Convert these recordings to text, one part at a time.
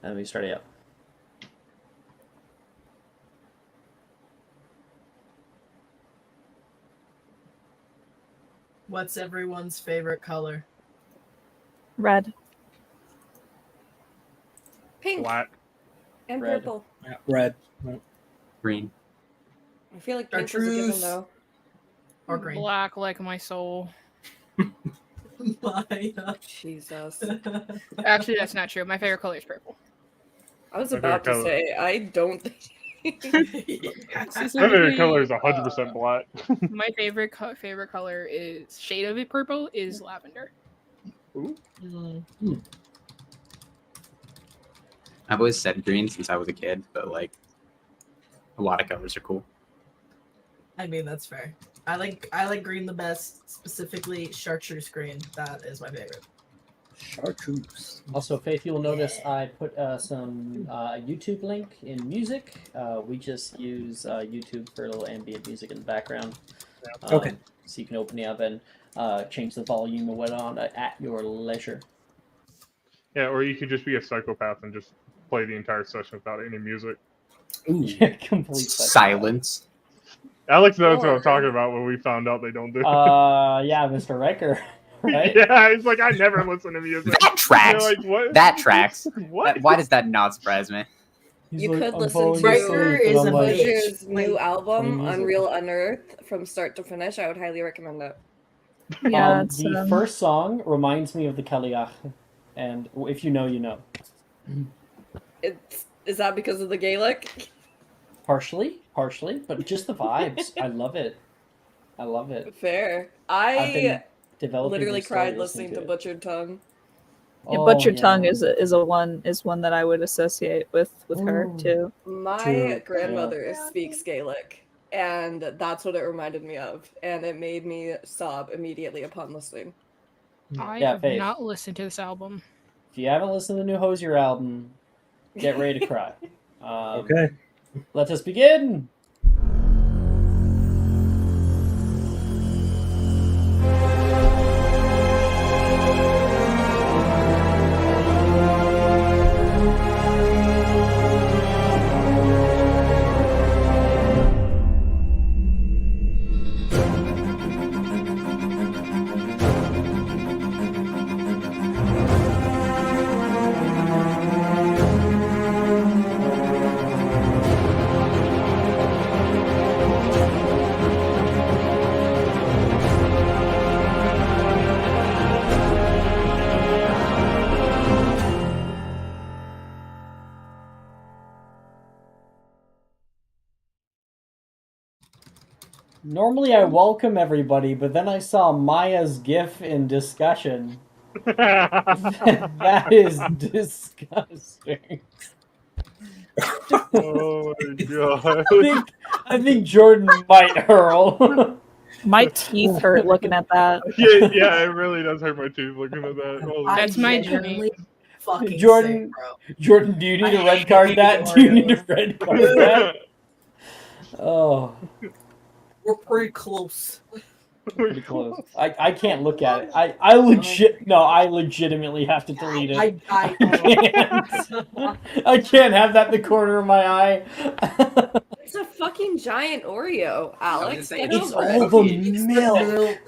and we start it up. What's everyone's favorite color? Red. Pink. Black. And Red. purple. Yeah, red. Green. I feel like pink is a given Chartreuse. though. Or green? Black like my soul. Maya. Jesus. Actually, that's not true. My favorite color is purple. I was My about to favorite color. say, I don't think. My favorite color is 100% black. My favorite color is shade of it purple is lavender. Ooh. Mm. I've always said green since I was a kid, but like a lot of colors are cool. I mean, that's fair. I like green the best, specifically chartreuse green. That is my favorite. Chartreuse. Also, Faith, you'll notice I put some YouTube link in music. We just use YouTube for a little ambient music in the background. Okay. So you can open the app and change the volume and whatnot at your leisure. Yeah, or you could just be a psychopath and just play the entire session without any music. Ooh. Yeah, complete Silence. Alex knows what Or- I'm talking about when we found out they don't do it. Yeah, Mr. Riker. Right? Yeah, it's like I never listen to music. That tracks. You're like, what? That tracks. What? Why does that not surprise me? He's You could "I'm listen falling to asleep," Riker and is I'm a like, bitch. Butcher's new Like, album, music. Unreal Unearthed, from start to finish. I would highly recommend it. Yeah, it's, the first song reminds me of the Kaliach, and if you know, you know. Is that because of the Gaelic? Partially, but just the vibes. I love it. Fair. I've I been developing literally this story cried listening to it. Butchered Tongue. Yeah, Oh, Butchered yeah. Tongue is one that I would associate with her Ooh. too. My True, grandmother speaks Gaelic, and that's what it reminded me of, and it made me sob immediately upon listening. I Yeah, have Faith. not listened to this album. If you haven't listened to the new Hosier album, get ready to cry. Okay. Let us begin. Normally I welcome everybody, but then I saw Maya's GIF in discussion. That is disgusting. Oh my god. I think Jordan might hurl. My teeth hurt looking at that. Yeah, it really does hurt my teeth looking at that. Holy That's my genuinely dream. fucking Jordan- sick, bro. Jordan, do you need a red card that? Do you need a red card that? Oh, We're pretty close. pretty close. I can't look at it. I legitimately have to delete it. I I can't have that in the corner of my eye. It's a fucking giant Oreo, Alex. saying, Get It's over all it. the It's the milk. milk.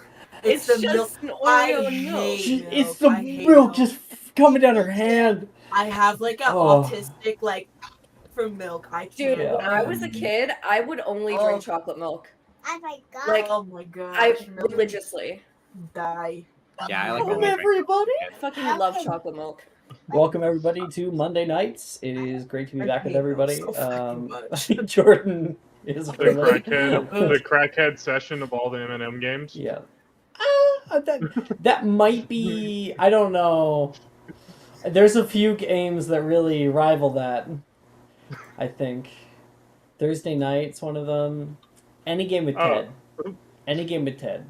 It's the just milk. an Oreo I milk. hate It's the I hate milk just coming down her hand. I have like an Oh. autistic from milk. I Dude, can't. when I was a kid, I would only Oh. drink chocolate milk. Oh my god. Like, Oh my god. I religiously. die. Yeah, I like Welcome milk. everybody. I fucking love chocolate milk. Welcome everybody to Monday nights. It is great to be I back with hate everybody. milk so fucking much. Jordan is The really- crackhead session of all the M&M games. Yeah. That might be. I don't know. There's a few games that really rival that. I think Thursday Night's one of them. Any game with Ted. Any game with Ted.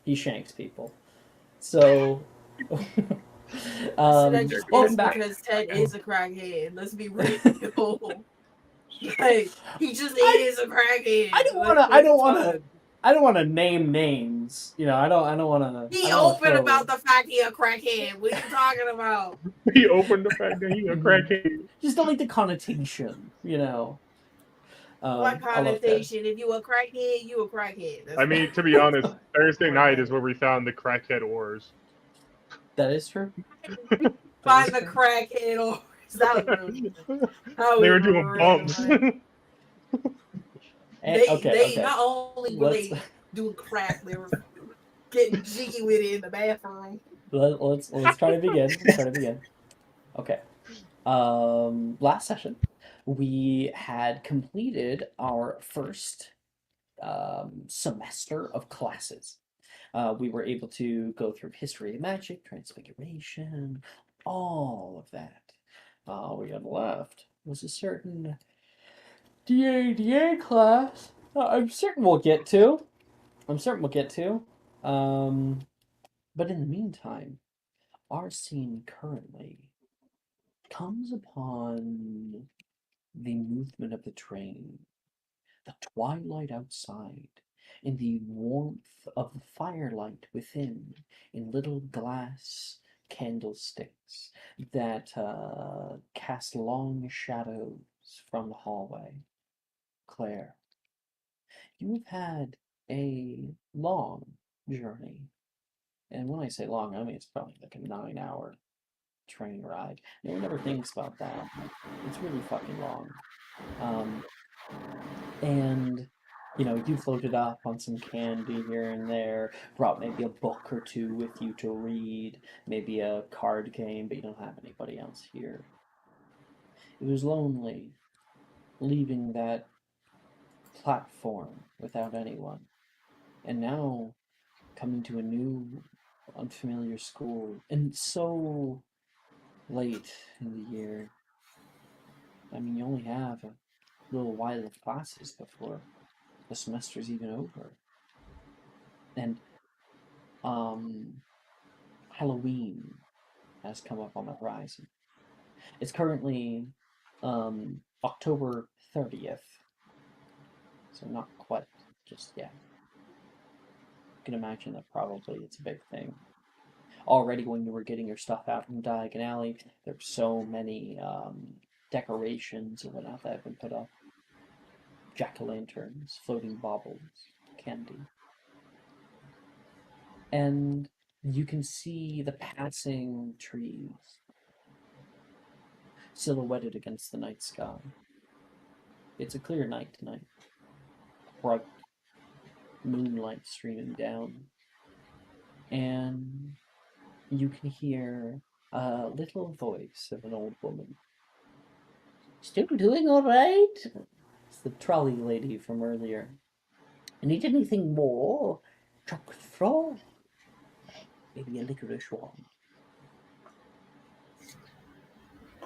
He shanks people. So. Welcome back. Because Ted is a crackhead. Let's be real. Like, he just is a crackhead. I don't wanna I don't want to name names. You know, I don't want to. He open about the fact he a crackhead. What are you talking about? He opened the fact that he a crackhead. Just don't like the connotation. You know. What I love that. connotation? If you a crackhead, you a crackhead. That's I mean, to be honest, Thursday night is where we found the crackhead ores. That is true. find the crackhead or that was rude. They were doing bumps. Okay. Not only were they doing crack, they were getting jiggy with it in the bathroom. Let's try to begin. Okay. Last session, we had completed our first semester of classes. We were able to go through history of magic, transfiguration, all of that. All we had left was a certain DADA class. I'm certain we'll get to. But in the meantime, our scene currently comes upon the movement of the train, the twilight outside, in the warmth of the firelight within, in little glass candlesticks that cast long shadows from the hallway. Claire, you've had a long journey. And when I say long, I mean it's probably like a 9-hour train ride. No one ever thinks about that. It's really fucking long. And you know, you floated up on some candy here and there, brought maybe a book or two with you to read, maybe a card game, but you don't have anybody else here. It was lonely, leaving that platform without anyone. And now, coming to a new, unfamiliar school, and so late in the year. I mean, you only have a little while of classes before the semester's even over. And Halloween has come up on the horizon. It's currently October 30th, so not quite just yet. You can imagine that probably it's a big thing. Already when you were getting your stuff out from Diagon Alley, there's so many decorations and whatnot that have been put up. Jack-o'-lanterns, floating baubles, candy. And you can see the passing trees silhouetted against the night sky. It's a clear night tonight. Bright moonlight streaming down. And you can hear a little voice of an old woman. Still doing all right? It's the trolley lady from earlier. Need anything more? Chocolate frog? Maybe a licorice one.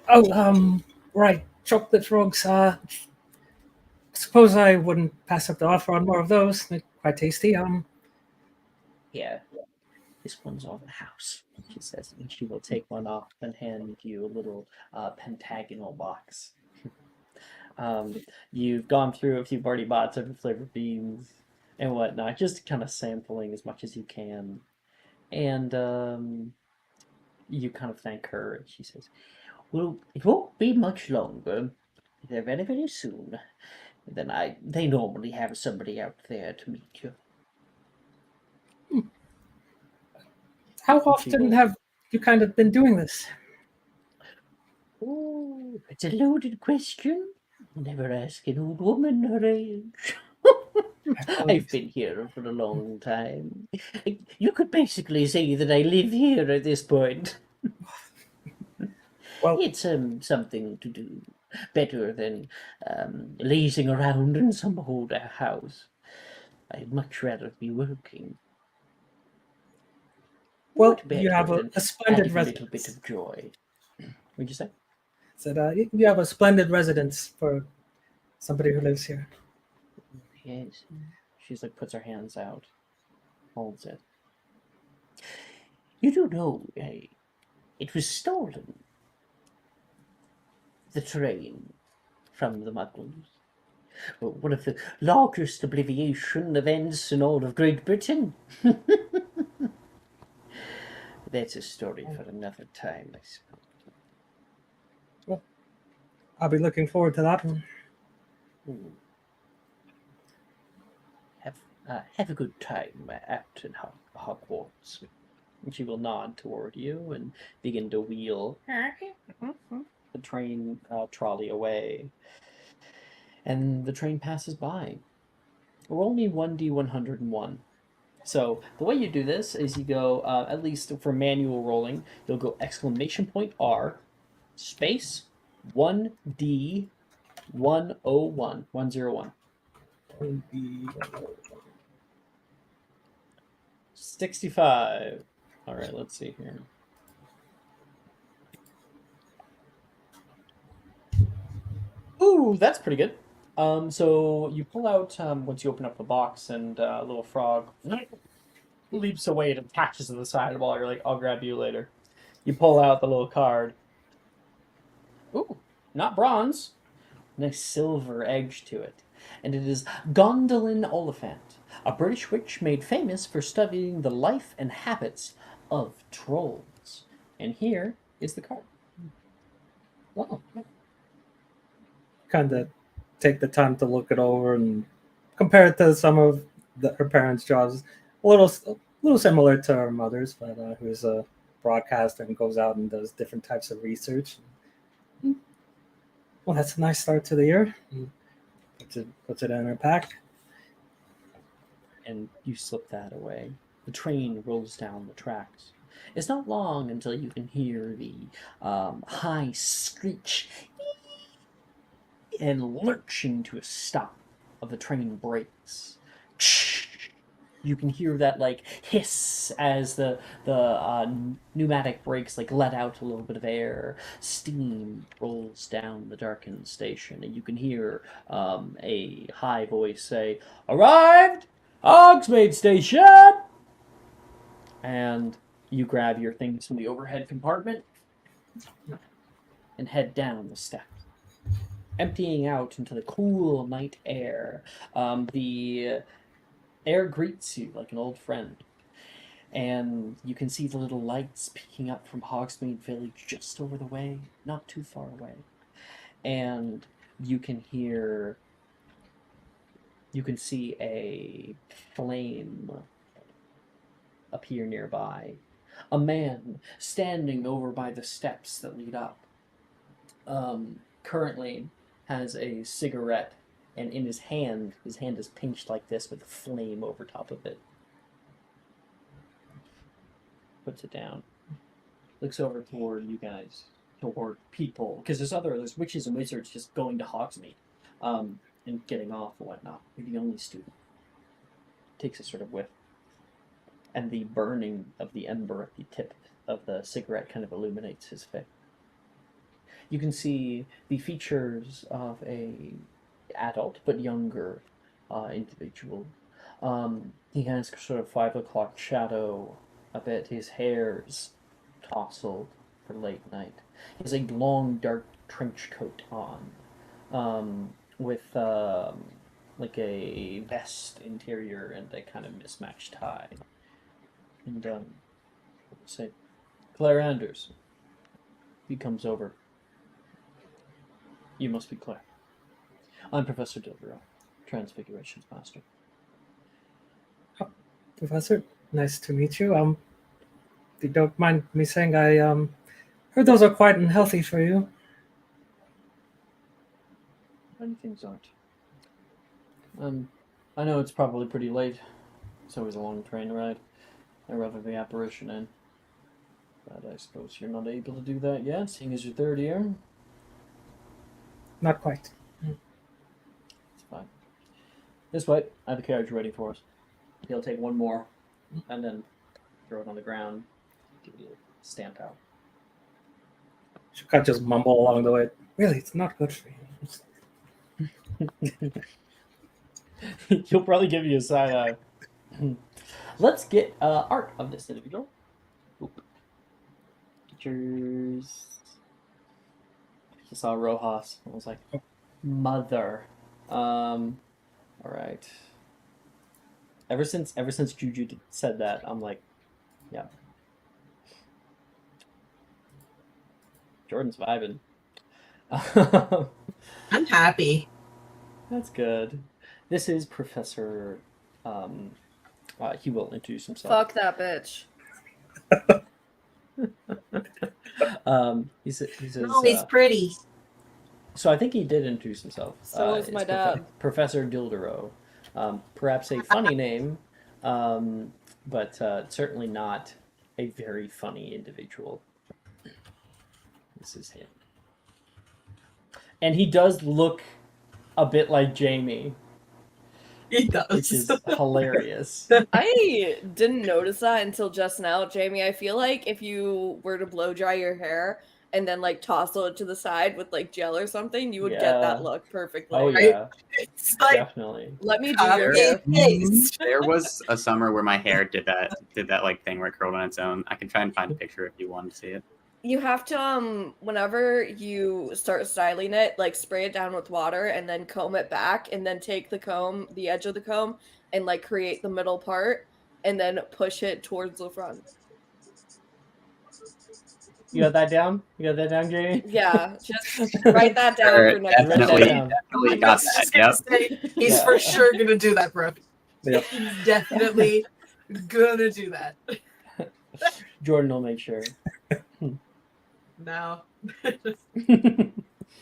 Oh, right. Chocolate frogs. Suppose I wouldn't pass up the offer on more of those. They're quite tasty. Yeah, this one's on the house, she says, and she will take one off and hand you a little pentagonal box. You've gone through if you've already bought different flavored beans and whatnot, just kind of sampling as much as you can. And you kind of thank her, and she says, well, it won't be much longer. They're very, very soon. Then they normally have somebody out there to meet you. How often have you kind of been doing this? Oh, it's a loaded question. Never ask an old woman her age. I've been here for a long time. You could basically say that I live here at this point. Well, it's something to do. Better than lazing around in some old house. I'd much rather be working. well, you have a splendid residence. A little bit of joy. What'd you say? Said you have a splendid residence for somebody who lives here. Yes. She's like puts her hands out, holds it. You do know, it was stolen. The train from the Muggles. But one of the largest obliviation events in all of Great Britain. That's a story for another time, I suppose. I'll be looking forward to that one. Hmm. Have a good time out in Hogwarts. And she will nod toward you and begin to wheel the train trolley away. And the train passes by. Roll me 1d101. So the way you do this is you go, at least for manual rolling, you'll go exclamation point R, space, 1d101, 101. 65. All right, let's see here. Ooh, that's pretty good. So you pull out, once you open up the box, and a little frog leaps away and attaches to the side of the wall. You're like, I'll grab you later. You pull out the little card. Ooh, not bronze. Nice silver edge to it. And it is Gondolin Oliphant, a British witch made famous for studying the life and habits of trolls. And here is the card. Oh. Kind of take the time to look it over and compare it to some of her parents' jobs. A little similar to her mother's, but who's a broadcaster and goes out and does different types of research. Well, that's a nice start to the year. Puts it in her pack. And you slip that away. The train rolls down the tracks. It's not long until you can hear the high screech and lurching to a stop of the train brakes. You can hear that like hiss as the pneumatic brakes like let out a little bit of air. Steam rolls down the darkened station, and you can hear a high voice say, "Arrived, Hogsmeade Station!" And you grab your things from the overhead compartment and head down the steps, emptying out into the cool night air. The air greets you like an old friend, and you can see the little lights peeking up from Hogsmeade Village just over the way, not too far away. And you can see a flame appear nearby. A man standing over by the steps that lead up currently has a cigarette, and in his hand is pinched like this with a flame over top of it. Puts it down. Looks over toward you guys, toward people, because there's witches and wizards just going to Hogsmeade, and getting off and whatnot. You're the only student. Takes a sort of whiff, and the burning of the ember at the tip of the cigarette kind of illuminates his face. You can see the features of a adult but younger individual. He has sort of 5 o'clock shadow a bit. His hair's tousled for late night. He has a long dark trench coat on, with like a vest interior and a kind of mismatched tie. And say, Claire Anders. He comes over. You must be Claire. I'm Professor Dilbero, Transfigurations Master. Professor, nice to meet you. If you don't mind me saying, I heard those are quite unhealthy for you. Many things aren't. I know it's probably pretty late. It's always a long train ride. I'd rather the apparition in. But I suppose you're not able to do that yet, seeing as your third year. Not quite. It's fine. This way, I have a carriage ready for us. He'll take one more, and then throw it on the ground, give you a stamp out. She can't just mumble along the way. Really, it's not good for you. He'll probably give you a side eye. Let's get art of this individual. Oop. Pictures. I saw Rojas. I was like, mother. All right. Ever since Juju said that, I'm like, yeah. Jordan's vibing. I'm happy. That's good. This is Professor. He will introduce himself. Fuck that bitch. He says. No, he's pretty. So I think he did introduce himself. So is my dad. Professor Dildero. Perhaps a funny name, but certainly not a very funny individual. This is him. And he does look a bit like Jamie, He does. which is hilarious. I didn't notice that until just now, Jamie. I feel like if you were to blow dry your hair and then like toss it to the side with like gel or something, you would get Yeah. that look perfectly. Oh yeah, It's like definitely. Let me do your hair. copy-paste. There was a summer where my hair did that like thing where it curled on its own. I can try and find a picture if you want to see it. You have to whenever you start styling it, like spray it down with water and then comb it back and then take the edge of the comb and like create the middle part and then push it towards the front. You got that down? You got that down, Jamie? Yeah, just write that down for next Definitely, down. definitely got I was that. just gonna Yep. say, he's Yeah. for sure gonna do that, bro. Yep. He's definitely gonna do that. Jordan will make sure. No.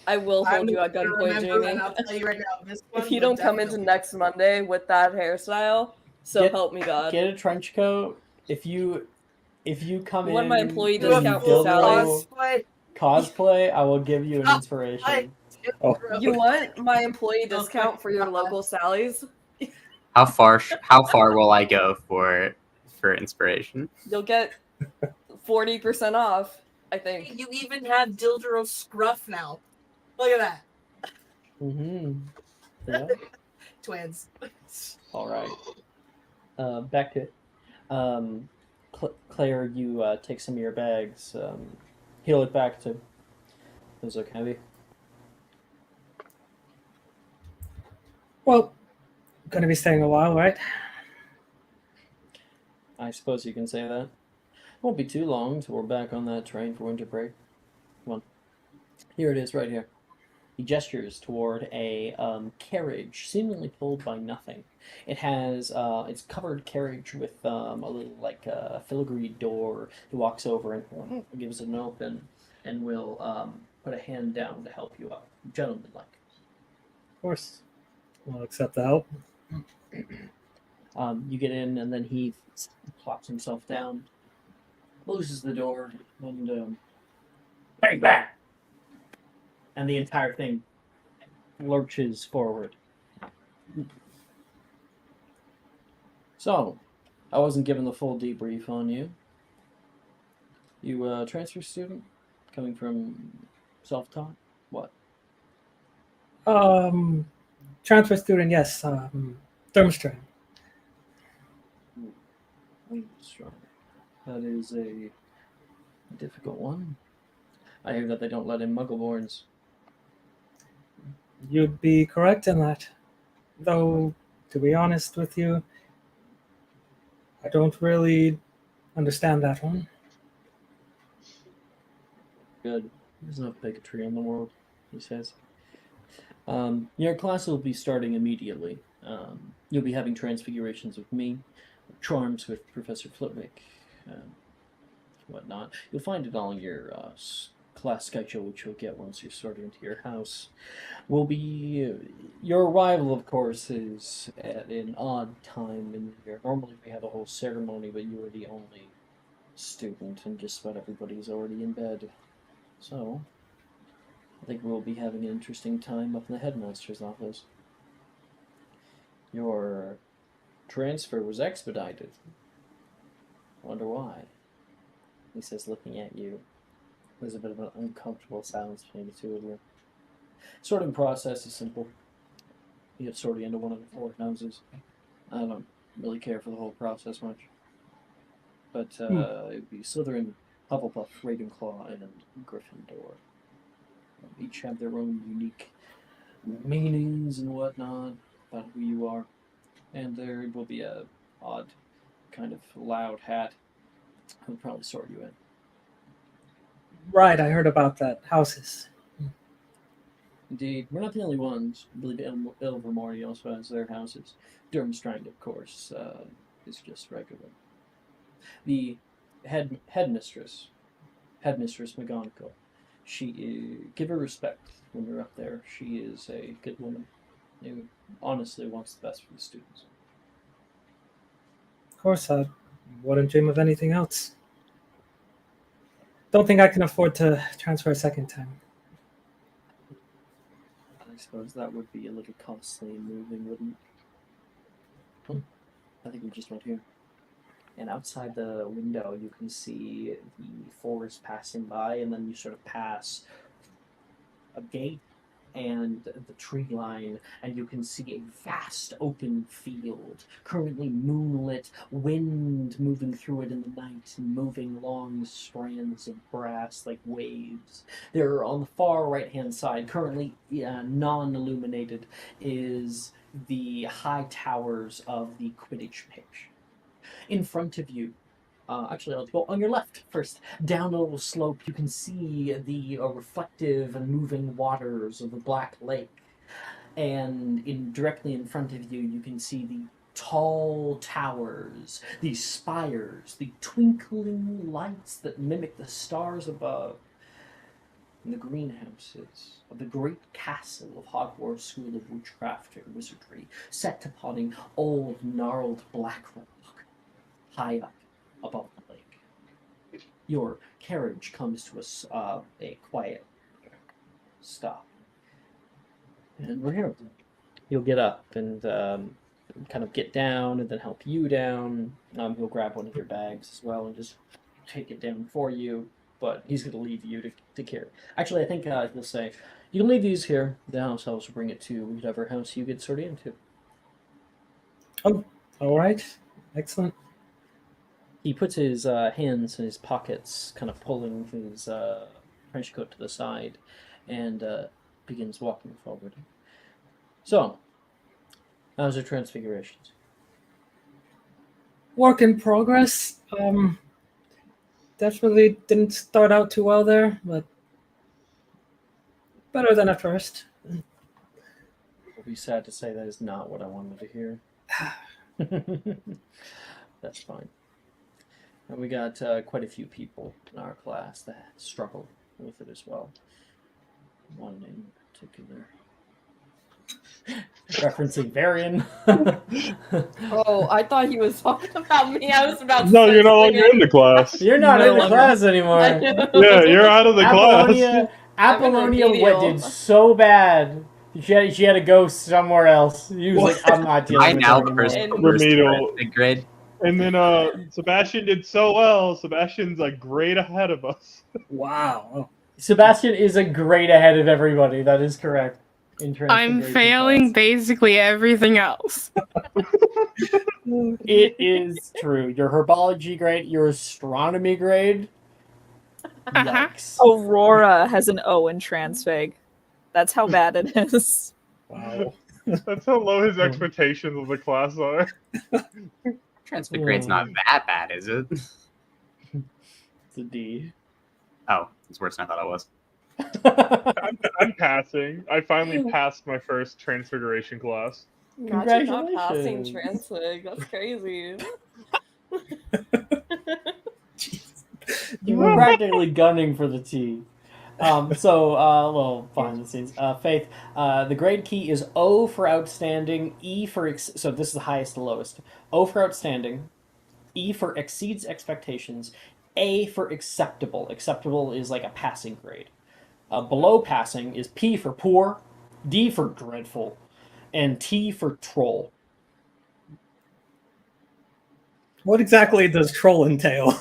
I will hold you at gonna gunpoint, remember, Jamie. and I'll tell you right now, this one If you will don't come into definitely- next Monday with that hairstyle, so Get- help me God. Get a trench coat. If you come You in want my employee Do a discount full for Sally's? cosplay. cosplay, I will give you an Oh, inspiration. Oh. Bro. You want my employee Okay. discount for your local Sally's? How far will I go for inspiration? You'll get 40% off, I think. You even have Dildero scruff now. Look at that. Mm-hmm. Yeah. Twins. All right. Back to it. Claire, you take some of your bags. Heal it back to. Those look heavy. Well, gonna be staying a while, right? I suppose you can say that. Won't be too long till we're back on that train for winter break. Come on. Here it is, right here. He gestures toward a carriage, seemingly pulled by nothing. It has it's covered carriage with a little like filigree door. He walks over and gives it an open, and will put a hand down to help you up, gentlemanlike. Of course. I'll accept the help. You get in, and then he plops himself down, closes the door, and bang back, and the entire thing lurches forward. So, I wasn't given the full debrief on you. You a transfer student coming from self-taught? What? Transfer student, yes. Thermostran. Strong. That is a difficult one. I hear that they don't let in Muggleborns. You'd be correct in that. Though, to be honest with you, I don't really understand that one. Good. There's enough bigotry in the world, he says. Your class will be starting immediately. You'll be having transfigurations with me, charms with Professor Flitwick, whatnot. You'll find it all in your class schedule, which you'll get once you're sorted into your house. Will be your arrival, of course, is at an odd time in the year. Normally we have a whole ceremony, but you are the only student, and just about everybody's already in bed. So, I think we'll be having an interesting time up in the headmaster's office. Your transfer was expedited. Wonder why? He says, looking at you. There's a bit of an uncomfortable silence between the two of you. Sorting process is simple. You get sorted into one of the 4 houses. I don't really care for the whole process much. But it'd be Slytherin, Hufflepuff, Ravenclaw, and Gryffindor. Each have their own unique meanings and whatnot about who you are. And there will be a odd, kind of loud hat. He'll probably sort you in. Right, I heard about that. Houses. Indeed, we're not the only ones. I believe Ilvermorny also has their houses. Durmstrang, of course, is just regular. The headmistress McGonagall, give her respect when you're up there. She is a good woman who honestly wants the best for the students. Of course, I wouldn't dream of anything else. Don't think I can afford to transfer a second time. I suppose that would be a little costly and moving, wouldn't it? I think we just went here. And outside the window, you can see the forest passing by, and then you sort of pass a gate and the tree line, and you can see a vast open field, currently moonlit, wind moving through it in the night, and moving long strands of brass like waves. There, on the far right-hand side, currently non-illuminated, is the high towers of the Quidditch pitch. In front of you, actually, I'll go on your left first. Down a little slope, you can see the reflective and moving waters of the Black Lake. And directly in front of you, you can see the tall towers, the spires, the twinkling lights that mimic the stars above, and the greenhouses of the great castle of Hogwarts School of Witchcraft and Wizardry, set upon an old, gnarled black rock, high up above the lake. Your carriage comes to a quiet stop. And we're here. He'll get up and kind of get down and then help you down. He'll grab one of your bags as well and just take it down for you. But he's going to leave you to carry. Actually, I think he'll say, you can leave these here. The house elves will bring it to whatever house you get sorted into. Oh, all right. Excellent. He puts his hands in his pockets, kind of pulling his trench coat to the side, and begins walking forward. So, how's your transfigurations? Work in progress. Definitely didn't start out too well there, but better than at first. I'll be sad to say that is not what I wanted to hear. That's fine. And we got quite a few people in our class that struggle with it as well. One in particular. Referencing Varian. Oh, I thought he was talking about me. I was about to No, say you're no longer something. in the class. You're not in the No. class anymore. Yeah, you're out of the class. Apollonia remedial. did so bad. She had to go somewhere else. He was like, I'm not dealing I with now her anymore. personally And- Remedial. the grade. And then Sebastian did so well. Sebastian's a grade ahead of us. Wow. Sebastian is a grade ahead of everybody. That is correct. In I'm transfiguration failing class. basically everything else. It is true. Your herbology grade, your astronomy grade. Uh-huh. Yikes. Aurora has an O in transfig. That's how bad it is. Wow. That's how low his expectations of the class are. Transfer grade's not that bad, is it? It's a D. Oh, it's worse than I thought it was. I'm passing. I finally passed my first transfiguration class. Imagine not passing Congratulations. transfig. That's crazy. You were practically gunning for the T. Well, behind the scenes. Faith, the grade key is O for outstanding, E for... so this is the highest to lowest. O for outstanding, E for exceeds expectations, A for acceptable. Acceptable is like a passing grade. Below passing is P for poor, D for dreadful, and T for troll. What exactly does troll entail?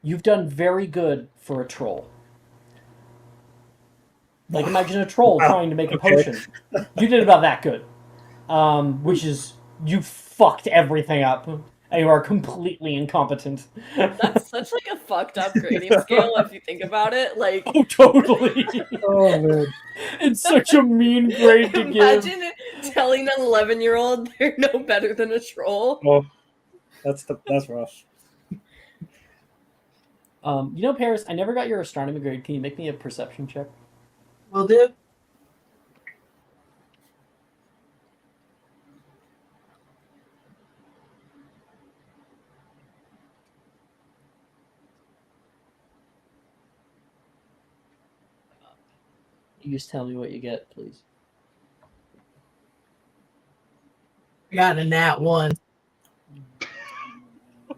You've done very good for a troll. Like, imagine a troll Wow. trying to make a Okay. potion. You did about that good. Which is, you fucked everything up. You are completely incompetent. That's such like a fucked up grading scale if you think about it. Like, Oh, totally. Oh man. It's such a mean grade to give. imagine telling an 11-year-old they're no better than a troll. Oh, that's rough. Paris, I never got your astronomy grade. Can you make me a perception check? Will do. You just tell me what you get, please. Got a nat 1.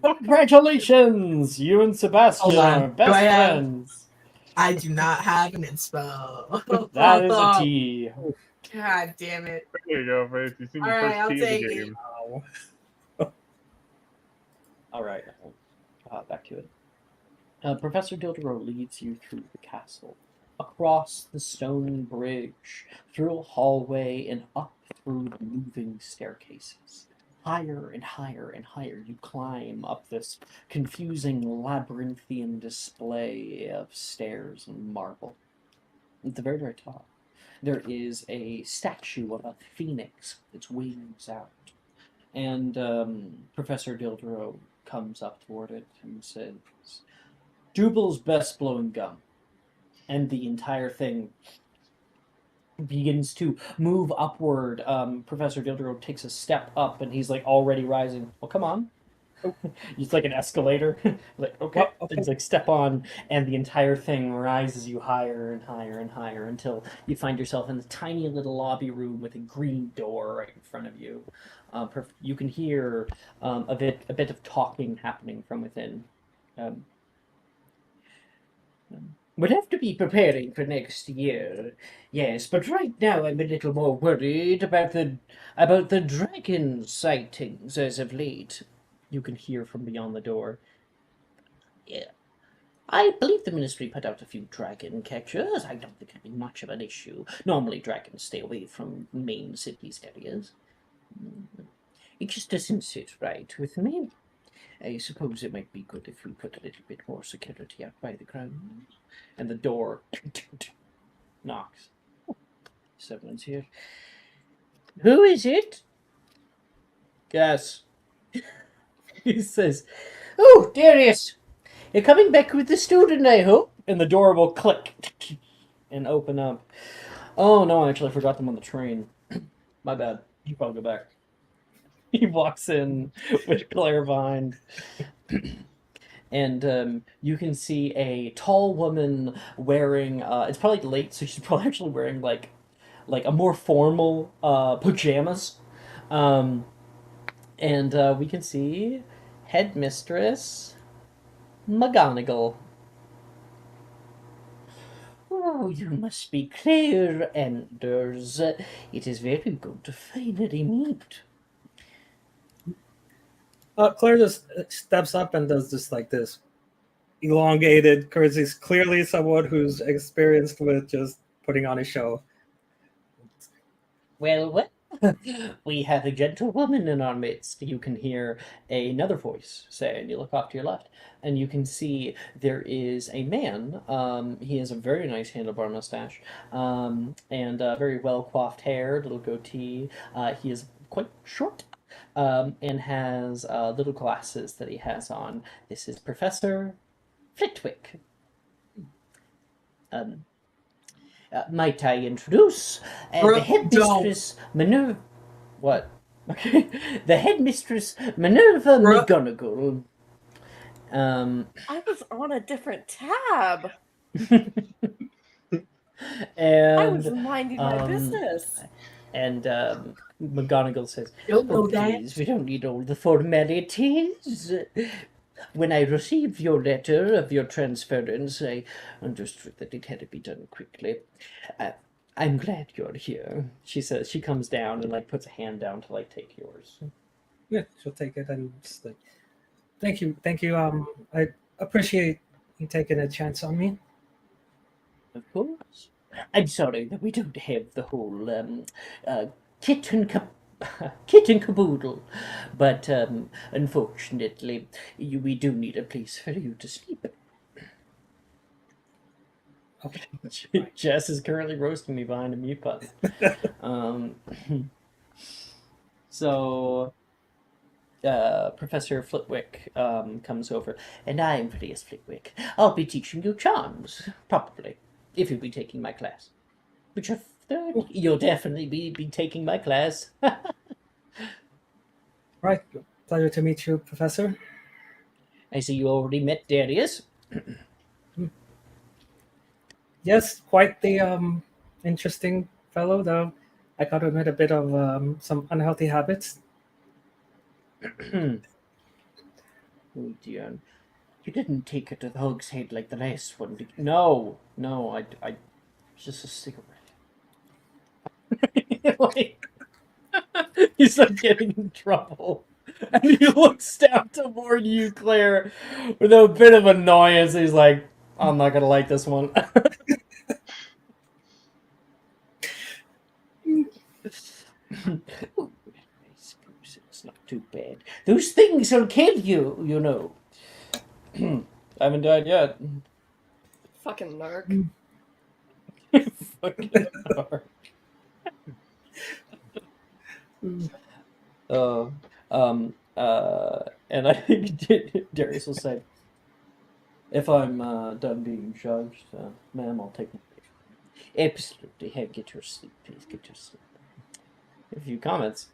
Congratulations! You and Sebastian Hold on. are Do best I have- friends. I do not have an inspo. That is a T. God damn it. There you go, Faith. You seen All the right, first I'll T of the take it. game. Wow. All right. Back to it. Professor Dildero leads you through the castle, across the stone bridge, through a hallway, and up through the moving staircases. Higher and higher and higher you climb up this confusing labyrinthian display of stairs and marble. At the very, very top, there is a statue of a phoenix with its wings out. And Professor Dildero comes up toward it and says, Jubal's best blowing gum. And the entire thing begins to move upward. Professor Dildero takes a step up and he's like already rising. Well, come on. It's like an escalator. Like, okay. Well, okay. It's like step on, and the entire thing rises you higher and higher and higher until you find yourself in the tiny little lobby room with a green door right in front of you. You can hear a bit of talking happening from within. We'll have to be preparing for next year, yes. But right now, I'm a little more worried about the dragon sightings as of late. You can hear from beyond the door. Yeah, I believe the ministry put out a few dragon catchers. I don't think it'd be much of an issue. Normally, dragons stay away from main cities areas. It just doesn't sit right with me. I suppose it might be good if we put a little bit more security out by the ground. And the door knocks. Someone's here. Who is it? Guess. He says, Oh, Darius, you're coming back with the student, I hope. And the door will click and open up. Oh, no, I actually forgot them on the train. My bad. You probably go back. He walks in with Clarevine. And you can see a tall woman wearing, it's probably late, so she's probably actually wearing like a more formal pajamas. And we can see Headmistress McGonagall. Oh, you must be clear, Anders. It is very good to finally meet. Claire just steps up and does this elongated curtsy. Clearly, someone who's experienced with just putting on a show. Well, we have a gentlewoman in our midst. You can hear another voice say, and you look off to your left, and you can see there is a man. He has a very nice handlebar mustache, and very well coiffed hair, little goatee. He is quite short, and has little glasses that he has on. This is Professor Flitwick. Might I introduce the headmistress Minerva? What? Okay, the headmistress Minerva McGonagall. I was on a different tab. And I was minding my business. And McGonagall says, You'll know "Oh, that. please, we don't need all the formalities. When I received your letter of your transference, I understood that it had to be done quickly. I'm glad you're here," she says. She comes down and puts a hand down to take yours. Yeah, she'll take it and just thank you. I appreciate you taking a chance on me. Of course. I'm sorry that we don't have the whole kit and kit and caboodle. But unfortunately, we do need a place for you to sleep. Okay. Jess is currently roasting me behind a mute button. Um, so Professor Flitwick comes over, and I'm Phileas Flitwick. I'll be teaching you charms, probably, if you'll be taking my class. Which you'll definitely be taking my class. Right. Pleasure to meet you, Professor. I see you already met Darius. Yes, quite the interesting fellow, though. I got to admit a bit of some unhealthy habits. Oh dear. You didn't take it to the hog's head like the last one, did you? No, I just a cigarette. Like, he's like getting in trouble. And he looks down to warn you, Claire, with a bit of annoyance. He's like, I'm not gonna like this one. It's not too bad. Those things will kill you, you know. I haven't died yet. Fucking narc. Fucking hard. And I think Darius will say, if I'm done being judged, ma'am, I'll take my leave. Absolutely. Hey, get your sleep, please. Get your sleep. A few comments.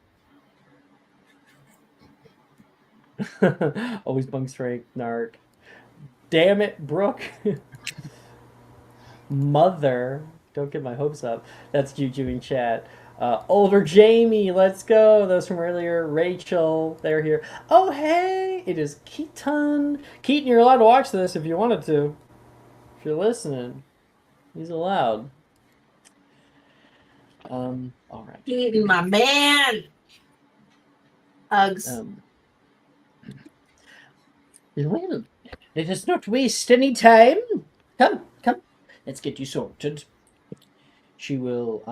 Always bunk straight, narc. Damn it, Brooke. Mother. Don't get my hopes up. That's Juju in chat. Older Jamie, let's go. Those from earlier. Rachel, they're here. Oh, hey, it is Keaton. Keaton, you're allowed to watch this if you wanted to. If you're listening, he's allowed. All right. My man. Hugs. Well, let us not waste any time. Come, let's get you sorted. She will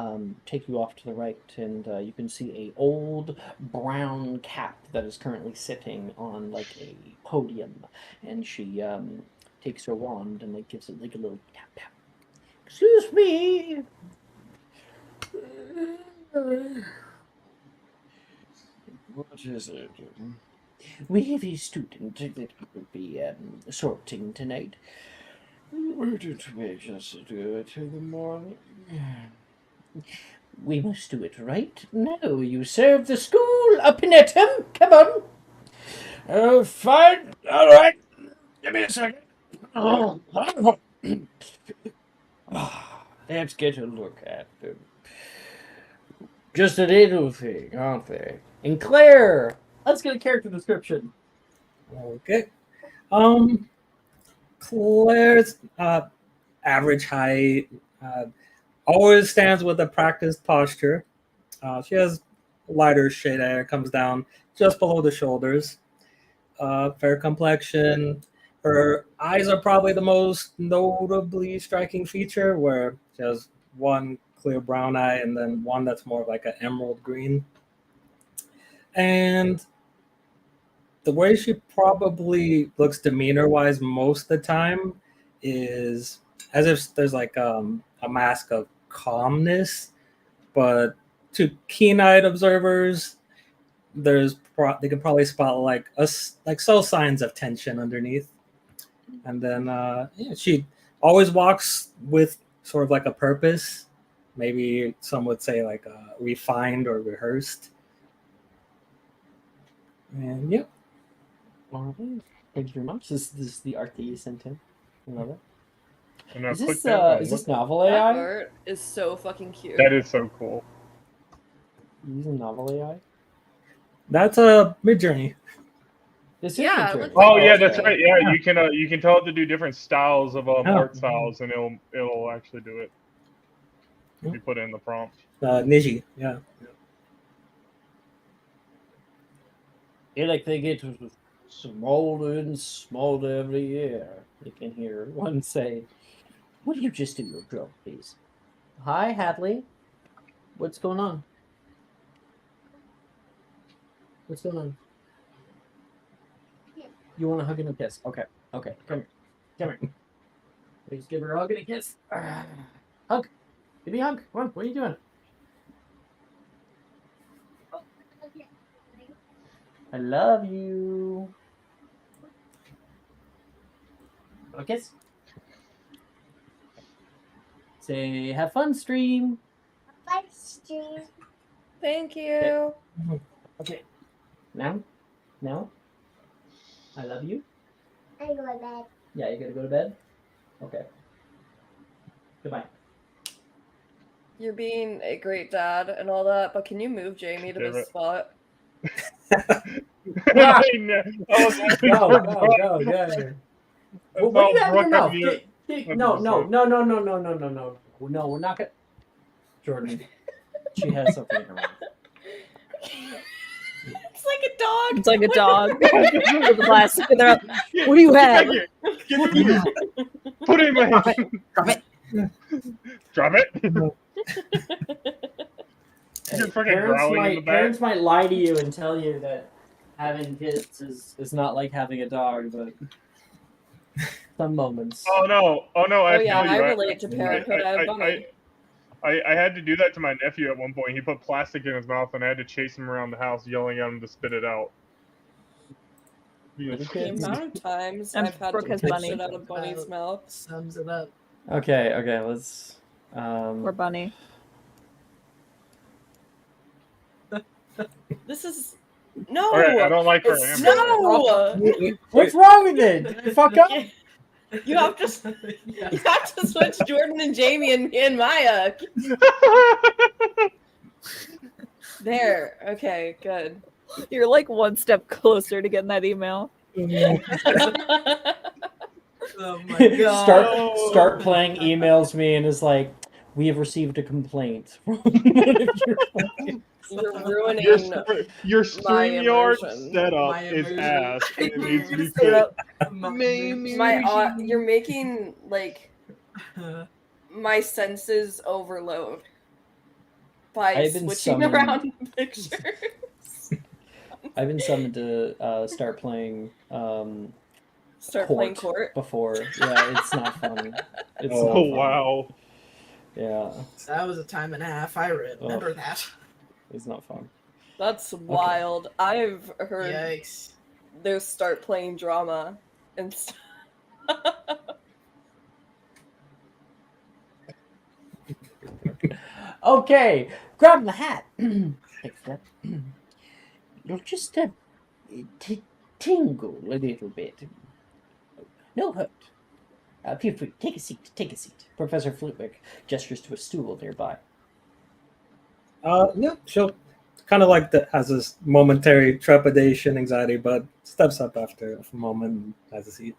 take you off to the right, and you can see a old brown cat that is currently sitting on like a podium, and she takes her wand and like gives it like a little tap tap. Excuse me. What is it? We have a student that will be sorting tonight. Why didn't we just do it in the morning? We must do it right now. You serve the school up in Etam. Come on. Oh, fine. All right. Give me a second. Oh, let's get a look at them. Just a little thing, aren't they? And Claire, let's get a character description. Okay. Claire's average height, always stands with a practiced posture. She has lighter shade hair, comes down just below the shoulders. Fair complexion. Her eyes are probably the most notably striking feature, where she has one clear brown eye and then one that's more like an emerald green. And the way she probably looks demeanor wise most of the time is as if there's like a mask of calmness, but to keen-eyed observers, they could probably spot like subtle signs of tension underneath. And then she always walks with sort of like a purpose. Maybe some would say like refined or rehearsed. And yeah. All right. Thank you very much. This is the art that you sent in. I love it. And I Is clicked this it and is this looked. novel That AI? art is so fucking cute. That is so cool. You using novel AI? That's a Midjourney. This is Yeah, Midjourney. it looks like Oh yeah, that's Midjourney. right. Yeah, you can tell it to do different styles of Oh. art styles, and it'll actually do it if you put it in the prompt. Niji, yeah. Like they get smaller and smaller every year. You can hear one say, "Will you just do your job, please?" Hi, Hadley. What's going on? What's going on? You want a hug and a kiss? Okay. Okay. Come here. Come here. Please give her a hug and a kiss. Hug. Give me a hug. Come on. What are you doing? I love you. A kiss. Say, have fun, stream. Bye, stream. Thank you. Okay. Now? Now? I love you. I go to bed. Yeah, you gotta go to bed? Okay. Goodbye. You're being a great dad and all that, but can you move Jamie to Damn this it. spot? Ah! I know. I was waiting Go, for go, Brooke. go, yeah. I Well, what do you saw have in your Brooke mouth? unmute. No, I'm no, just no, no, no, no, no, no, no. No, we're not gonna. Jordan, she has something in her mouth. It's like a dog. It's like a dog with a plastic in their. What do you Get have? back here. Get here. Put it in my hand. Drop it. Drop it. You're freaking growling in the back. Parents might lie to you and tell you that having kids is not like having a dog, but some moments. Oh no! Oh no! Oh yeah, feel I you. relate to parenthood. I have bunny. I had to do that to my nephew at one point. He put plastic in his mouth, and I had to chase him around the house, yelling at him to spit it out. He was- The amount of times And I've had Brooke to has push bunny. it out of Bunny's mouth. Sums it up. Okay, let's. Or bunny. This is no. All right, I don't like her. It's Amber. no. What's wrong with it? Did I fuck up? You have to. You have to switch Jordan and Jamie and me and Maya. There. Okay. Good. You're like one step closer to getting that email. Oh my god. Start playing emails me and is like, we have received a complaint from one of your clients. You're ruining Your my StreamYard immersion. setup My is immersion. ass. And it needs to be Set up fixed. my. You're making like my senses overload by I've been switching summoned- around pictures. I've been summoned to start playing Start playing court. before. Yeah, it's not fun. It's Oh, not Oh fun. wow! Yeah, That was a time and a half. I remember that. it's not fun. That's wild. I've heard Yikes. there's start playing drama and stuff. Okay, grab the hat. Like that. You'll just tingle a little bit. No hurt. Feel free. Take a seat. Take a seat. Professor Flitwick gestures to a stool nearby. Yeah, she'll kind of like has this momentary trepidation, anxiety, but steps up after a moment and has a seat.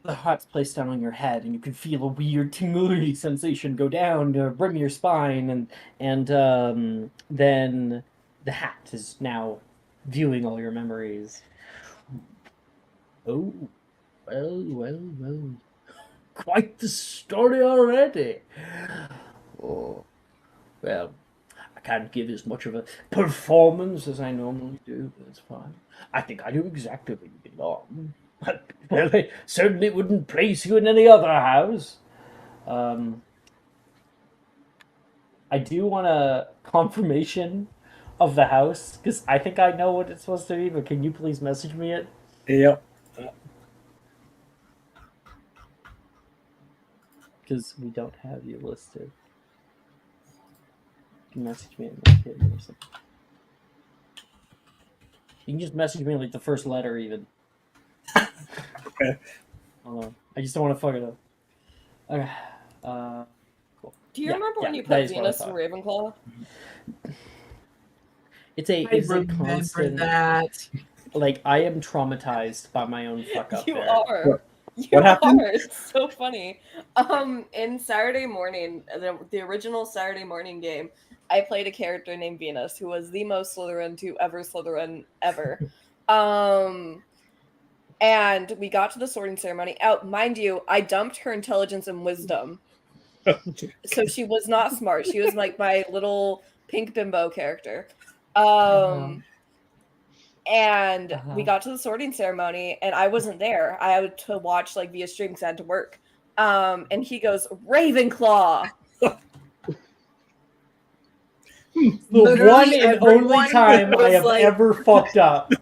The hat's placed down on your head, and you can feel a weird tingly sensation go down to brim your spine, and then the hat is now viewing all your memories. Oh, well. Quite the story already. Oh, well, I can't give as much of a performance as I normally do, but it's fine. I think I do exactly where you belong. Well, I certainly wouldn't place you in any other house. I do want a confirmation of the house, because I think I know what it's supposed to be, but can you please message me it? Yep. Because we don't have you listed. You can message me and like, hit me or something. You can just message me like the first letter even. Okay. Hold on. I just don't want to fuck it up. Okay. Cool. Do you Yeah, remember when yeah, you that put is what I Venus in thought. Ravenclaw? It's a Remember constant. that. Like, I am traumatized by my own fuck up You there. are. You What happened? are. It's so funny. In Saturday morning, the original Saturday morning game, I played a character named Venus who was the most Slytherin to ever Slytherin ever. And we got to the sorting ceremony. Mind you, I dumped her intelligence and wisdom. So she was not smart. She was like my little pink bimbo character. And we Uh-huh. got to the sorting ceremony, and I wasn't there. I had to watch like via stream because I had to work. And he goes, Ravenclaw. The Literally one and only everyone time I was have like- ever fucked up.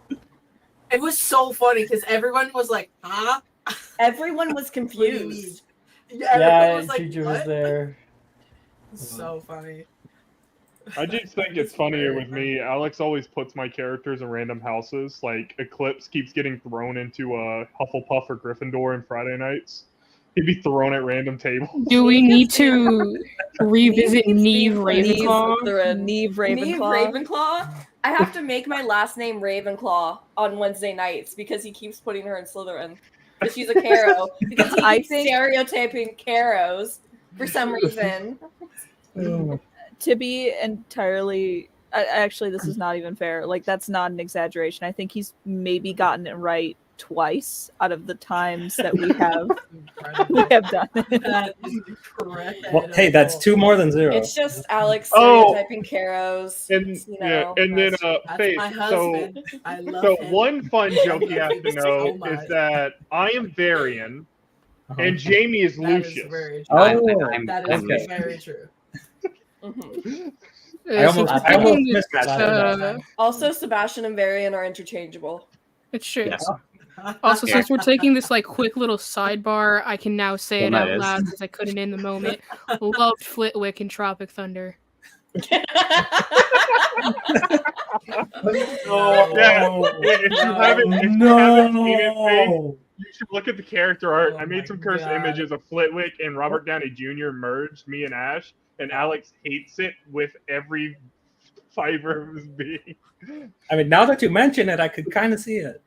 It was so funny because everyone was like, huh? Everyone was What do you mean? confused. Yeah, everyone Yeah, was like, Juju what? was there. So funny. I just think it's funnier with me. Alex always puts my characters in random houses. Like Eclipse keeps getting thrown into Hufflepuff or Gryffindor on Friday nights. He'd be thrown at random tables. Do we need to revisit keeps being Neve put in Ravenclaw? Slytherin. Neve Neve Ravenclaw. Ravenclaw. I have to make my last name Ravenclaw on Wednesday nights because he keeps putting her in Slytherin. Because she's a Caro. Because he I keeps think- stereotyping Caros for some reason. To be entirely actually, this is not even fair. Like, that's not an exaggeration. I think he's maybe gotten it right twice out of the times that we have done it. That is incredible. Well, hey, that's 2 more than 0. It's just Alex Oh. stereotyping Caros. And you yeah, know, and then That's Faith. my So husband. I love so him. one fun joke you have to So know much. is that I am Varian Uh-huh. and Jamie is That is Lucius. very true. Oh, That is okay. very true. Mhm. I almost mismatched that. Also, Sebastian and Varian are interchangeable. It's true. Yes. Also, Yeah. since we're taking this like quick little sidebar, I can now say it Well, out that is. loud because I couldn't in the moment. Loved Flitwick and Tropic Thunder. Oh, If you haven't seen it, Faith, you should look at the character art. Oh I made my some cursed God. images of Flitwick and Robert Downey Jr. merged, me and Ash, and Alex hates it with every fiber of his being. I mean, now that you mention it, I could kind of see it.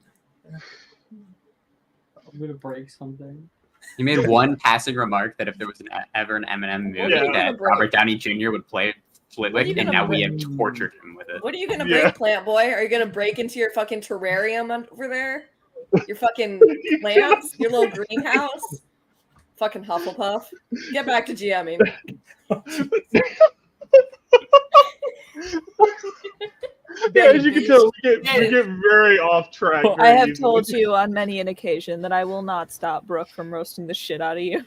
I'm gonna break something. He made one passing remark that if there was ever an Eminem movie Yeah. that Robert Downey Jr. would play Flitwick, and gonna now we have break? tortured him with it. What are you gonna Yeah. break, Plant Boy? Are you gonna break into your fucking terrarium over there? Your fucking plants? Your little greenhouse? Fucking Hufflepuff. Get back to GMing. Yeah, as you can tell, we get very off track. I very have easily. told you on many an occasion that I will not stop Brooke from roasting the shit out of you.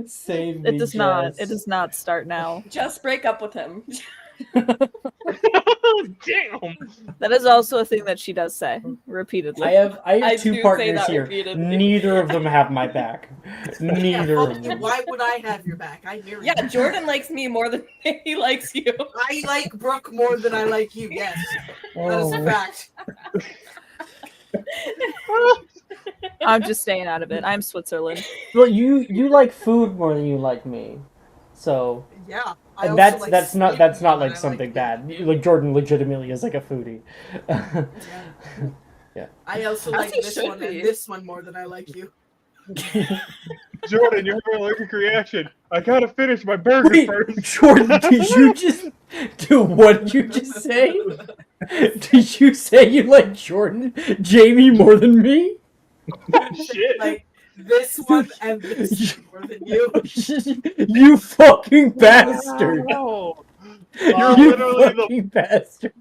Save me. It does not. Jess. It does not start now. Just break up with him. Damn. That is also a thing that she does say repeatedly. I have I two do say partners that here. repeatedly. Neither of them have my back. Neither Yeah, of fuck you. them. Why would I have your back? I hear Yeah, you. Jordan likes me more than he likes you. I like Brooke more than I like you. Yes, that is a Oh, fact. I'm just staying out of it. I'm Switzerland. Well, you like food more than you like me, so Yeah, I and also that's like that's not sleep that's not more like than I something you. bad. Like Jordan legitimately is like a foodie. Yeah. I also As like he this should one be. and this one more than I like you. Jordan, you're having an allergic reaction. I gotta finish my burger Wait, first. Jordan, did you just do what did you just say? Did you say you like Jamie more than me? Shit. Like this one and this more than you. You fucking bastard! No. You literally the- fucking bastard!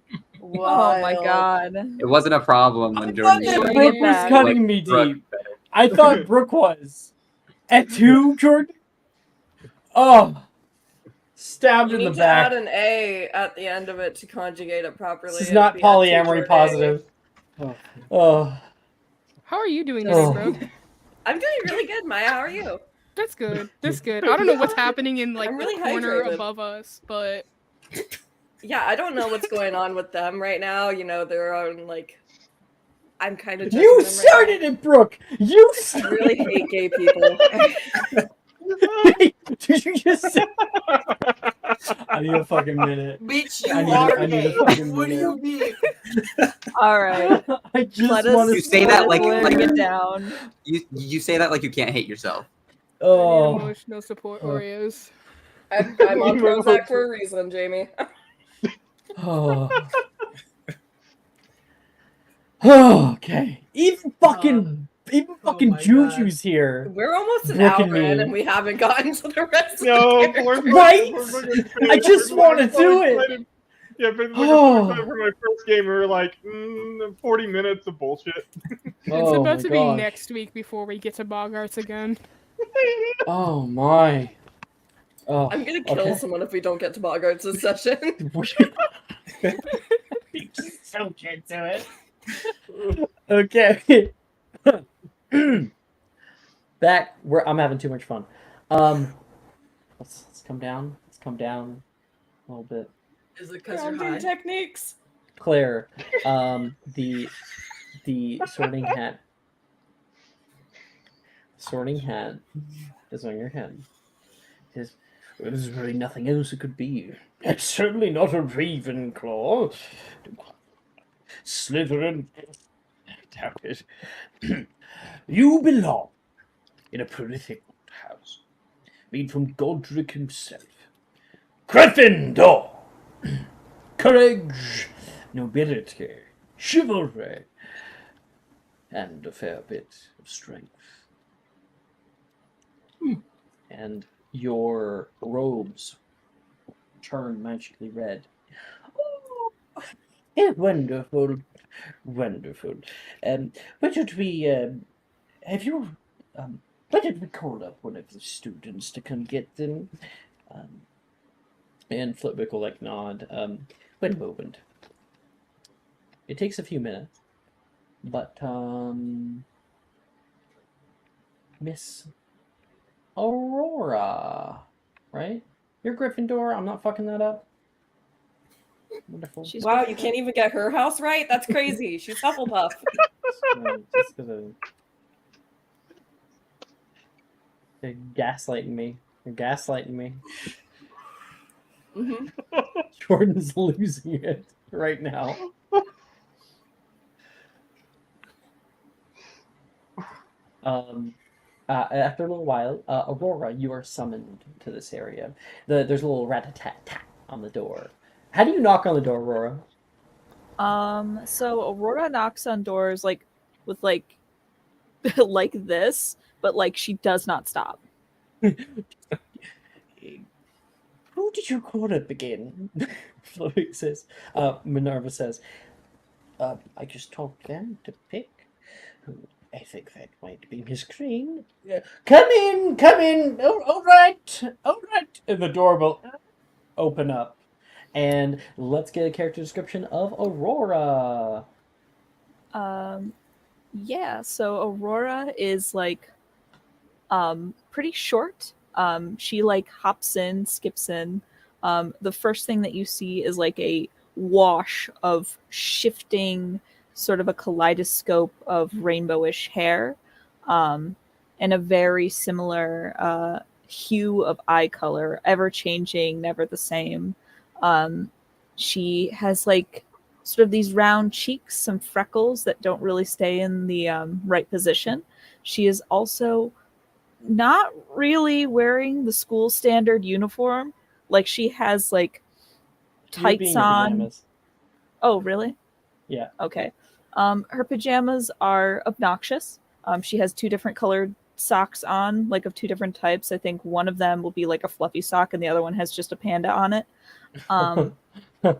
Oh my god. It wasn't a problem I when thought Jordan. that Bring Brooke it was back. cutting me Brooke deep. I thought Brooke was. At 2, Jordan? Oh. Stabbed You in need the to add back. an A at the end of it to conjugate it properly. This is It'd not be at 2 polyamory for positive. Oh. How are you doing Oh. today, bro? A. I'm doing really good, Maya. How are you? That's good. That's good. I don't know what's happening in like I'm really the corner hydrated. above us, but Yeah, I don't know what's going on with them right now. You know, they're on like. I'm kind of. You started it, Brooke! You I started really hate gay people. it! Did you just say... I need a fucking minute. Bitch, you I need- are I need a gay. fucking What do you mean? All right. I just Let want us, to You say that like- bring it down. You say that like you can't hate yourself. I need Oh. emotional support Oh. Oreos. I'm on Prozac for a reason, Jamie. Oh. Oh, okay. Even fucking my Juju's here. We're almost an Brooke and hour in me. and we haven't gotten to the rest No, of the poor characters. Right? poor fucking I just Faith. wanna I'm so do it. excited. Yeah, but like a time for my first game, we were like, 40 minutes of bullshit. It's Oh about my to be gosh. next week before we get to Bogarts again. Oh my. Oh, I'm gonna kill someone if we don't get to Bogarts this session. So get to it. Okay. Back where I'm having too much fun. Let's come down. Let's come down a little bit. Is it because you're Grounding high? techniques. Claire, the sorting hat. Sorting hat is on your head. There's really nothing else it could be. It's certainly not a Ravenclaw. Slytherin. Damn it. You belong in a prolific house, made from Godric himself. Gryffindor! Courage, nobility, chivalry, and a fair bit of strength. And your robes turn magically red. Oh, wonderful, wonderful. Why don't we, have you, why don't we call up one of the students to come get them? And Flipwick will like nod. Wait a moment. It takes a few minutes, but Miss Aurora, right? You're Gryffindor. I'm not fucking that up. Wonderful. She's Wow, you can't even get her house right? That's crazy. She's Hufflepuff. Just gonna... They're gaslighting me. They're gaslighting me. Mm-hmm. Jordan's losing it right now. After a little while, Aurora, you are summoned to this area. There's a little rat-a-tat-tat on the door. How do you knock on the door, Aurora? So Aurora knocks on doors like with like like this, but like she does not stop. Who did you call up again? Flowey says. Minerva says, I just told them to pick. I think that might be Miss Green. Come in, come in. Oh, all right, all right. And the door will open up. And let's get a character description of Aurora. Yeah, so Aurora is like pretty short. She like hops in, skips in. The first thing that you see is like a wash of shifting, sort of a kaleidoscope of rainbowish hair, and a very similar hue of eye color, ever changing, never the same. She has like sort of these round cheeks, some freckles that don't really stay in the right position. She is also not really wearing the school standard uniform. Like she has like You're being tights in on. pajamas. Oh, really? Yeah. Okay. Her pajamas are obnoxious. She has two different colored socks on, like of two different types. I think one of them will be like a fluffy sock and the other one has just a panda on it.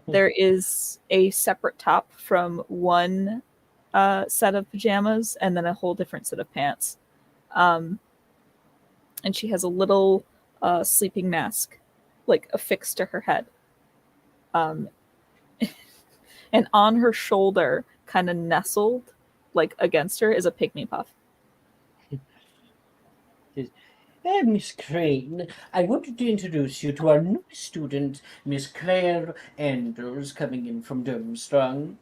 There is a separate top from one set of pajamas and then a whole different set of pants. And she has a little sleeping mask, like affixed to her head. And on her shoulder, kind of nestled, like against her, is a pygmy puff. Miss Crane, I wanted to introduce you to our new student, Miss Claire Anders, coming in from Durmstrang.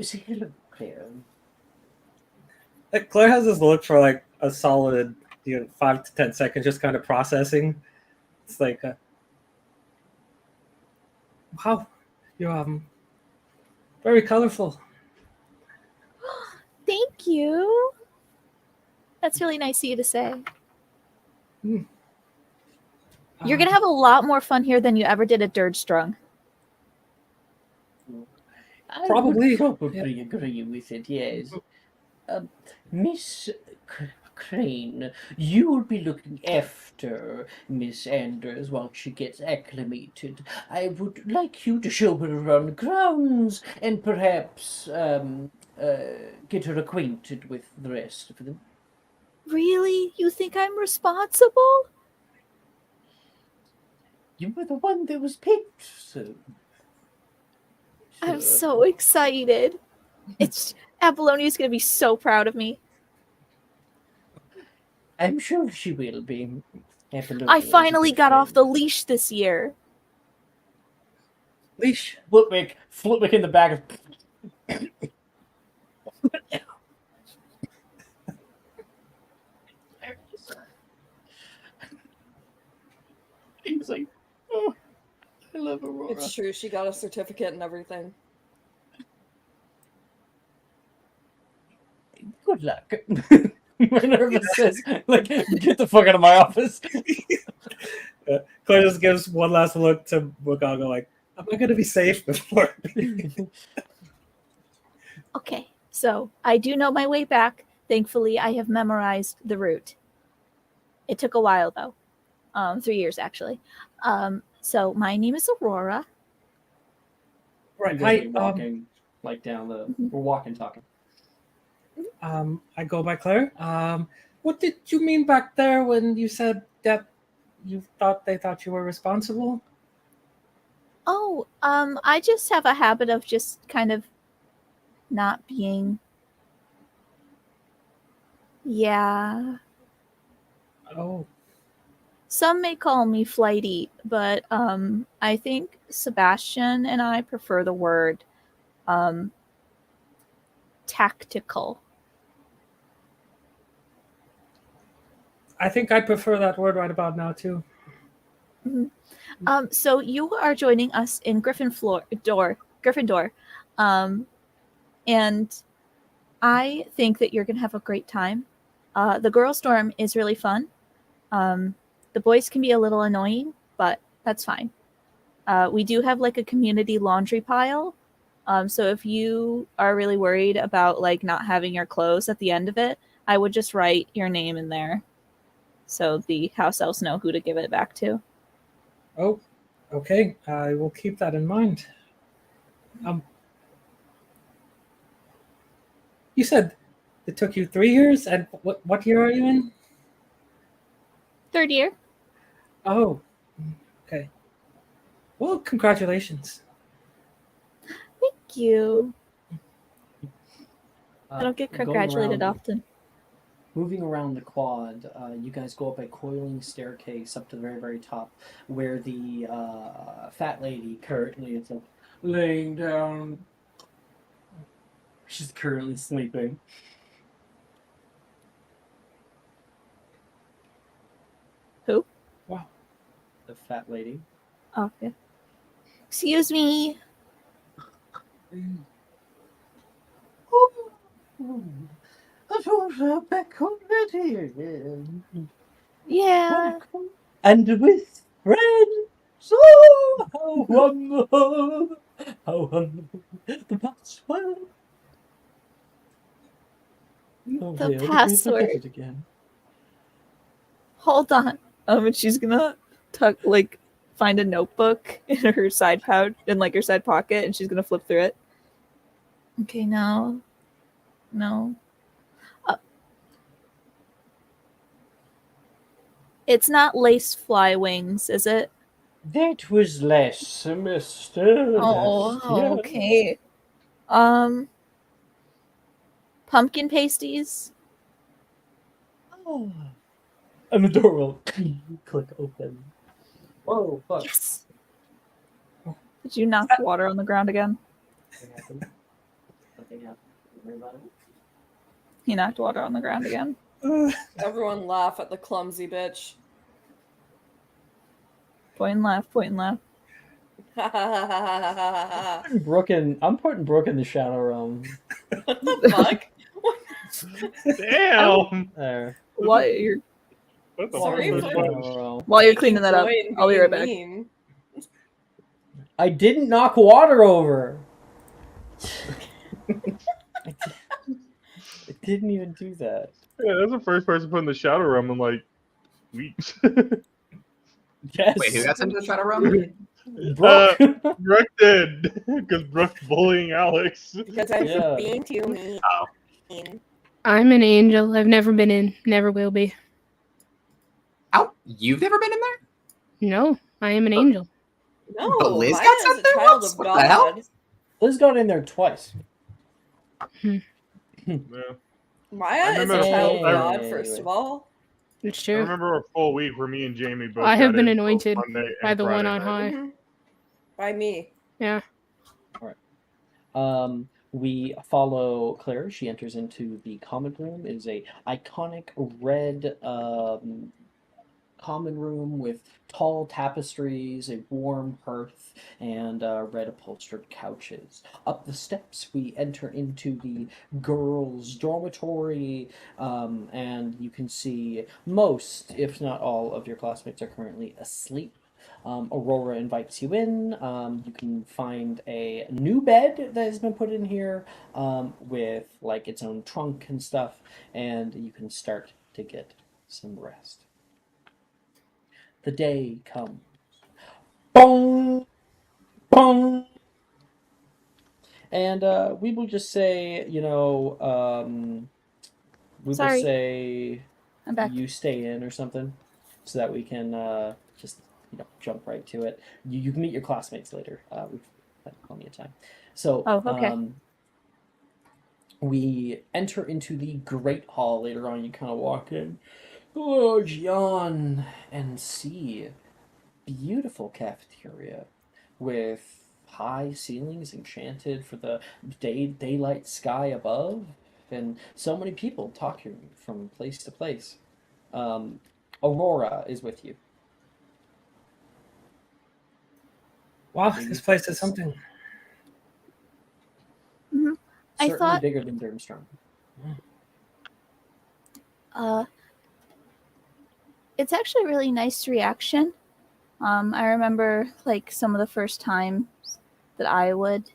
Say hello, Claire. Claire has this look for like a solid 5 to 10 seconds, just kind of processing. It's like, wow, you're very colorful. Thank you. That's really nice of you to say. You're gonna have a lot more fun here than you ever did at Durmstrang. I Probably. would probably agree with it, yes. Miss Crane, you will be looking after Miss Anders while she gets acclimated. I would like you to show her around the grounds and perhaps get her acquainted with the rest of them. Really? You think I'm responsible? You were the one that was picked, so. I'm so excited. Apollonia's gonna be so proud of me. I'm sure she will be. I finally got off the leash this year. Leash. Flitwick in the back of. He's like, oh, I love Aurora. It's true. She got a certificate and everything. Good luck. Minerva says, like, get the fuck out of my office. Claire just gives one last look to Wagaga, like, am I going to be safe before? Okay, so I do know my way back. Thankfully, I have memorized the route. It took a while, though. 3 years, actually. So my name is Aurora. Right. We're walking, like, down the... We're walking, talking. I go by Claire. What did you mean back there when you said that they thought you were responsible? Oh, I just have a habit of just kind of not being. Yeah. Oh. Some may call me flighty, but I think Sebastian and I prefer the word tactical. I think I prefer that word right about now too. Mm-hmm. So you are joining us in Gryffindor, and I think that you're gonna have a great time. The girls' dorm is really fun. The boys can be a little annoying, but that's fine. We do have like a community laundry pile. So if you are really worried about like not having your clothes at the end of it, I would just write your name in there, so the house elves know who to give it back to. Oh, okay. I will keep that in mind. You said it took you 3 years, and what year are you in? 3rd year. Oh, okay. Well, congratulations. Thank you. I don't get congratulated often. Moving around the quad, you guys go up a coiling staircase up to the very, very top, where the fat lady currently is laying down. She's currently sleeping. Who? Wow. The fat lady. Oh, yeah. Excuse me. I thought her back already. Yeah. And with friends. Oh, how wonderful. How wonderful. The password. Oh, The dear, password. I forget it again. Hold on. And she's gonna find a notebook in her side pouch, in like her side pocket, and she's gonna flip through it. Okay, no. It's not lace fly wings, is it? That was last semester. Oh, okay. Pumpkin pasties. Oh. And the door will click open. Whoa, fuck. Yes. Did you knock water on the ground again? Nothing happened. Nothing happened. Don't worry about it. He knocked water on the ground again. Everyone laugh at the clumsy bitch. Point and left. I'm putting Brooke in the shadow realm. What the fuck? Damn. There. What? You're What the Sorry fuck? for- Shadow realm. while you're cleaning that up, Enjoying I'll be right back. being mean. I didn't knock water over. I didn't even do that. Yeah, that's the first person put in the shadow realm in like weeks. Yes. Wait, who got sent to the shadow realm? Brooke. Brooke did because Brooke's bullying Alex. Because I'm Yeah. being too mean. Oh, I'm an angel. I've never been in. Never will be. oh, you've never been in there? No, I am an angel. No, But Liz Maya got is sent a there child once? of What the hell? God. Liz got in there twice. Yeah. Maya is remember a the child of full- God, Anyway. first of all. It's I true. remember a full week where me and Jamie both. I have got been in both anointed Monday by and the one Friday on night. high. Mhm. By me. Yeah. We follow Claire. She enters into the common room. It is a iconic red common room with tall tapestries, a warm hearth, and red upholstered couches. Up the steps, we enter into the girls' dormitory, and you can see most, if not all, of your classmates are currently asleep. Aurora invites you in. You can find a new bed that has been put in here with like its own trunk and stuff, and you can start to get some rest. The day comes. Boom! Boom! And we will just say, we will Sorry. say I'm back. you stay in or something so that we can just jump right to it. You can meet your classmates later. We've had plenty of time. So Oh, okay. we enter into the Great Hall later on. You kind of walk in, yawn, and see beautiful cafeteria with high ceilings enchanted for the daylight sky above, and so many people talking from place to place. Aurora is with you. Wow, this place is something. I Certainly thought bigger than Durmstrang. it's actually a really nice reaction. I remember like some of the first times that I would,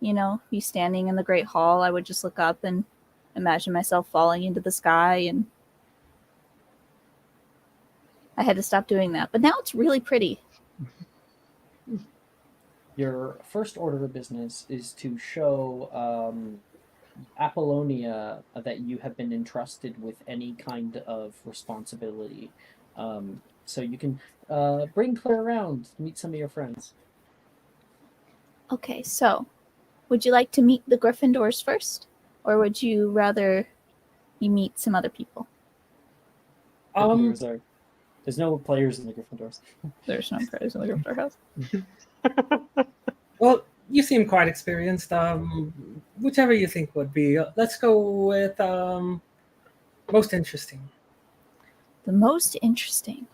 be standing in the Great Hall, I would just look up and imagine myself falling into the sky, and I had to stop doing that. But now it's really pretty. Your first order of business is to show Apollonia that you have been entrusted with any kind of responsibility. So you can bring Claire around, meet some of your friends. Okay, so would you like to meet the Gryffindors first? Or would you rather me meet some other people? There's no players in the Gryffindors. There's no players in the Gryffindor house. Well, you seem quite experienced. Whichever you think would be. Let's go with most interesting. The most interesting.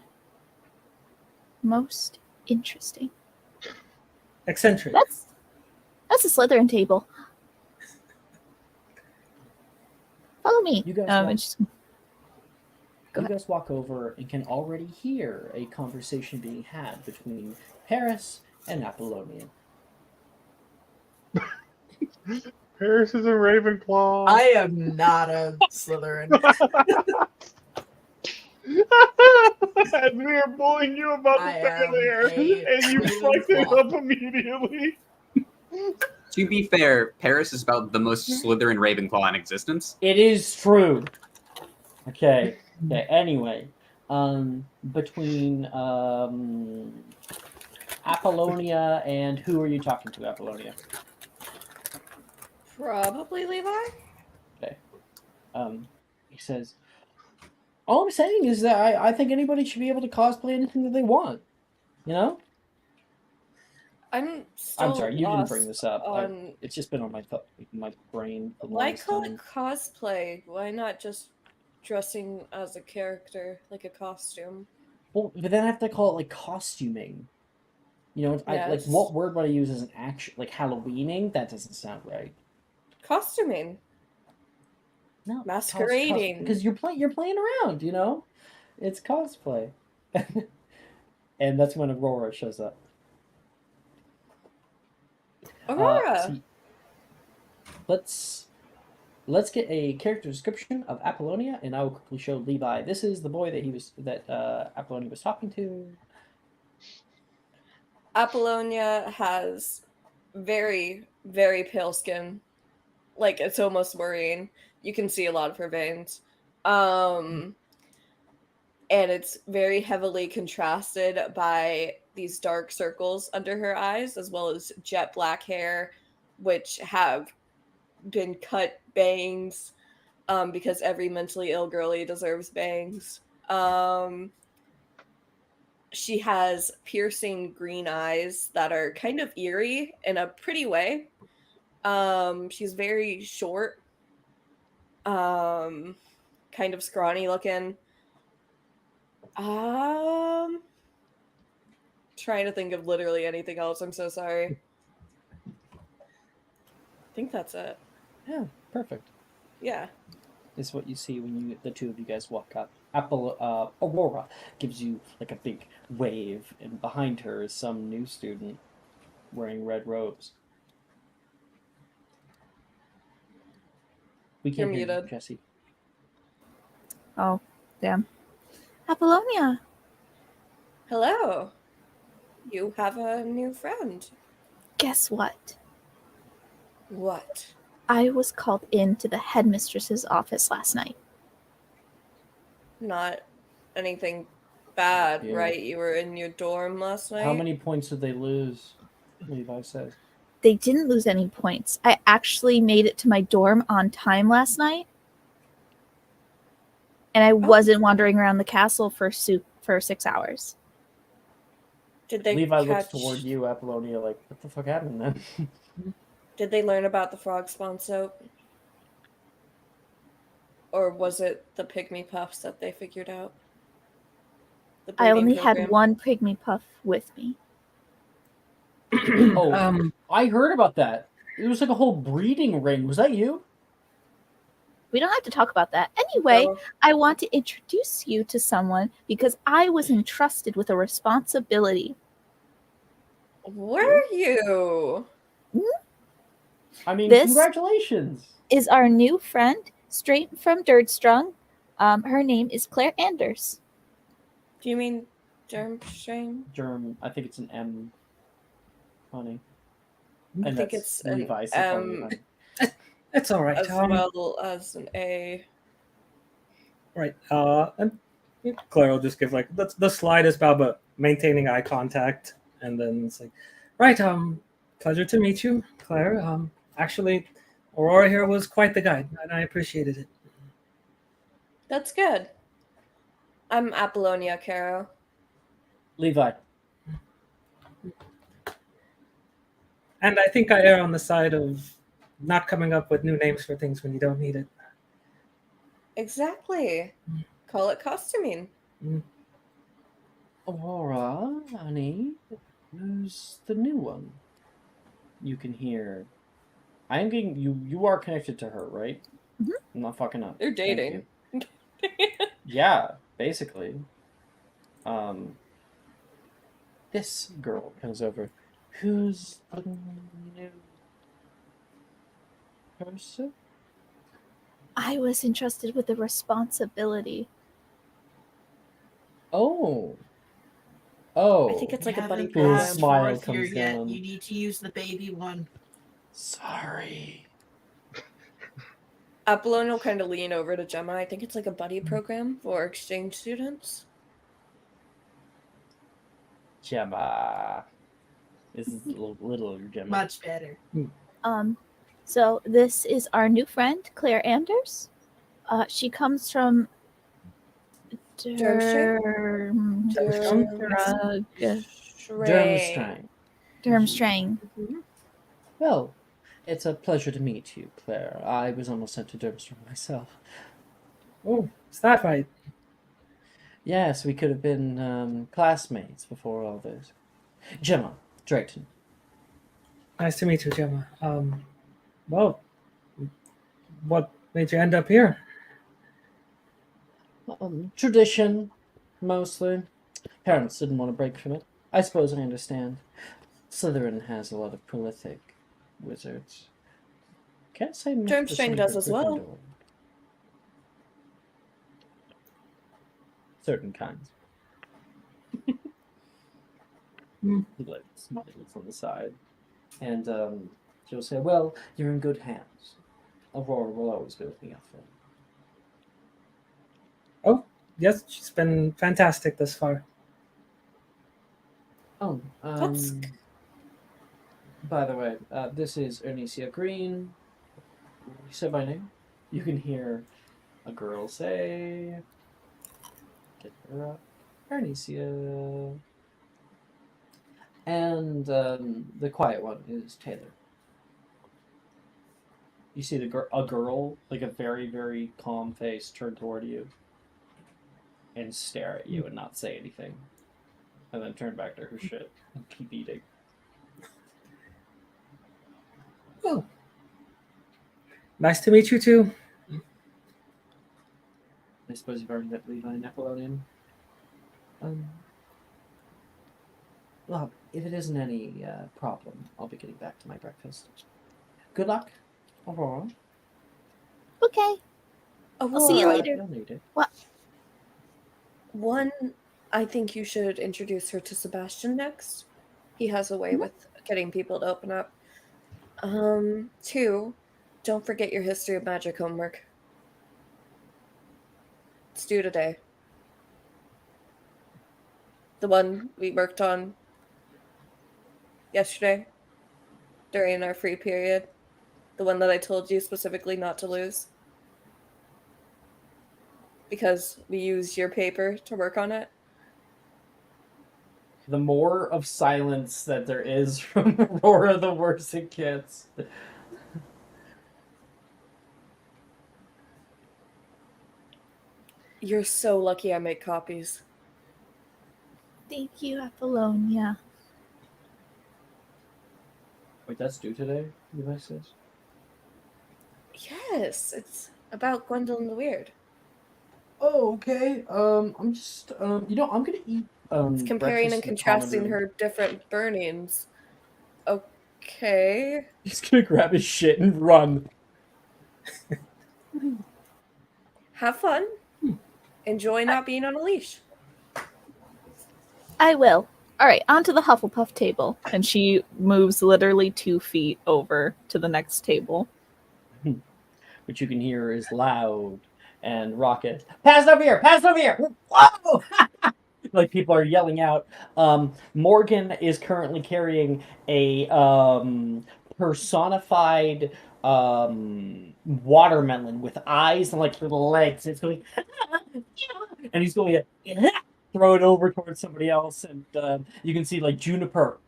Most interesting. Eccentric. That's a Slytherin table. Follow me. You guys and walk- just- You guys walk over and can already hear a conversation being had between Paris and Apollonia. Paris is a Ravenclaw. I am not a Slytherin. And we are bullying you about I this am earlier, a and you fucked it Ravenclaw. up immediately. To be fair, Paris is about the most Slytherin Ravenclaw in existence. It is true. Okay. Anyway, between Apollonia and who are you talking to, Apollonia? Probably Levi? Okay. He says, all I'm saying is that I think anybody should be able to cosplay anything that they want. You know? I'm still I'm sorry, you didn't lost bring this up. on It's just been on my brain for the why longest call time. it cosplay? Why not just dressing as a character, like a costume? Well, but then I have to call it like costuming. Like Yes. what word would I use as an action? Like Halloweening? That doesn't sound right. Costuming. No, Masquerading. because you're playing around. It's cosplay. And that's when Aurora shows up. Aurora. Let's let's get a character description of Apollonia, and I will quickly show Levi. This is the boy that Apollonia was talking to. Apollonia has very, very pale skin. Like, it's almost worrying. You can see a lot of her veins. And it's very heavily contrasted by these dark circles under her eyes, as well as jet black hair, which have been cut bangs, because every mentally ill girly deserves bangs. She has piercing green eyes that are kind of eerie in a pretty way. She's very short, kind of scrawny looking. Trying to think of literally anything else. I'm so sorry. I think that's it. Yeah, perfect. Yeah. Is what you see when the two of you guys walk up. Aurora gives you like a big wave, and behind her is some new student wearing red robes. We You're can't hear you, muted. Jesse. Oh, damn. Apollonia, Hello. You have a new friend. guess what? What? I was called into the headmistress's office last night. Not anything bad, Yeah. right? You were in your dorm last night? How many points did they lose? Levi says. They didn't lose any points. I actually made it to my dorm on time last night. And I wasn't wandering around the castle for 6 hours. Did they Levi looks catch... toward you, Apollonia, like, what the fuck happened then? Did they learn about the frog spawn soap? Or was it the pygmy puffs that they figured out? The I breeding only had program? one pygmy puff with me. Oh, I heard about that. It was like a whole breeding ring. Was that you? We don't have to talk about that. Anyway, No. I want to introduce you to someone because I was entrusted with a responsibility. Were you? I mean, This- congratulations. Is our new friend, straight from Dirtstrung. Her name is Claire Anders. Do you mean Germstring? Germ, I think it's an M. Honey. I And think that's it's an Levi said calling you M honey. It's all right. as well as an A. Right. And Claire will just give like the slightest bow, but maintaining eye contact, and then it's like, right. Pleasure to meet you, Claire. Actually, Aurora here was quite the guide, and I appreciated it. That's good. I'm Apollonia Caro. Levi. And I think I err on the side of not coming up with new names for things when you don't need it. Exactly. Call it costuming. Aurora, honey, who's the new one? You can hear. I am getting you. You are connected to her, right? Mhm. I'm not fucking up. They're Thank dating. you. Yeah, basically. This girl comes over. Who's the new person? I was entrusted with a responsibility. Oh. I think it's We like a buddy haven't Cool had program. smile fourth year comes yet. down. You need to use the baby one. Sorry. Apollonia will kind of lean over to Gemma. I think it's like a buddy program for exchange students. Gemma. This is little Gemma. Much better. So this is our new friend, Claire Anders. She comes from Durmstrang. Well, it's a pleasure to meet you, Claire. I was almost sent to Durmstrang myself. Oh, is that right? Yes, we could have been classmates before all this. Gemma Drayton. Nice to meet you, Gemma. Well, what made you end up here? Tradition, mostly. Parents didn't want to break from it. I suppose I understand. Slytherin has a lot of prolific wizards. Can't say much the Durmstrang same does for as well. Gryffindor. Certain kinds. He like smiles on the side, and she'll say, "Well, you're in good hands. Aurora will always be looking out for you." Oh, yes, she's been fantastic this far. Oh, That's by the way, this is Ernisia Green. You said my name. You can hear a girl say, "Get her up, Ernisia." And the quiet one is Taylor. You see a girl, like a very, very calm face, turn toward you and stare at you and not say anything, and then turn back to her shit and keep eating. Oh, nice to meet you too. I suppose you've already met Levi Nickelodeon. Well, if it isn't any problem, I'll be getting back to my breakfast. Good luck, Aurora. Okay. Aurora. I'll see you later. You'll need it. One, I think you should introduce her to Sebastian next. He has a way with getting people to open up. Two, don't forget your history of magic homework. It's due today. The one we worked on yesterday during our free period. The one that I told you specifically not to lose. Because we used your paper to work on it. The more of silence that there is from Aurora, the worse it gets. You're so lucky I make copies. Thank you, Apollonia. Wait, that's due today, Levi says? Yes, it's about Gwendolyn the Weird. Oh, okay. I'm just, I'm gonna eat, It's comparing and breakfast in the common contrasting room. her different burnings. Okay. He's gonna grab his shit and run. Have fun. Enjoy not being on a leash. I will. All right, onto the Hufflepuff table. And she moves literally 2 feet over to the next table. What you can hear is loud and rocket. Pass over here! Pass over here! Whoa! Like people are yelling out. Morgan is currently carrying a personified watermelon with eyes and like little legs. It's going, and he's going to throw it over towards somebody else, and you can see like Juniper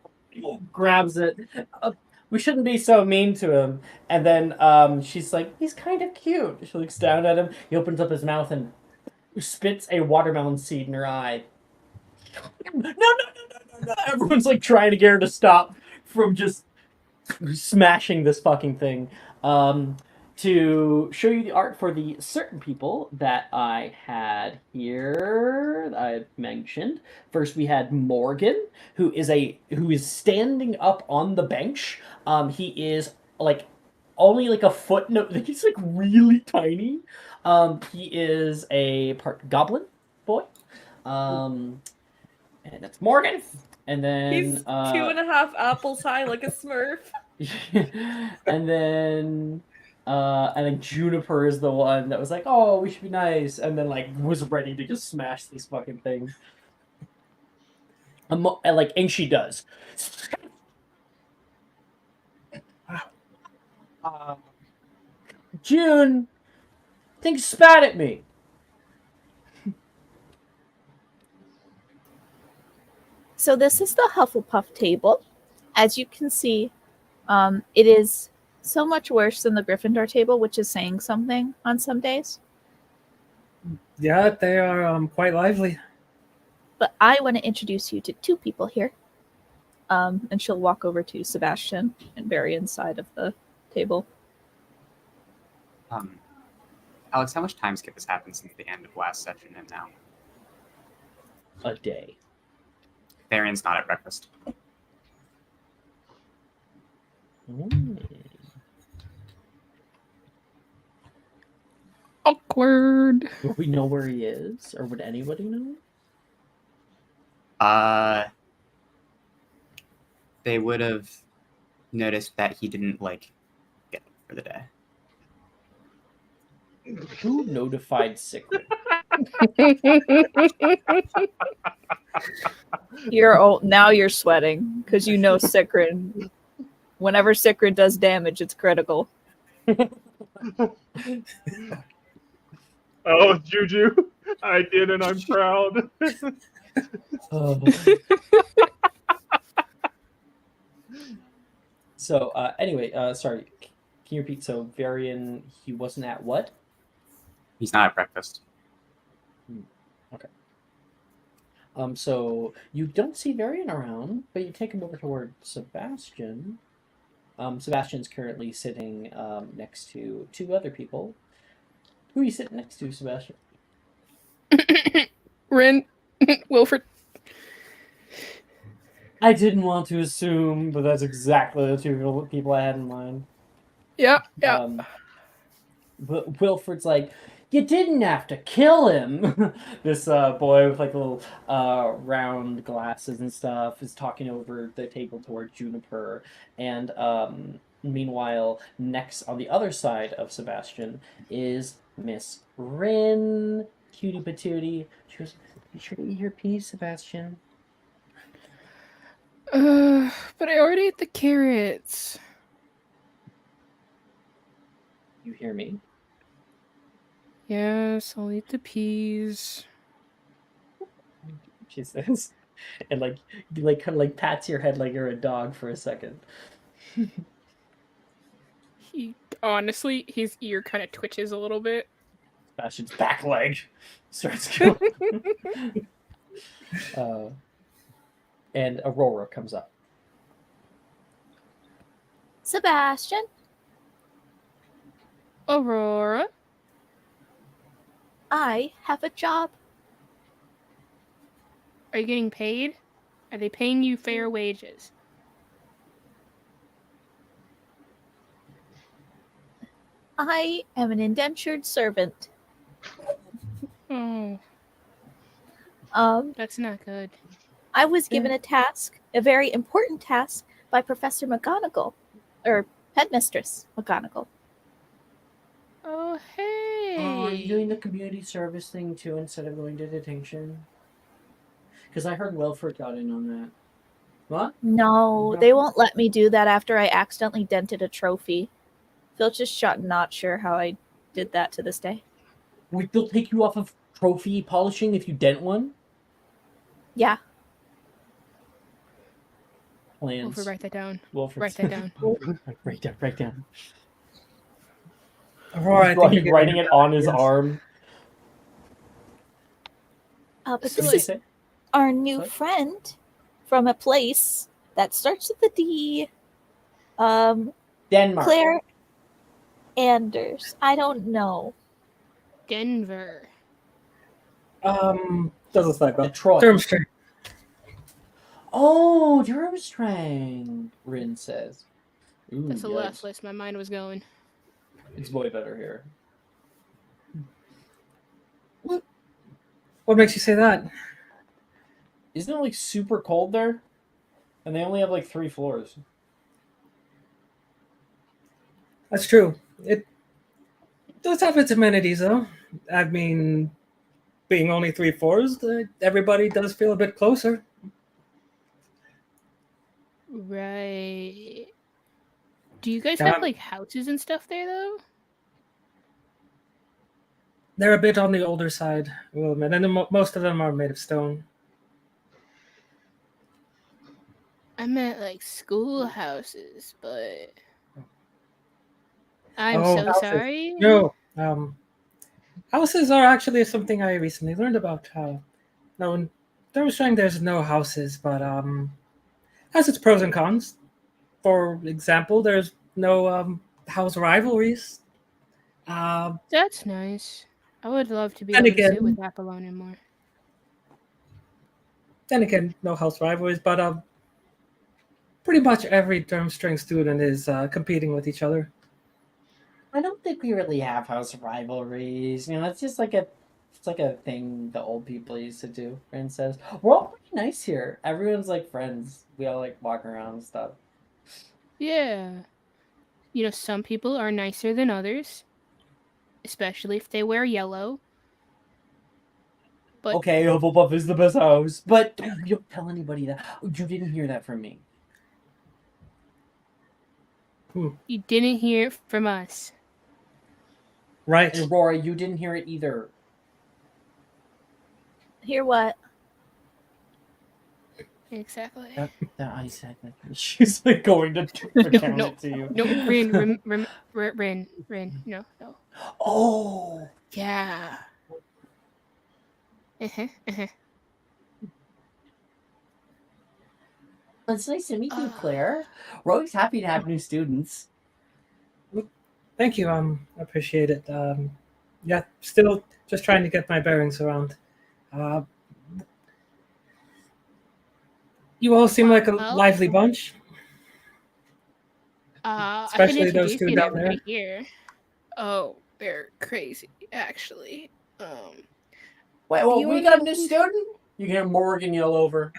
grabs it. We shouldn't be so mean to him. And then she's like, he's kind of cute. She looks down at him. He opens up his mouth and spits a watermelon seed in her eye. No. Everyone's like trying to get her to stop from just smashing this fucking thing. To show you the art for the certain people that I had here, that I mentioned. First, we had Morgan, who is standing up on the bench. He is like only like a foot. No, he's like really tiny. He is a part goblin boy. And that's Morgan. And then He's 2.5 apples high like a smurf. and then Juniper is the one that was like, "Oh, we should be nice," and then like was ready to just smash this fucking thing. And she does. June, I think spat at me. So this is the Hufflepuff table. As you can see, it is so much worse than the Gryffindor table, which is saying something on some days. Yeah, they are quite lively. But I want to introduce you to 2 people here. And she'll walk over to Sebastian and Barry side of the table. Alex, how much time skip has happened since the end of last session and now? A day. Varian's not at breakfast. Awkward. Would we know where he is, or would anybody know? They would have noticed that he didn't get up for the day. Who notified Secret? Now you're sweating because you know Cicrid. Whenever Cicrid does damage, it's critical. Oh, Juju, I did, and I'm proud. So, anyway, sorry. Can you repeat? So, Varian, he wasn't at what? He's not at breakfast. Okay. So you don't see Varian around, but you take him over toward Sebastian. Sebastian's currently sitting next to two other people. Who are you sitting next to, Sebastian? Rin, Wilfred. I didn't want to assume, but that's exactly the two people I had in mind. Yeah. But Wilfred's like, you didn't have to kill him. This boy with little round glasses and stuff is talking over the table toward Juniper, and meanwhile, next on the other side of Sebastian is Miss Rin, cutie patootie. She goes, "Be sure to eat your peas, Sebastian." But I already ate the carrots. You hear me? Yes, I'll eat the peas. She says, and kind of pats your head like you're a dog for a second. Honestly, his ear kind of twitches a little bit. Sebastian's back leg starts going. And Aurora comes up. Sebastian, Aurora? I have a job. Are you getting paid? Are they paying you fair wages? I am an indentured servant. Oh, that's not good. I was given a task, a very important task, by Professor McGonagall, or Headmistress McGonagall. Oh, hey! Are you doing the community service thing too instead of going to detention? Because I heard Wilfred got in on that. What? No, they won't let me do that after I accidentally dented a trophy. Filch is not sure how I did that to this day. Wait, they'll take you off of trophy polishing if you dent one? Yeah. Plans. Wilfred, write that down. Wilfred. Write that down. Write down. Aurora, I think you're writing it on his arm. But So, this is our new friend from a place that starts with a D. Denmark. Claire Anders. I don't know. Denver. Doesn't like that. Detroit. Durmstrang. Oh, Durmstrang, Rin says. Ooh, That's the yikes. last place my mind was going. It's way better here. What makes you say that? Isn't it super cold there? And they only have 3 floors. That's true. It does have its amenities, though. I mean, being only 3 floors, everybody does feel a bit closer. Right. Do you guys have houses and stuff there though? They're a bit on the older side, I will admit, and most of them are made of stone. I meant schoolhouses, but I'm so houses. sorry. No, houses are actually something I recently learned about. Now, in Durmstrang, there's no houses, but has its pros and cons. For example, there's no house rivalries. That's nice. I would love to be And able to sit again- with Apollonia more. Then again, no house rivalries, but pretty much every Durmstrang student is competing with each other. I don't think we really have house rivalries. You know, it's just like it's like a thing the old people used to do. Rin says, "We're all pretty nice here. Everyone's like friends. We all like walk around and stuff." Yeah. You know, some people are nicer than others, especially if they wear yellow. But Okay, Hufflepuff is the best house, but don't tell anybody that. You didn't hear that from me. you didn't hear it from us. Right. And Aurora, you didn't hear it either. Hear what? Exactly. That I said that. She's like going to recount no, it to you. No, Rin, no. Oh, Yeah. Uh-huh. it's nice to meet you, Claire. We're always happy to have new students. Thank you. I appreciate it. Yeah, still just trying to get my bearings around. Uh, you all seem like a Well, lively bunch, I can especially those introduce two you to down there. everybody here. Oh, they're crazy, actually. Wait, Do well, you we wanna got a know new who's- student? You can hear Morgan yell over.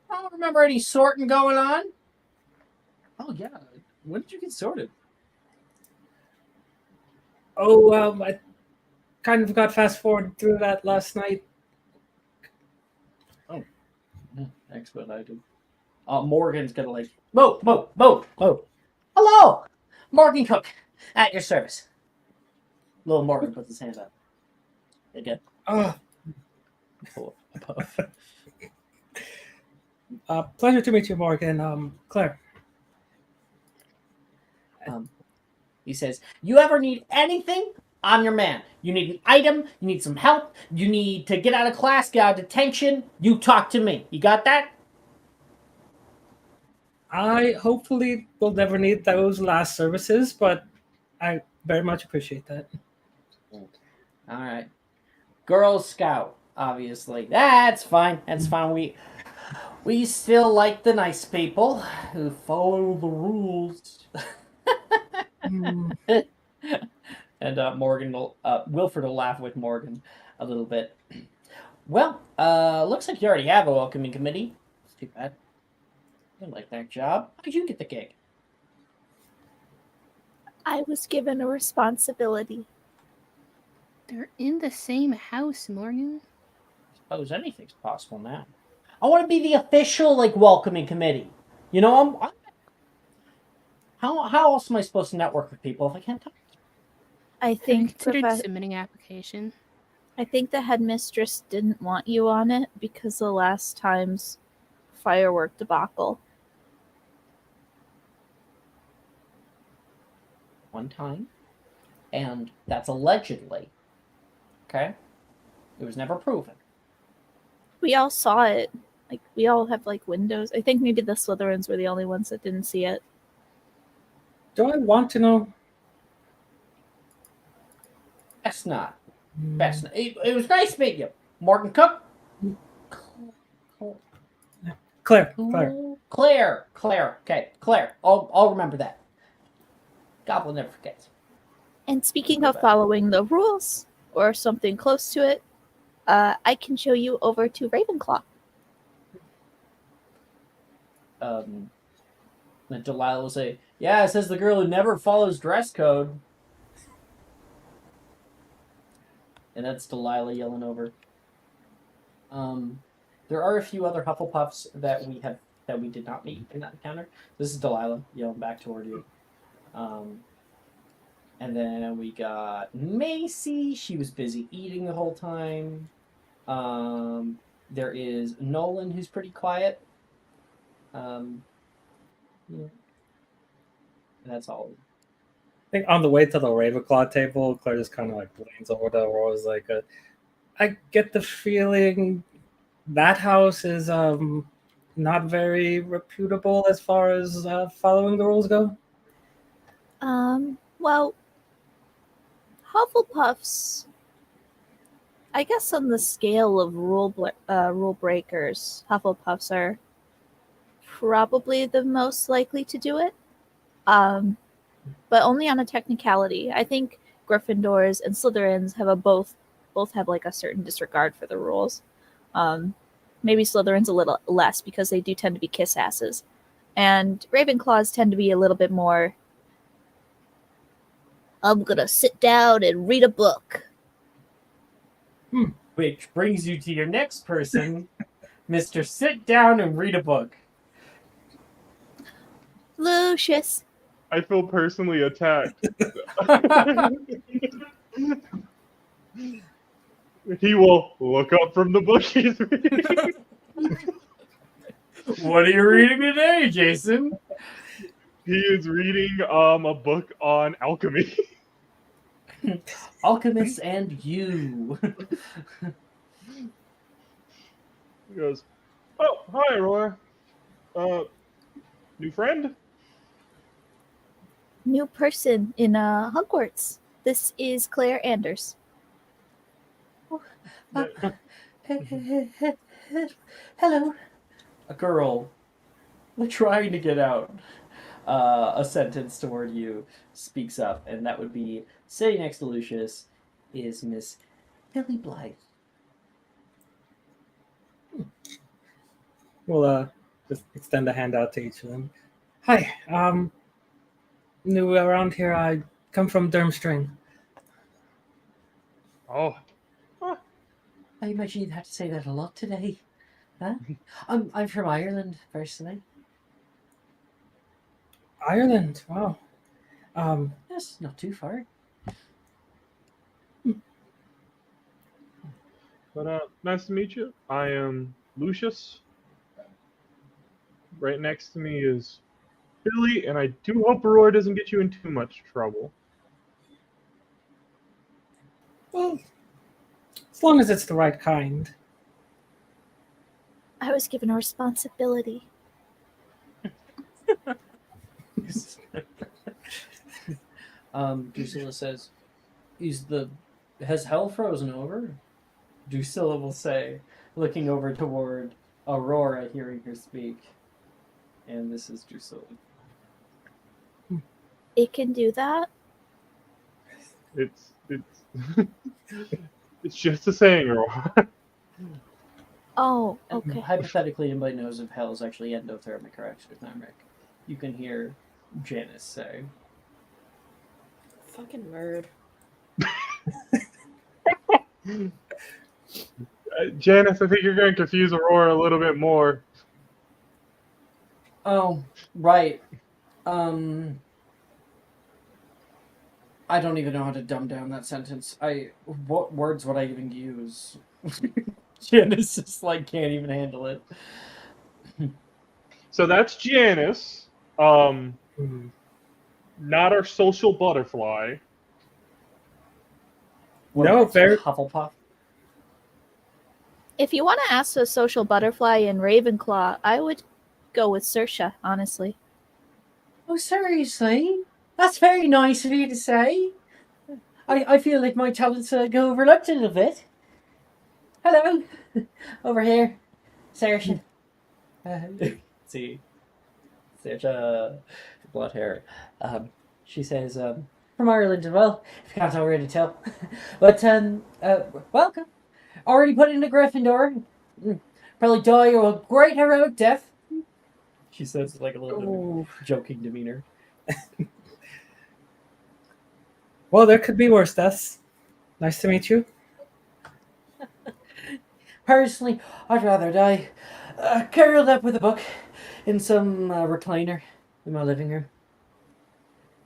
I don't remember any sorting going on. Oh, yeah. When did you get sorted? Oh, I kind of got fast forward through that last night. Yeah, expedited. Morgan's gonna like, whoa. Hello! Morgan Cook, at your service. Little Morgan puts his hand up. Again. Oh, Pull a puff. pleasure to meet you, Morgan. Claire. He says, you ever need anything? I'm your man. You need an item, you need some help, you need to get out of class, get out of detention, you talk to me. You got that? I hopefully will never need those last services, but I very much appreciate that. Alright. Girl Scout, obviously. That's fine. We still like the nice people who follow the rules. And Wilford will laugh with Morgan a little bit. Well, looks like you already have a welcoming committee. It's too bad. I like that job. How did you get the gig? I was given a responsibility. They're in the same house, Morgan. Suppose anything's possible now. I want to be the official welcoming committee. You know, how else am I supposed to network with people if I can't talk? I Have you think considered submitting application? I think the headmistress didn't want you on it because the last time's firework debacle. One time, and that's allegedly. Okay, it was never proven. We all saw it. Like, we all have windows. I think maybe the Slytherins were the only ones that didn't see it. Do I want to know? Best not. Best not. It was nice meeting you, Morgan Cook. Claire. Claire. Okay, Claire. I'll remember that. Goblin never forgets. And speaking of following the rules, or something close to it, I can show you over to Ravenclaw. And Delilah will say, "Yeah, it says the girl who never follows dress code." And that's Delilah yelling over. There are a few other Hufflepuffs that we did not meet in that encounter. This is Delilah yelling back toward you. And then we got Macy. She was busy eating the whole time. There is Nolan, who's pretty quiet. Yeah. And that's all. I think on the way to the Ravenclaw table, Claire just kind of leans over to Aurora's I get the feeling that house is not very reputable as far as following the rules go. Well, Hufflepuffs, I guess on the scale of rule breakers, Hufflepuffs are probably the most likely to do it. but only on a technicality. I think Gryffindors and Slytherins have a both have like a certain disregard for the rules. Maybe Slytherin's a little less because they do tend to be kiss asses, and Ravenclaws tend to be a little bit more. I'm gonna sit down and read a book. Which brings you to your next person, Mr. Sit Down and Read a Book. Lucius. I feel personally attacked. He will look up from the book he's reading. What are you reading today, Jason? He is reading a book on alchemy. Alchemists and You. He goes, "Oh, hi, Aurora. New friend?" New person in Hogwarts. This is Claire Anders. Hello. A girl trying to get out a sentence toward you speaks up, and that would be sitting next to Lucius is Miss Billy Blythe. We'll just extend a hand out to each of them. Hi, new around here. I come from Durmstrang. Oh, I imagine you'd have to say that a lot today. Huh? I'm from Ireland, personally. Ireland. Wow. Yes, not too far. but nice to meet you. I am Lucius. Right next to me is Billy, and I do hope Aurora doesn't get you in too much trouble. Well, as long as it's the right kind. I was given a responsibility. Drusilla says, has hell frozen over? Drusilla will say, looking over toward Aurora, hearing her speak. And this is Drusilla. It can do that. It's it's just a saying, Aurora. Oh, And okay. hypothetically, anybody knows if hell is actually endothermic or exothermic. You can hear Janice say. Fucking nerd. Janice, I think you're going to confuse Aurora a little bit more. Oh, right. I don't even know how to dumb down that sentence. What words would I even use? Janice just can't even handle it. So that's Janice. Not our social butterfly. No, very. Hufflepuff. If you want to ask a social butterfly in Ravenclaw, I would go with Saoirse, honestly. Oh, seriously? That's very nice of you to say. I feel like my talents go overlooked a little bit. Hello. Over here. Saoirse. See. Saoirse. Blonde hair. She says, from Ireland as well, if you can't already tell. But, welcome. Already put in a Gryffindor. Probably die a great heroic death. She says with a little bit of joking demeanor. Well, there could be worse deaths. Nice to meet you. Personally, I'd rather die curled up with a book in some recliner in my living room.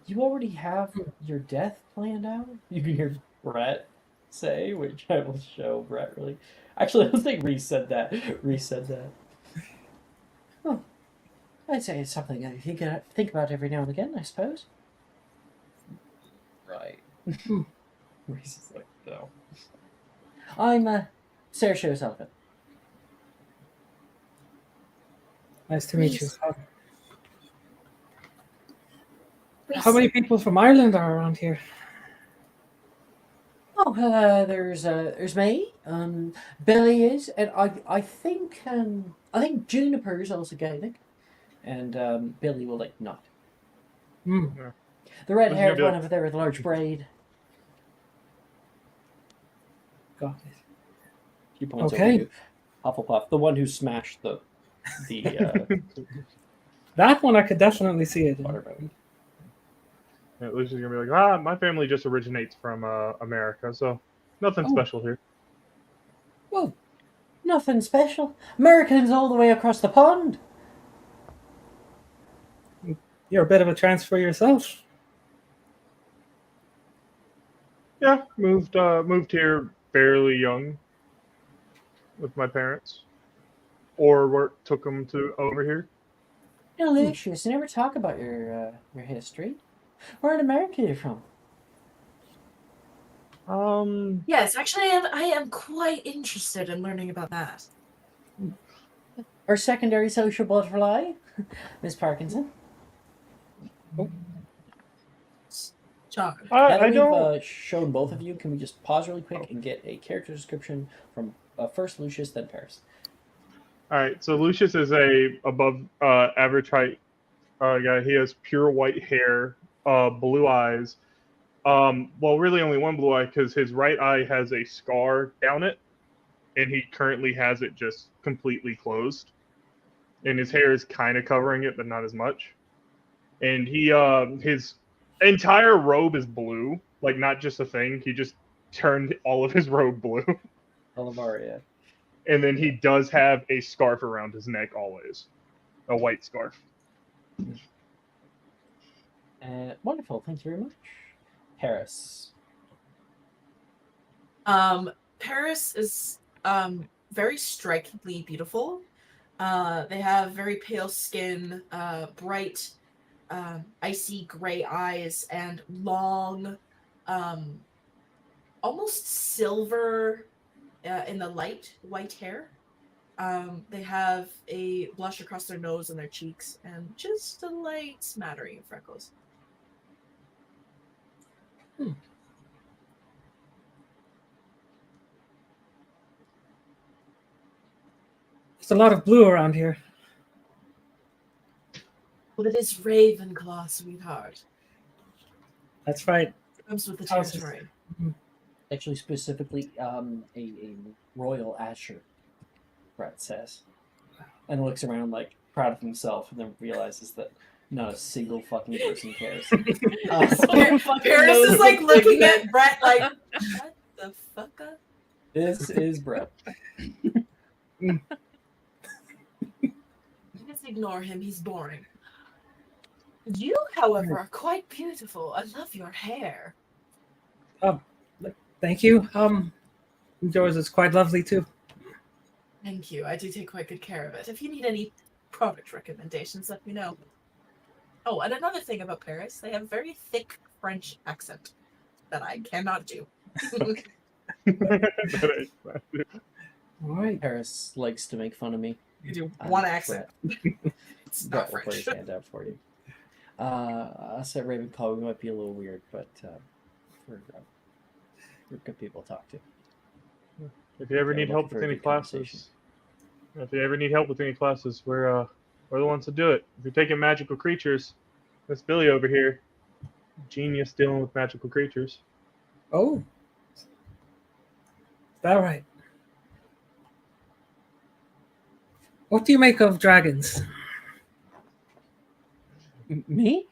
You already have your death planned out? You can hear Brett say, which I will show Brett really. Actually, I don't think Reese said that. Reese said that. Oh, I'd say it's something I think about every now and again, I suppose. Right. Reese is like, no. I'm Saoirse O'Sullivan. Nice to meet you. Reese. How many people from Ireland are around here? Oh, there's me. Billy is, and I think Juniper is also Gaelic, and Billy will nod. Hmm. The red-haired Who's gonna one do over there with the large braid. Got He points Okay. over you. Hufflepuff, the one who smashed the that one I could definitely see it. watermelon. Yeah, Lucia's gonna be like, my family just originates from America, so nothing Oh. special here. Well, Nothing special. Americans all the way across the pond. you're a bit of a transfer yourself. Yeah, moved here fairly young with my parents, or took them to over here. No, Lucius, you never talk about your history. Where in America are you from? Yes, actually, I am quite interested in learning about that. Our secondary social butterfly, Miss Parkinson. John. Now I that we've don't. shown both of you, can we just pause really quick and get a character description from first Lucius, then Paris? All right, so Lucius is a above average height guy. He has pure white hair, blue eyes. Well, really only one blue eye because his right eye has a scar down it, and he currently has it just completely closed. And his hair is kind of covering it, but not as much. And his entire robe is blue, like not just a thing. He just turned all of his robe blue. Olivaria. And then he does have a scarf around his neck always, a white scarf. Wonderful, thank you very much. Paris. Paris is very strikingly beautiful. They have very pale skin, bright, icy gray eyes, and long, almost silver in the light white hair. They have a blush across their nose and their cheeks, and just a light smattering of freckles. There's a lot of blue around here. Well, it is Ravenclaw, sweetheart. That's right. It comes with the How's territory. Actually, specifically, a royal Asher, Brett says. And looks around, like, proud of himself, and then realizes that not a single fucking person cares. Paris is like looking at Brett like, what the fuck? This is Brett. Just ignore him, he's boring. You, however, are quite beautiful. I love your hair. Thank you. Yours is quite lovely too. Thank you. I do take quite good care of it. If you need any product recommendations, let me know. Oh, and another thing about Paris, they have a very thick French accent that I cannot do. All right. Paris likes to make fun of me. You do one accent. It's Brett not will put French. his hand out for you. Us at Ravenclaw, we might be a little weird, but we're good people to talk to. If you ever Yeah, need looking help for with a any good conversation. classes, we're the ones to do it. If you're taking magical creatures, Miss Billy over here, genius dealing with magical creatures. Oh. Is that right? What do you make of dragons? Me?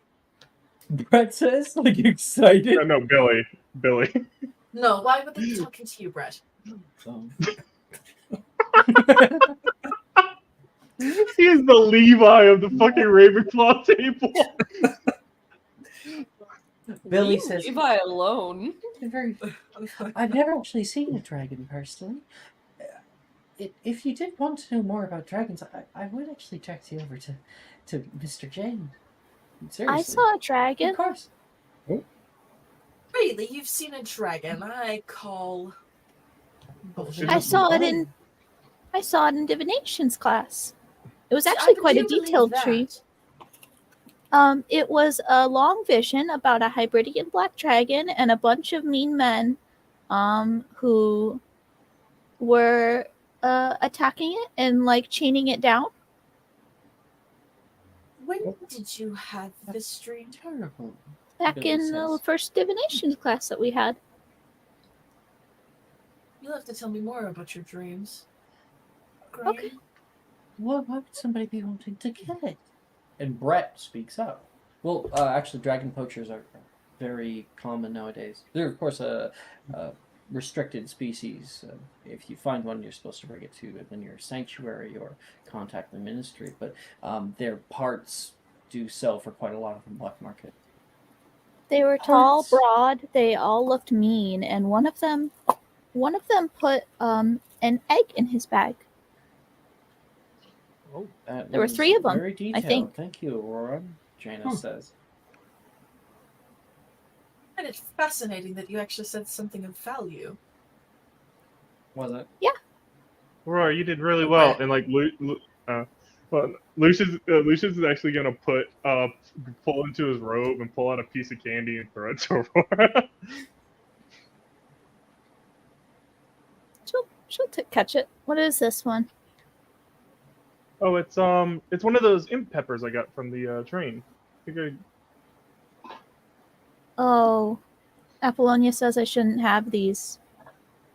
Brett says, like excited. No, Billy. No, why would they be talking to you, Brett? He is the Levi of the fucking Ravenclaw table. Billy Leave says, Levi alone. very. I've never actually seen a dragon personally. If you did want to know more about dragons, I would actually direct you over to Mr. Jane. Seriously. I saw a dragon. Of course. Really, you've seen a dragon? I call bullshit. I saw it in divinations class. It was actually I quite a do believe detailed that. tree. It was a long vision about a Hybridian black dragon and a bunch of mean men, who were attacking it and like chaining it down. When did you have this dream? Terrible. back Billy in the says. first divination class that we had. You'll have to tell me more about your dreams. Okay. Why would somebody be wanting to kill it? And Brett speaks up. Well, actually, dragon poachers are very common nowadays. They're, of course, a restricted species. If you find one, you're supposed to bring it to within your sanctuary or contact the ministry. But their parts do sell for quite a lot on the black market. They were tall, Parts. broad. They all looked mean, and one of them put an egg in his bag. Oh, that There were was 3 of them, very detailed. I think. Thank you, Aurora. Jana says. And it's fascinating that you actually said something of value. Was it? Roy, you did really Okay. well. And like, Lucius is actually gonna pull into his robe and pull out a piece of candy and throw it to Aurora. She'll catch it. What is this one? Oh, it's one of those imp peppers I got from the train. I think Oh, Apollonia says I shouldn't have these.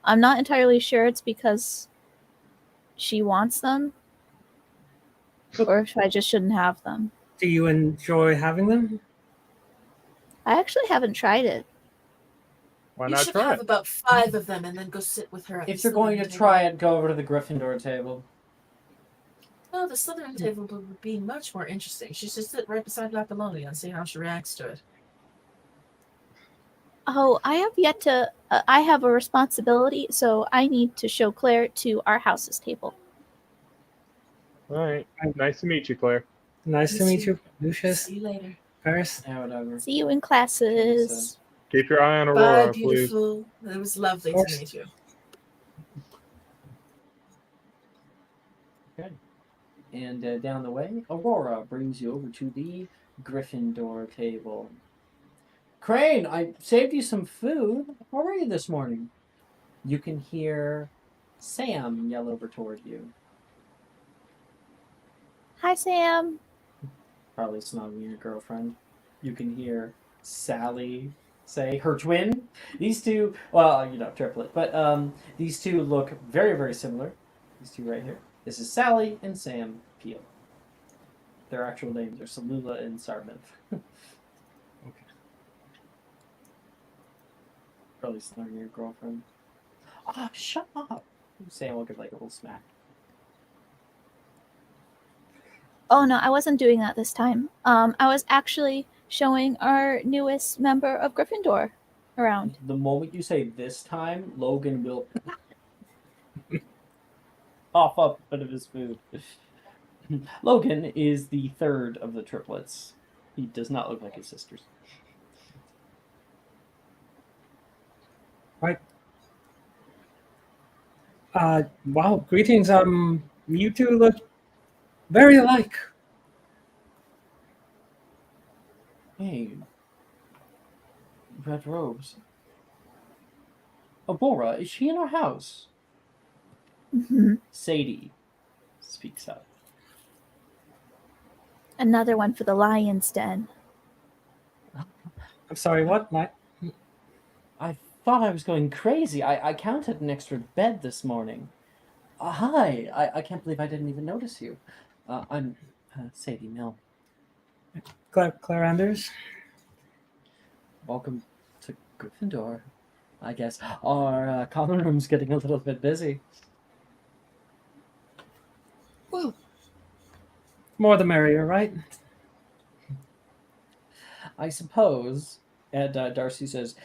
I'm not entirely sure it's because she wants them, or if I just shouldn't have them. Do you enjoy having them? I actually haven't tried it. Why You not should try have it? about 5 of them and then go sit with her at If the you're going to Slytherin try table. it, go over to the Gryffindor table. No, the Slytherin table would be much more interesting. She should sit right beside Apollonia and see how she reacts to it. Oh, I have yet to. I have a responsibility, so I need to show Claire to our house's table. All right. Nice to meet you, Claire. Nice to You meet see- you, Lucius. See you later. Paris. Yeah, whatever. See you in classes. Keep your eye on Bye, Aurora, please. beautiful. It was lovely Of to course. meet you. Okay. And down the way, Aurora brings you over to the Gryffindor table. Crane, I saved you some food. How are you this morning? You can hear Sam yell over toward you. Hi, Sam. Probably snogging your girlfriend. You can hear Sally say, her twin. These two, well, triplet, but these two look very, very similar. These two right here. This is Sally and Sam Peel. Their actual names are Salula and Sarmith. Okay. Probably snogging your girlfriend. Ah, shut up! Sam will give like a little smack. Oh no, I wasn't doing that this time. I was actually showing our newest member of Gryffindor around. The moment you say this time, Logan will cough up a bit of his food. Logan is the third of the triplets. He does not look like his sisters. Right. Wow. Greetings. You two look very alike. Hey, red robes. Aurora, is she in our house? Mm-hmm. Sadie speaks up. Another one for the lion's den. I'm sorry. What? Matt? I thought I was going crazy. I counted an extra bed this morning. Hi. I can't believe I didn't even notice you. I'm Sadie Mill. Claire Anders. Welcome to Gryffindor. I guess our common room's getting a little bit busy. Well, more the merrier, right? I suppose. And Darcy says,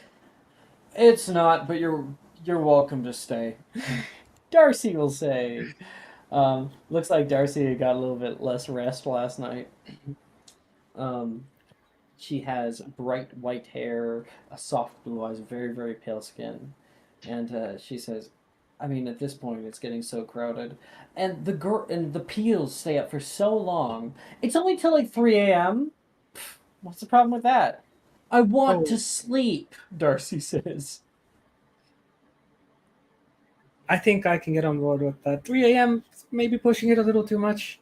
"It's not, but you're welcome to stay." Darcy will say. Looks like Darcy got a little bit less rest last night. She has bright white hair, a soft blue eyes, very, very pale skin. And she says, I mean, at this point, it's getting so crowded. And the Peels stay up for so long. It's only till like 3 a.m. What's the problem with that? I want to sleep, Darcy says. I think I can get on board with that. 3 a.m. maybe pushing it a little too much.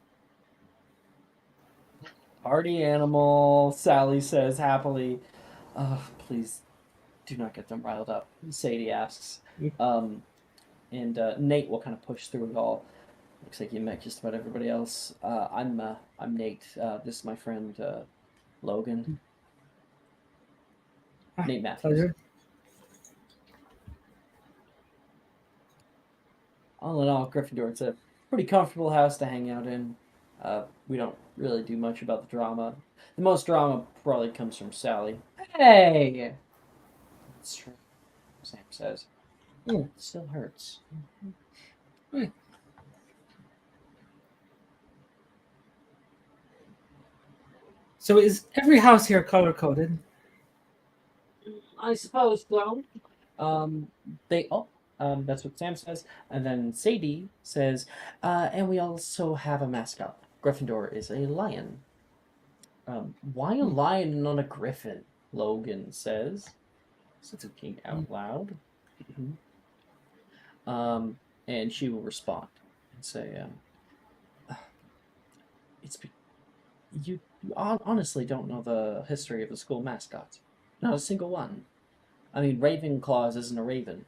Party animal, Sally says happily. Please do not get them riled up. Sadie asks. And Nate will kind of push through it all. Looks like you met just about everybody else. I'm Nate. This is my friend Logan. Nate Matthews. Pleasure. All in all, Gryffindor, it's a pretty comfortable house to hang out in. We don't really do much about the drama. The most drama probably comes from Sally. Hey! That's true, Sam says. It still hurts. So is every house here color coded? I suppose so. That's what Sam says. And then Sadie says, and we also have a mascot. Gryffindor is a lion. Why a lion and not a griffin? Logan says, thinking out loud. And she will respond and say, you honestly don't know the history of the school mascot. Not a single one. I mean, Ravenclaws isn't a raven.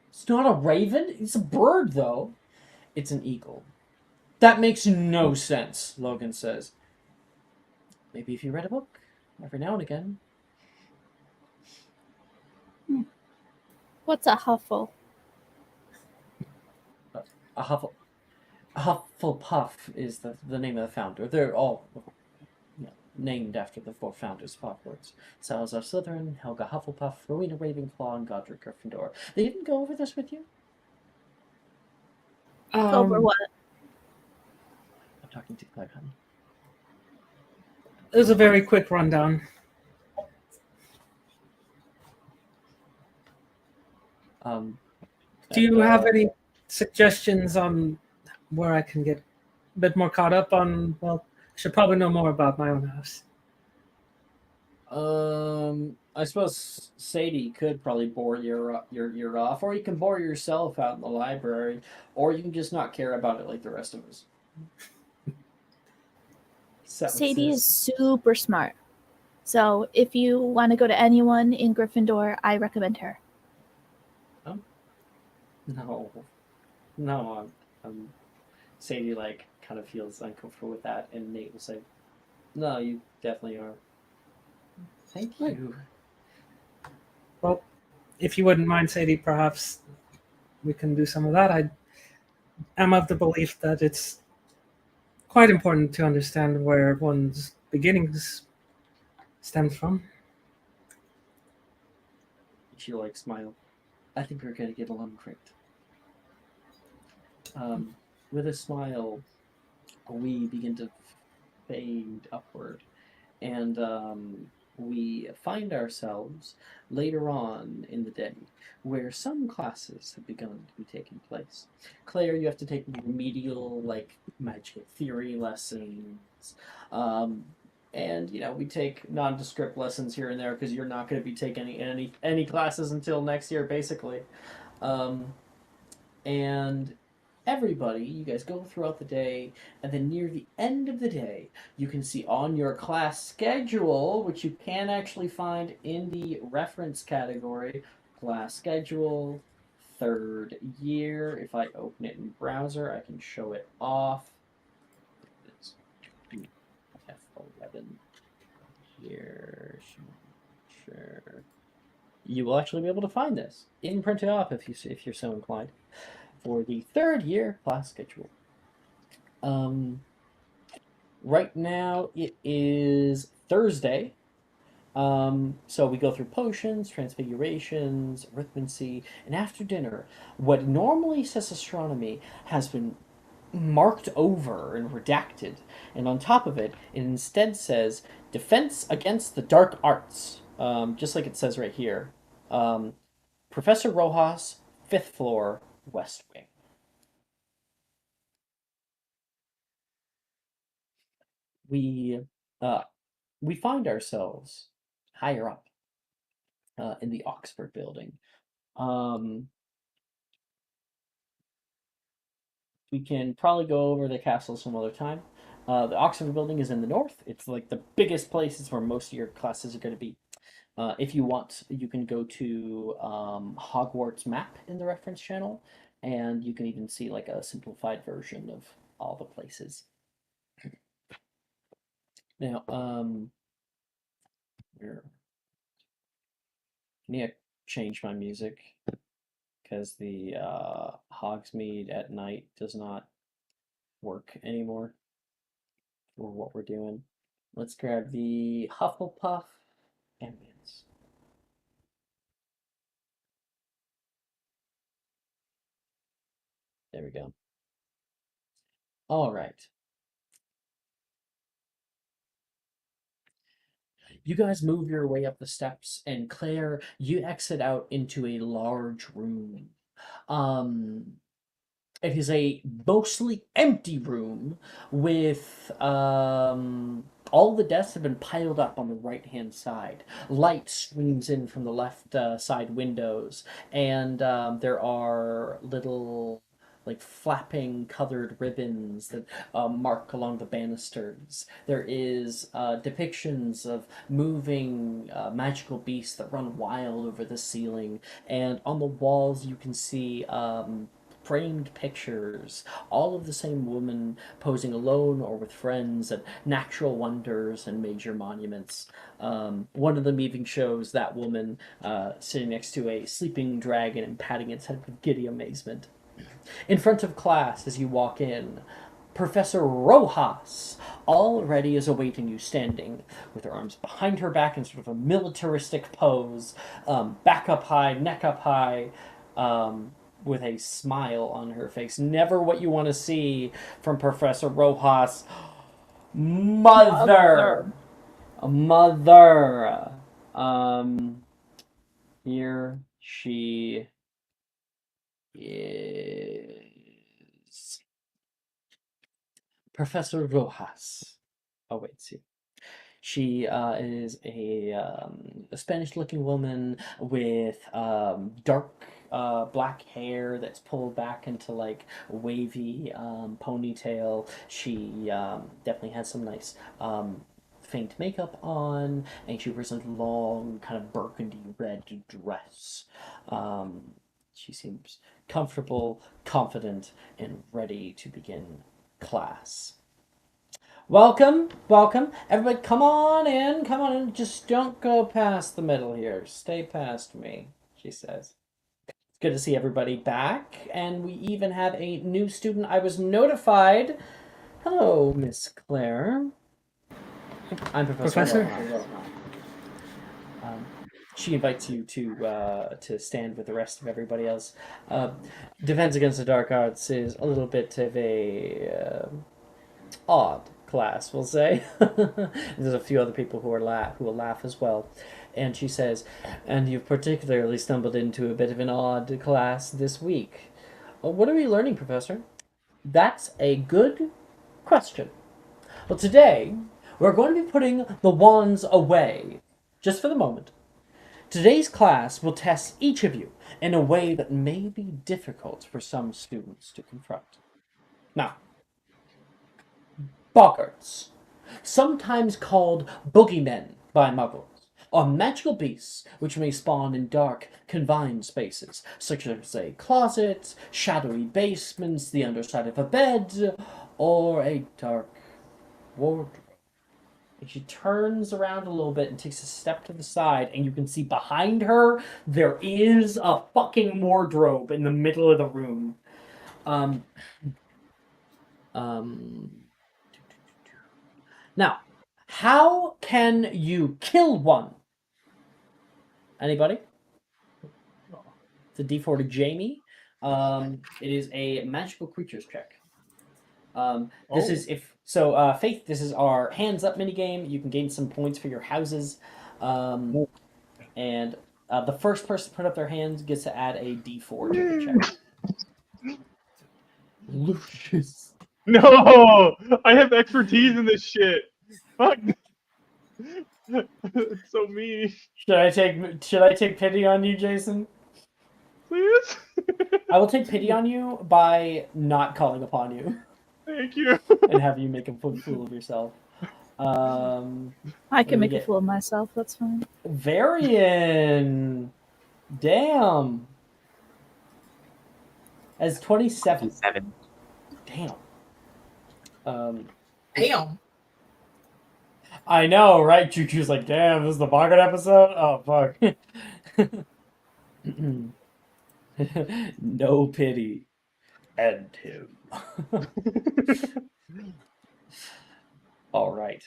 It's not a raven? It's a bird, though. It's an eagle. That makes no sense, Logan says. Maybe if you read a book, every now and again. What's a huffle? A Hufflepuff is the name of the founder. They're all named after the four founders of Hogwarts. Salazar Slytherin, Helga Hufflepuff, Rowena Ravenclaw, and Godric Gryffindor. They didn't go over this with you? Over what? I'm talking to Claire, honey. It was a very quick rundown. Do you have any suggestions on where I can get a bit more caught up on? Well, I should probably know more about my own house. I suppose Sadie could probably bore your ear off, or you can bore yourself out in the library, or you can just not care about it like the rest of us. Sadie is super smart. So if you want to go to anyone in Gryffindor, I recommend her. No, Sadie kind of feels uncomfortable with that, and Nate will say, "No, you definitely are." Thank you. Well, if you wouldn't mind, Sadie, perhaps we can do some of that. I am of the belief that it's quite important to understand where one's beginnings stem from. She smile. I think we're going to get along great. With a smile, we begin to fade upward, and we find ourselves later on in the day where some classes have begun to be taking place. Claire, you have to take remedial, magic theory lessons. And, we take nondescript lessons here and there because you're not going to be taking any classes until next year, basically. And everybody, you guys go throughout the day, and then near the end of the day, you can see on your class schedule, which you can actually find in the reference category, class schedule, 3rd year. If I open it in browser, I can show it off. It's F11 here. Sure. You will actually be able to find this in printed off if you're so inclined. For the 3rd year class schedule. Right now it is Thursday. So we go through potions, transfigurations, arithmancy, and after dinner, what normally says astronomy has been marked over and redacted, and on top of it, it instead says defense against the dark arts, just like it says right here. Professor Rojas, 5th floor, West Wing. We find ourselves higher up in the Oxford building. We can probably go over the castle some other time. The Oxford building is in the north. It's the biggest place. It's where most of your classes are going to be. If you want, you can go to Hogwarts map in the reference channel, and you can even see like a simplified version of all the places. Now, here, I need to change my music because the Hogsmeade at night does not work anymore for what we're doing. Let's grab the Hufflepuff ambience. There we go. All right. You guys move your way up the steps, and Claire, you exit out into a large room. It is a mostly empty room with all the desks have been piled up on the right hand side. Light streams in from the left side windows, and there are little like flapping colored ribbons that mark along the banisters. There is depictions of moving magical beasts that run wild over the ceiling, and on the walls you can see framed pictures, all of the same woman posing alone or with friends at natural wonders and major monuments. One of them even shows that woman sitting next to a sleeping dragon and patting its head with giddy amazement. In front of class, as you walk in, Professor Rojas already is awaiting you, standing with her arms behind her back in sort of a militaristic pose, back up high, neck up high, with a smile on her face. Never what you want to see from Professor Rojas. Mother! Mother! Here she is. Professor Rojas. Oh, wait, see. She is a Spanish-looking woman with dark black hair that's pulled back into like a wavy ponytail. She definitely has some nice faint makeup on, and she wears a long kind of burgundy red dress. She seems comfortable, confident, and ready to begin class. Welcome, welcome. Everybody come on in. Just don't go past the middle here. Stay past me, she says. It's good to see everybody back, and we even have a new student. I was notified. Hello, Miss Claire. I'm Professor. She invites you to stand with the rest of everybody else. Defense Against the Dark Arts is a little bit of a odd class, we'll say. There's a few other people who will laugh as well. And she says, and you've particularly stumbled into a bit of an odd class this week. What are we learning, Professor? That's a good question. Well, today we're going to be putting the wands away, just for the moment. Today's class will test each of you in a way that may be difficult for some students to confront. Now, boggarts, sometimes called boogeymen by muggles, are magical beasts which may spawn in dark, confined spaces, such as a closet, shadowy basements, the underside of a bed, or a dark wardrobe. And she turns around a little bit and takes a step to the side, and you can see behind her there is a fucking wardrobe in the middle of the room. Now, how can you kill one? Anybody? It's a D4 to Jamie. It is a magical creatures check. This is Faith, this is our hands up minigame. You can gain some points for your houses. And the first person to put up their hands gets to add a D4 to the check. Lucius. No! I have expertise in this shit. Fuck. It's so mean. Should I take pity on you, Jason? Please? I will take pity on you by not calling upon you. Thank you. And have you make a fool of yourself. I can we make a get? fool of myself. That's fine. Varian. Damn. As 27. 7. Damn. Damn. I know, right? Choo-choo's like, damn, this is the Boggart episode? Oh, fuck. No pity. End him. All right.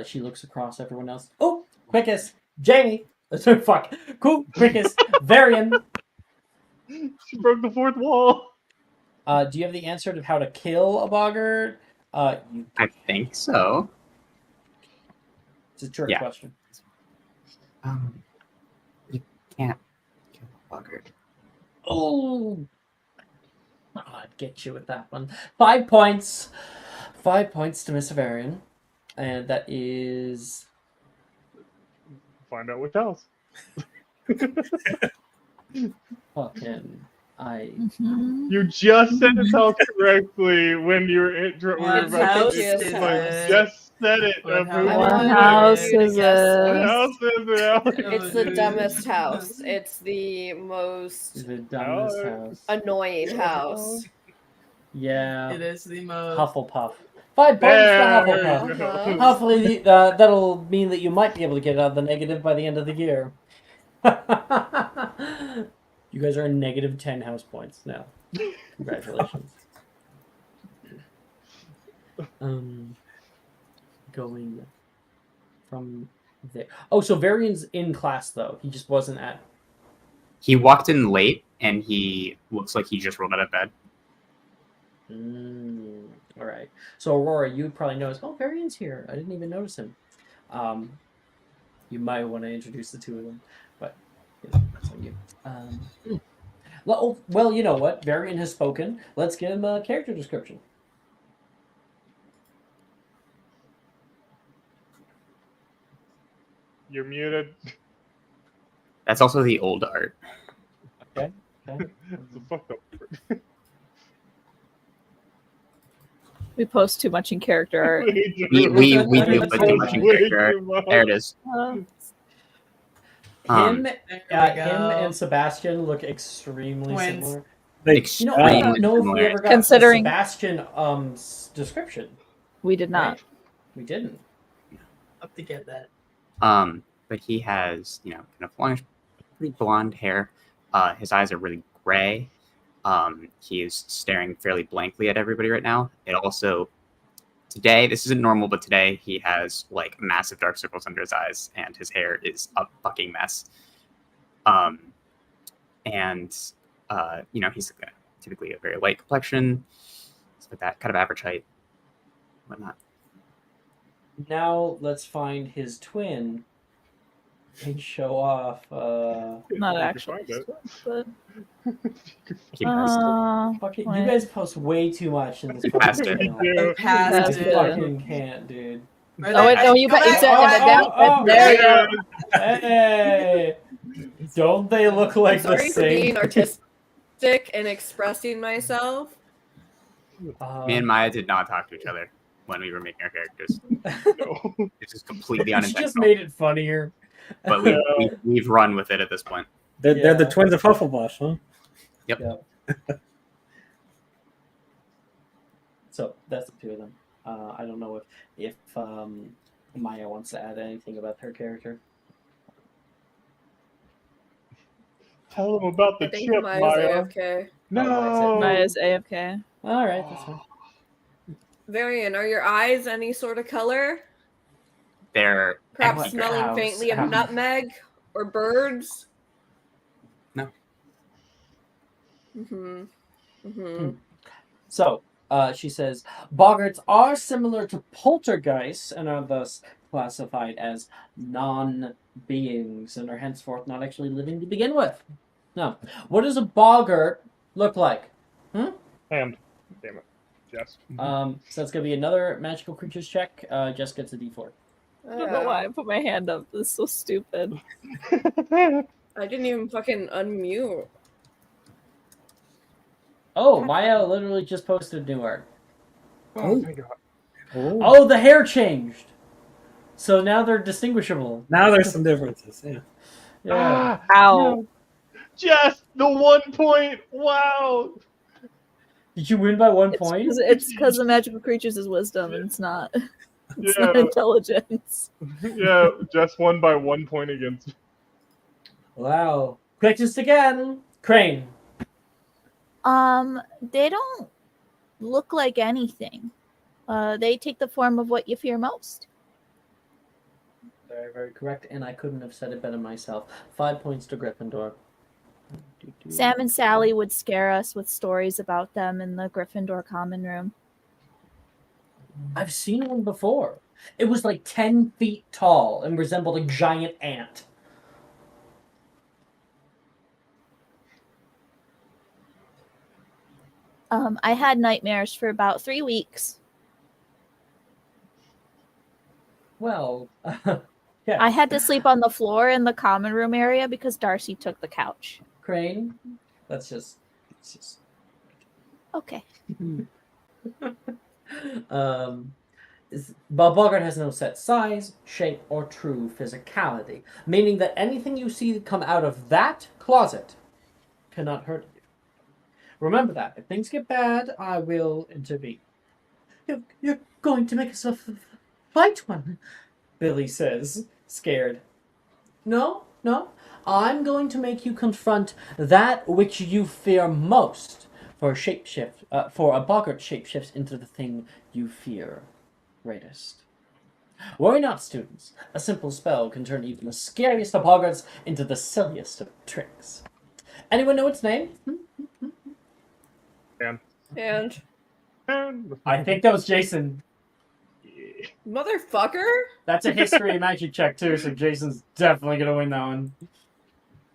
She looks across everyone else. Oh, quickest. Jamie. Fuck. Cool. Quickest. Varian. She broke the fourth wall. Do you have the answer to how to kill a Boggart? You. I think so. It's a trick Yeah. question. You can't kill a Boggart. Oh. I'd get you with that one. 5 points. 5 points to Miss Varian. And that is. Find out which house. Fucking. You just said his house correctly when you were What It's about house to Lucius' is house. it? just said it. What of who- house What I house wanted you to is guess it? What this. house is it, Alex? It's the dumbest house. It's the most The dumbest house. annoying house. Yeah. It is the most. Hufflepuff. 5 points to There Hufflepuff. we go. Uh-huh. Hopefully, that'll mean that you might be able to get out of the negative by the end of the year. You guys are negative 10 house points now. Congratulations. Going from there. Oh, so Varian's in class though. He just wasn't at. He walked in late, and he looks like he just rolled out of bed. All right. So Aurora, you would probably notice. Oh, Varian's here. I didn't even notice him. You might want to introduce the two of them, but that's on you. Well, you know what? Varian has spoken. Let's give him a character description. You're muted. That's also the old art. Okay. It's a fucked up. We post too much in character art. We do put too much in Way character too art. much. There it is. Him, There we him go. and Sebastian look extremely Twins. similar. They, You know, I Extremely don't know if we similar. ever got Considering- the Sebastian description. We did not. Right? We didn't. Up to get that. But he has, kind of longish, pretty blonde hair. His eyes are really gray. He is staring fairly blankly at everybody right now. It also, today, this isn't normal, but today he has like massive dark circles under his eyes, and his hair is a fucking mess. He's typically a very light complexion, stuff like that, kind of average height, whatnot. Now let's find his twin and show off. Not You can actually. find it. But, Keep pressing. Fuck it, you wait. guys post way too much in this You passed fucking it. channel. Yeah. Past That's I it. fucking can't, dude. Oh, wait, no, you Go bet- back. it's there you go. Hey, don't they look like the Sorry for being same? artistic and expressing myself. Me and Maya did not talk to each other when we were making our characters. No. It's just completely She unintentional. just made it funnier. But we've run with it at this point. they're the Yeah. twins of Hufflepuff, huh? Yep. So that's the two of them. I don't know if Maya wants to add anything about her character. Tell them about the I think chip, Maya's Maya. AFK. No. Maya's AFK. All right, that's fine. Varian, are your eyes any sort of color? They're Perhaps empty. smelling House, faintly of house. nutmeg or birds? No. So she says boggarts are similar to poltergeists and are thus classified as non-beings and are henceforth not actually living to begin with. Now, what does a boggart look like? Hand. Damn it. Jess. So that's gonna be another magical creatures check. Jess gets a D4. I don't know why I put my hand up. This is so stupid. I didn't even fucking unmute. Oh, Maya literally just posted new art. Oh, thank God. Oh, the hair changed. So now they're distinguishable. Now there's some differences. Yeah. Yeah. Ow. No. Just the 1 point. Wow. Did you win by 1 point? It's because the magical creatures is wisdom, and it's not. It's not Yeah. intelligence. Yeah, Jess won by 1 point against. Wow. Quickest again. Crane. They don't look like anything. They take the form of what you fear most. Very, very correct, and I couldn't have said it better myself. 5 points to Gryffindor. Sam and Sally would scare us with stories about them in the Gryffindor common room. I've seen one before. It was like 10 feet tall and resembled a giant ant. I had nightmares for about 3 weeks. Well, yeah. I had to sleep on the floor in the common room area because Darcy took the couch. Crane. Let's just. Okay. Bob Bogart has no set size, shape, or true physicality, meaning that anything you see come out of that closet cannot hurt you. Remember that. If things get bad, I will intervene. You're going to make us fight one, Billy says, scared. No. I'm going to make you confront that which you fear most. For a Boggart shapeshifts into the thing you fear greatest. Worry not, students. A simple spell can turn even the scariest of Boggarts into the silliest of tricks. Anyone know its name? And I think that was Jason. Motherfucker. That's a history magic check too, so Jason's definitely gonna win that one.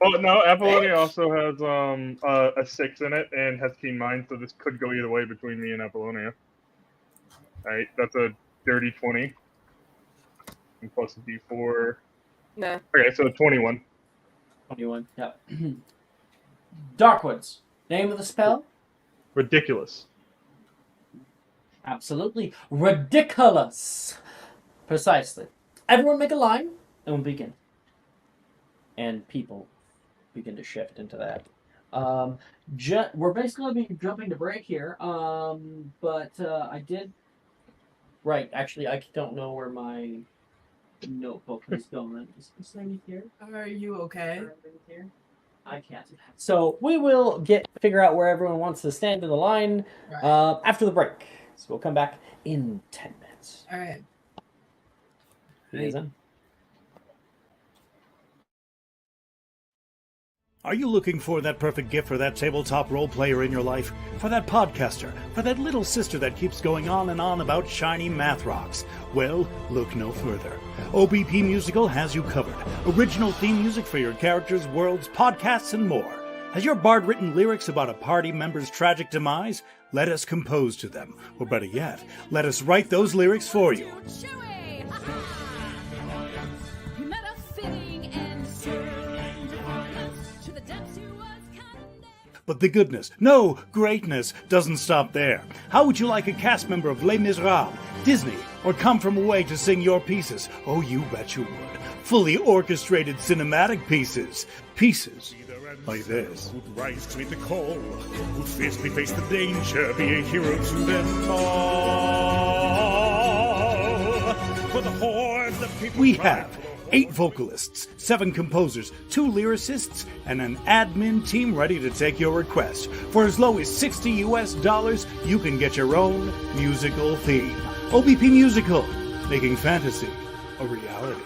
Oh no, Apollonia also has a 6 in it and has keen mind, so this could go either way between me and Apollonia. Alright, that's a dirty 20. And plus a d4. Nah. Okay, so 21. 21, yeah. Darkwoods. Name of the spell? Ridiculous. Absolutely. Ridiculous. Precisely. Everyone make a line, and we'll begin. And people begin to shift into that. We're basically going to be jumping to break here, but I did... Right, actually, I don't know where my notebook is going. Is this thing here? Are you okay? Here? I can't. So we will figure out where everyone wants to stand in the line after the break. So we'll come back in 10 minutes. All right. Are you looking for that perfect gift for that tabletop role player in your life? For that podcaster? For that little sister that keeps going on and on about shiny math rocks? Well, look no further. OBP Musical has you covered. Original theme music for your characters, worlds, podcasts, and more. Has your bard written lyrics about a party member's tragic demise? Let us compose to them. Or better yet, let us write those lyrics for you. But the goodness, no, greatness, doesn't stop there. How would you like a cast member of Les Miserables, Disney, or Come From Away to sing your pieces? Oh, you bet you would. Fully orchestrated cinematic pieces. Pieces like this. Who'd rise to meet the call, who'd fiercely face the danger, be a hero to them all. For the hordes of people we have 8 vocalists, 7 composers, 2 lyricists, and an admin team ready to take your request. For as low as $60 you can get your own musical theme. OBP Musical, making fantasy a reality.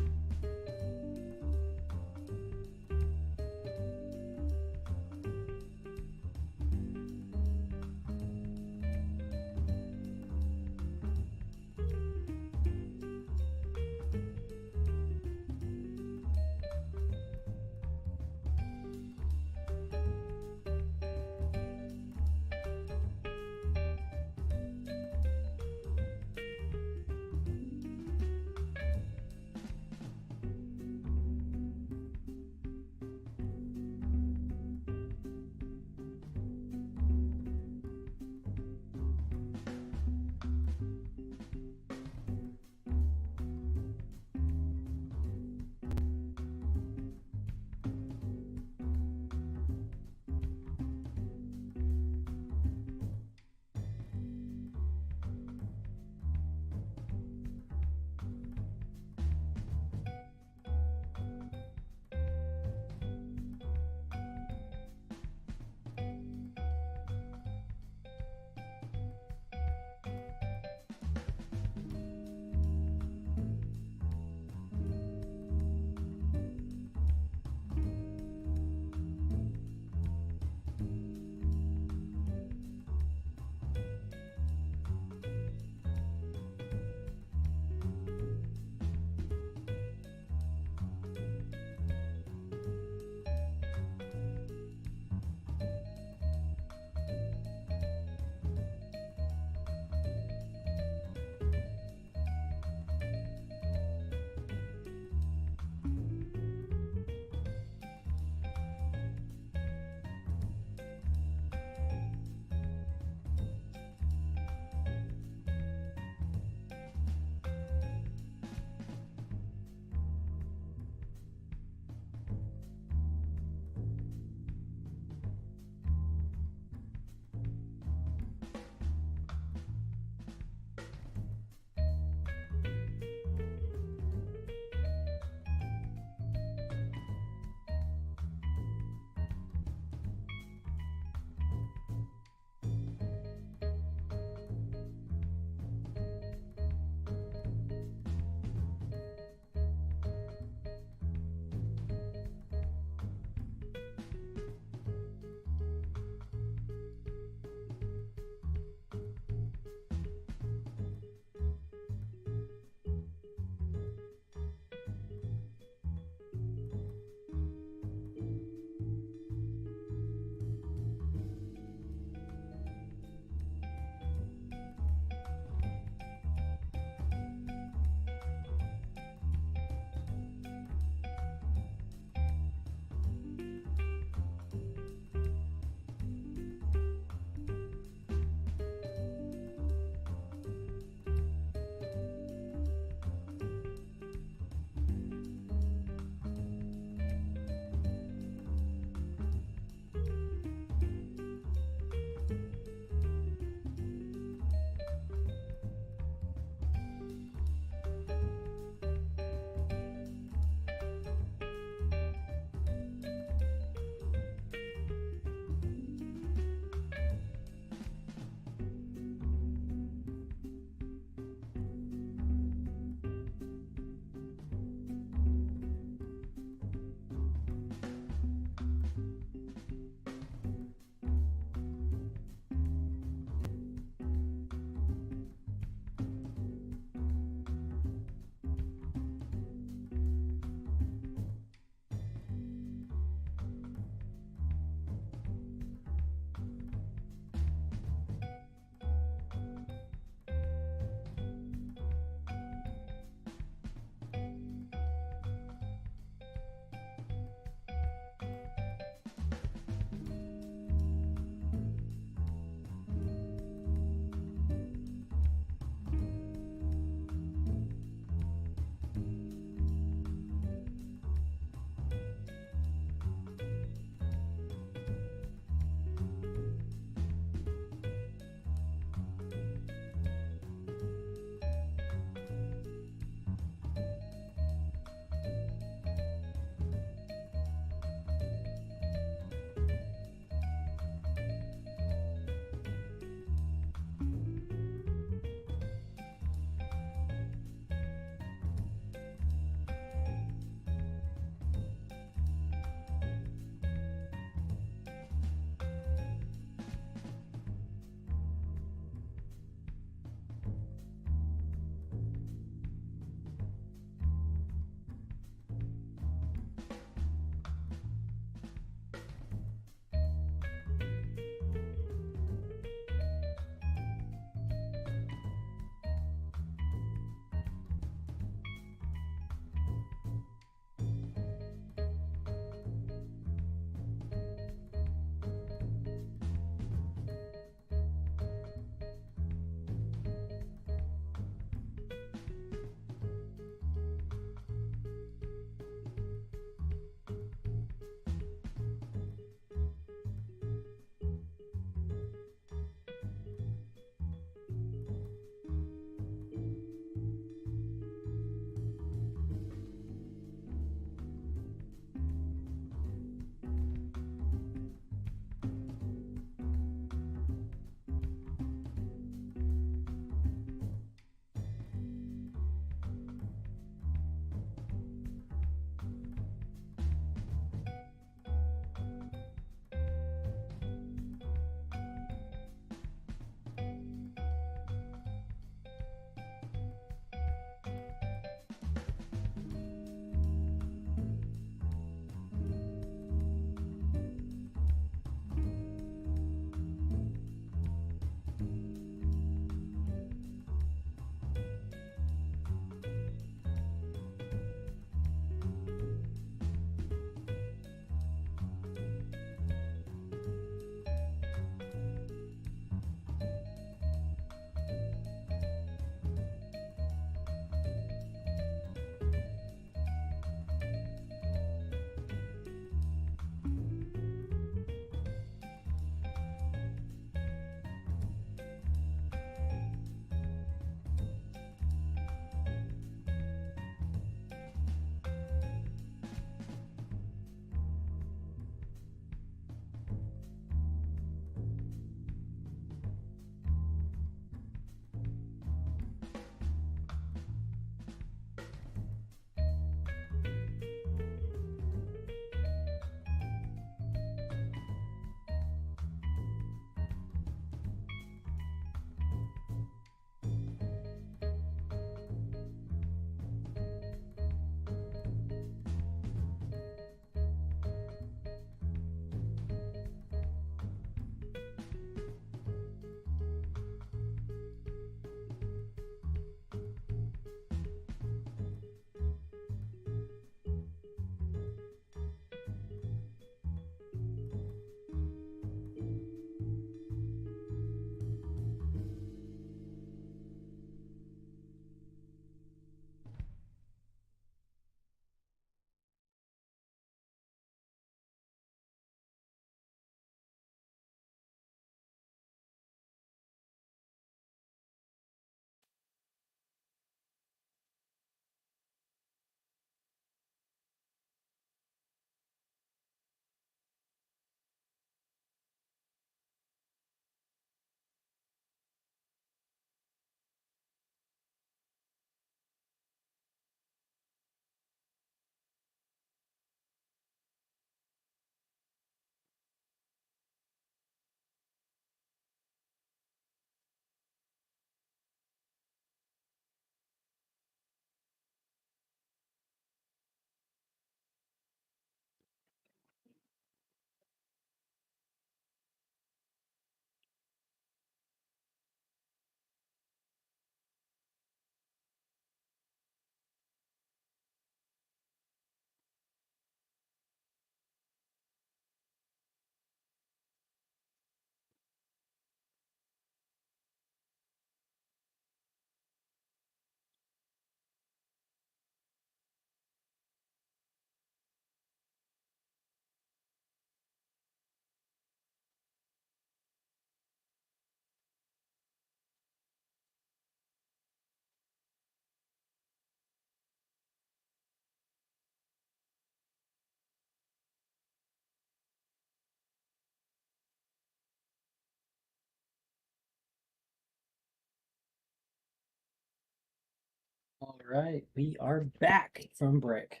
All right, we are back from break.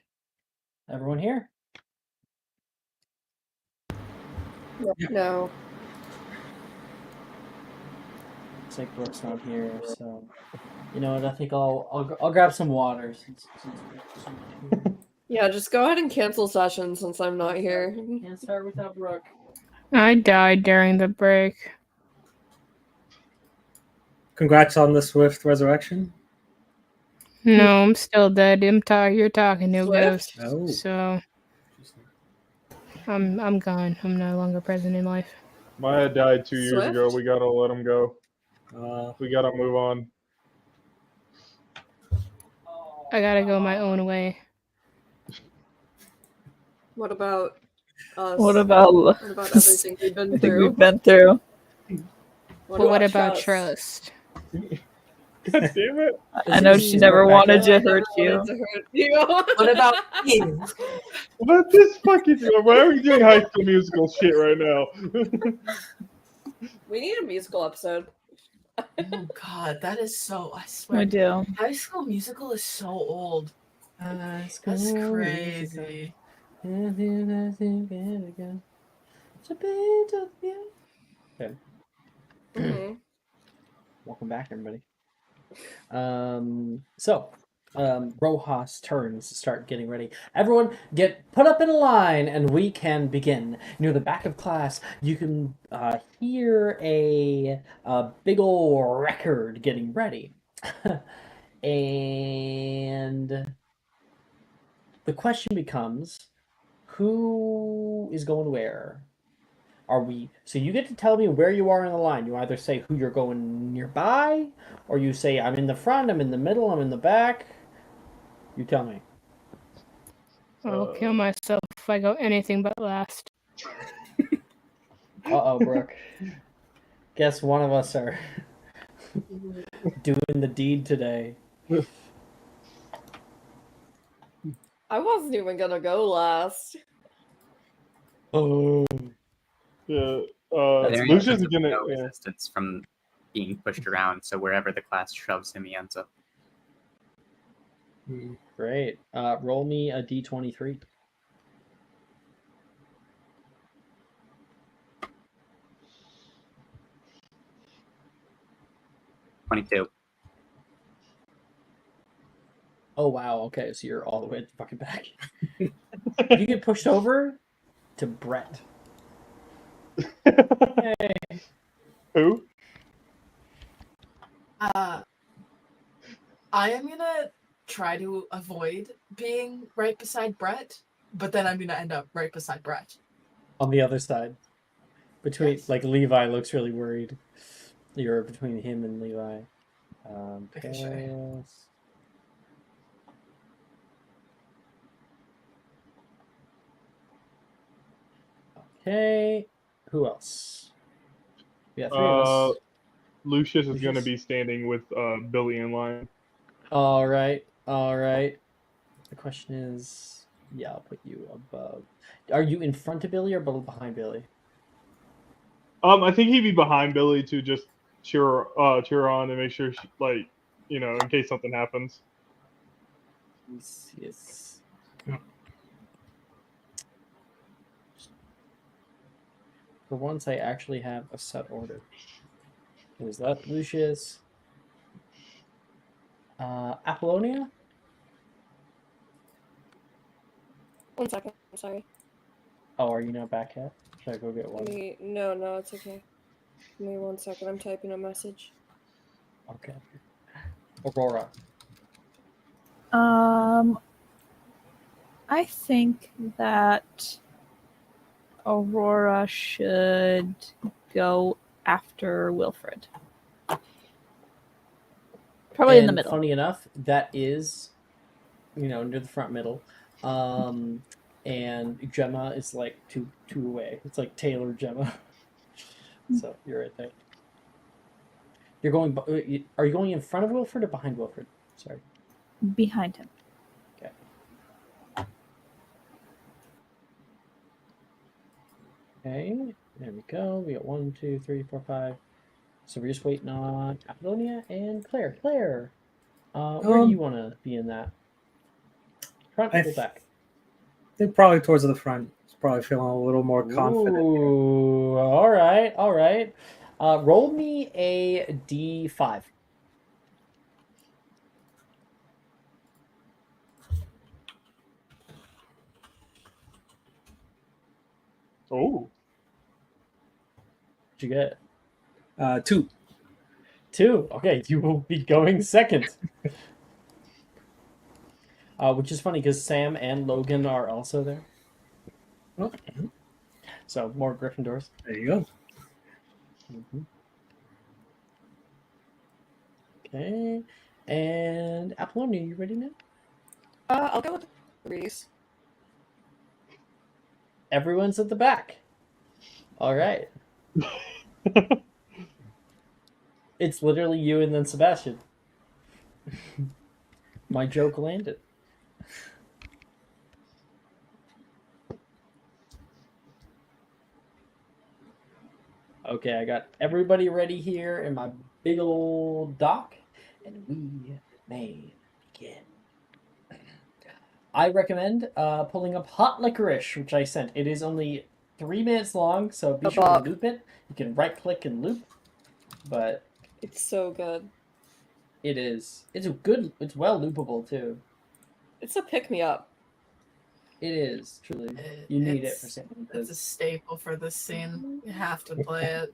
Everyone here? No. Looks like Brooke's not here, so you know what? I think I'll grab some water since Brooke's not here. Yeah, just go ahead and cancel session since I'm not here. Can't start without Brooke. I died during the break. Congrats on the swift resurrection. No, I'm still dead. You're talking to a Swift? ghost. Oh. So I'm gone. I'm no longer present in life. Maya died 2 years ago. Swift? We gotta let him go. We gotta move on. I gotta go my own way. What about us? What about everything we've been everything through? we've been through? What about trust? God damn it! I know she never wanted to hurt you. What about you? What this fucking? Why are we doing High School Musical shit right now? We need a musical episode. Oh God, that is so. I swear. We do. High School Musical is so old. That's crazy. Okay. Mhm. Welcome back, everybody. Rojas turns to start getting ready. Everyone get put up in a line and we can begin. Near the back of class, you can hear a big ol' record getting ready. And the question becomes, who is going where? So you get to tell me where you are in the line. You either say who you're going nearby, or you say I'm in the front, I'm in the middle, I'm in the back. You tell me. I'll kill myself if I go anything but last. Uh-oh, Brooke. Guess one of us are doing the deed today. I wasn't even gonna go last. Oh. Yeah. There Lucius is is gonna. no Yeah. resistance from being pushed around, so wherever the class shoves him, he ends up. Great. Roll me a d23. "22." Oh wow. Okay, so you're all the way at the fucking back. You get pushed over to Brett. Hey. Who? I am gonna try to avoid being right beside Brett, but then I'm gonna end up right beside Brett. On the other side. Between Levi looks really worried. You're between him and Levi. Paris. Okay. Who else? We got three of us. Lucius is gonna Lucius? be standing with Billy in line. All right. All right. The question is, yeah, I'll put you above. Are you in front of Billy or behind Billy? I think he'd be behind Billy to just cheer on and make sure she, in case something happens. Yes. For once, I actually have a set order. Is that Lucius? Apollonia? 1 second. I'm sorry. Oh, are you not back yet? Should I go get one? No, it's okay. Give me 1 second. I'm typing a message. Okay. Aurora. I think that Aurora should go after Wilfred. Probably in the middle. Funny enough, that is, near the front middle. And Gemma is like two away. It's like Taylor Gemma. So you're right there. You're going. Are you going in front of Wilfred or behind Wilfred? Sorry. Behind him. Okay. Okay. There we go. We got 1, 2, 3, 4, 5. So we're just waiting on Apollonia and Claire. Claire. Where do you want to be in that? Front or back? I think probably towards the front. It's probably feeling a little more confident. Ooh, all right, all right. Roll me a d5. Oh. What'd you get? 2. 2. Okay, you will be going second. Which is funny because Sam and Logan are also there. Oh, So more Gryffindors. there you go. Okay. And Apollonia, you ready now? I'll go with Reese. Everyone's at the back. All right. It's literally you and then Sebastian. My joke landed. Okay, I got everybody ready here in my big old dock, and we may begin. I recommend pulling up Hot Licorice, which I sent. It is only 3 minutes long, so be sure to loop it. You can right-click and loop, but it's so good. It is. It's good. It's well loopable too. It's a pick-me-up. It is truly. You need it for something. It's a staple for this scene. You have to play it.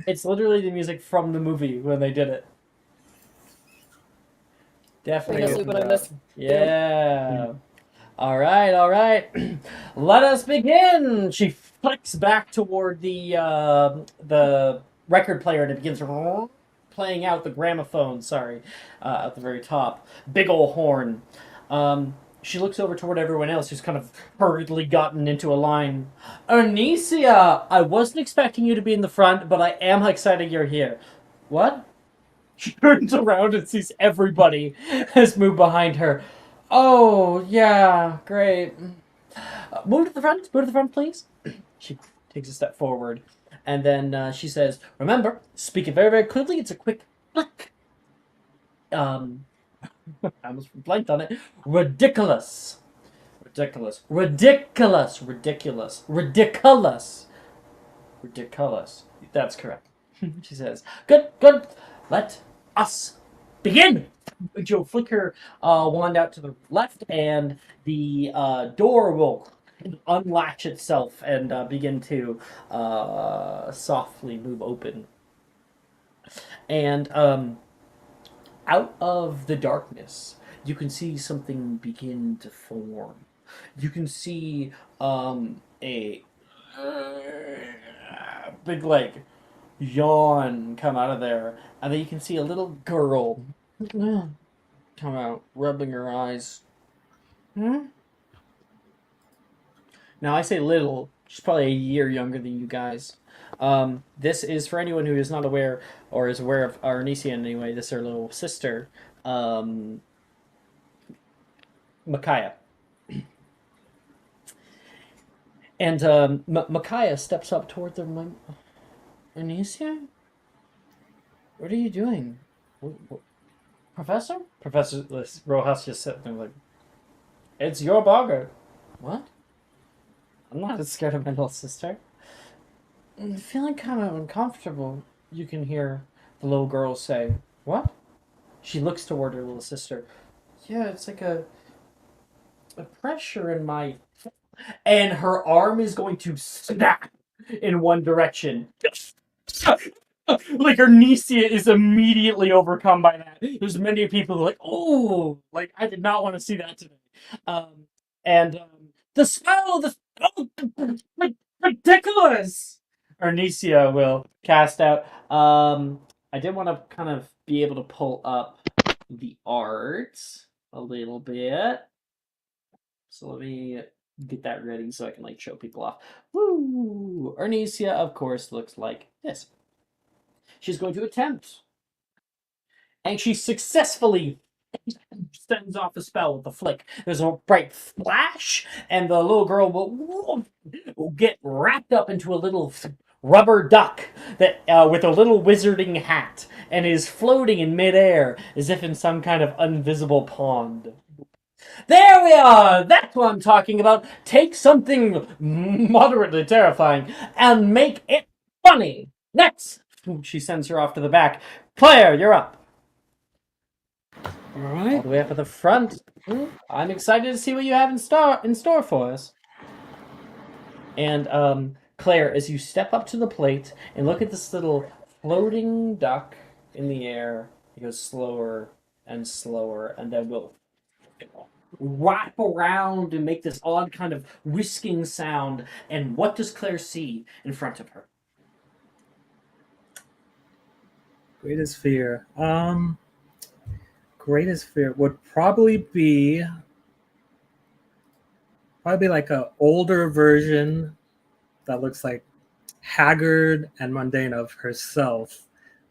It's literally the music from the movie when they did it. Definitely. Yeah. All right, all right. Let us begin. She flicks back toward the record player and it begins playing out the gramophone. Sorry, at the very top. Big ol' horn. She looks over toward everyone else who's kind of hurriedly gotten into a line. Anicia, I wasn't expecting you to be in the front, but I am excited you're here. What? She turns around and sees everybody has moved behind her. Oh, yeah, great. Move to the front, please. She takes a step forward, and then she says, remember, speak it very, very clearly. It's a quick click. I almost blanked on it. Ridiculous. Ridiculous. Ridiculous. Ridiculous. Ridiculous. Ridiculous. That's correct. She says, good, good. Let us begin. She'll flick her wand out to the left, and the door will unlatch itself and begin to softly move open. And out of the darkness, you can see something begin to form. You can see a big, like, yawn come out of there, and then you can see a little girl come out, rubbing her eyes. Now, I say little. She's probably a year younger than you guys. This is, for anyone who is not aware, or is aware of Arnesian anyway, this is her little sister, Micaiah. And Micaiah steps up toward them like, Arnesia? What are you doing? What? Professor? Professor Rojas just sitting there like, it's your bogger. What? I'm not as scared of my little sister. I'm feeling kind of uncomfortable, you can hear the little girl say. What? She looks toward her little sister. Yeah, it's like a pressure in my... And her arm is going to snap in one direction. Like, Arnesia is immediately overcome by that. There's many people who are like, oh, like, I did not want to see that today. The spell, ridiculous! Arnesia will cast out. I did want to kind of be able to pull up the art a little bit. So let me get that ready so I can, like, show people off. Woo! Arnesia, of course, looks like this. She's going to attempt. And she successfully sends off a spell with a flick. There's a bright flash, and the little girl will get wrapped up into a little rubber duck that with a little wizarding hat and is floating in midair as if in some kind of invisible pond. There we are! That's what I'm talking about. Take something moderately terrifying and make it funny. Next! She sends her off to the back. Claire, you're up. All All right. the way up at the front. I'm excited to see what you have in store for us. And Claire, as you step up to the plate and look at this little floating duck in the air, it goes slower and slower, and then we'll wrap around and make this odd kind of whisking sound. And what does Claire see in front of her? Greatest fear. Greatest fear would probably be like a older version that looks like haggard and mundane of herself,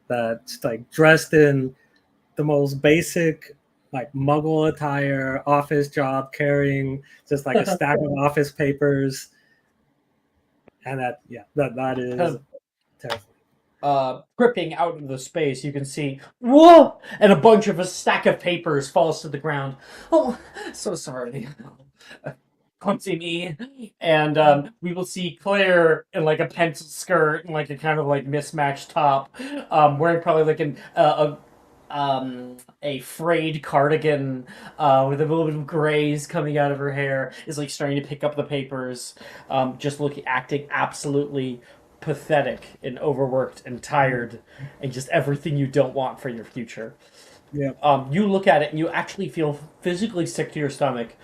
that's like dressed in the most basic like muggle attire, office job, carrying just like a stack of office papers, and that is terrifying. Gripping out of the space, you can see, whoa! And a bunch of a stack of papers falls to the ground. Oh, so sorry. Clumsy me. And we will see Claire in like a pencil skirt and like a kind of like mismatched top, wearing probably like a frayed cardigan with a little bit of grays coming out of her hair, is like starting to pick up the papers, just acting absolutely pathetic and overworked and tired and just everything you don't want for your future. Yeah. You look at it and you actually feel physically sick to your stomach,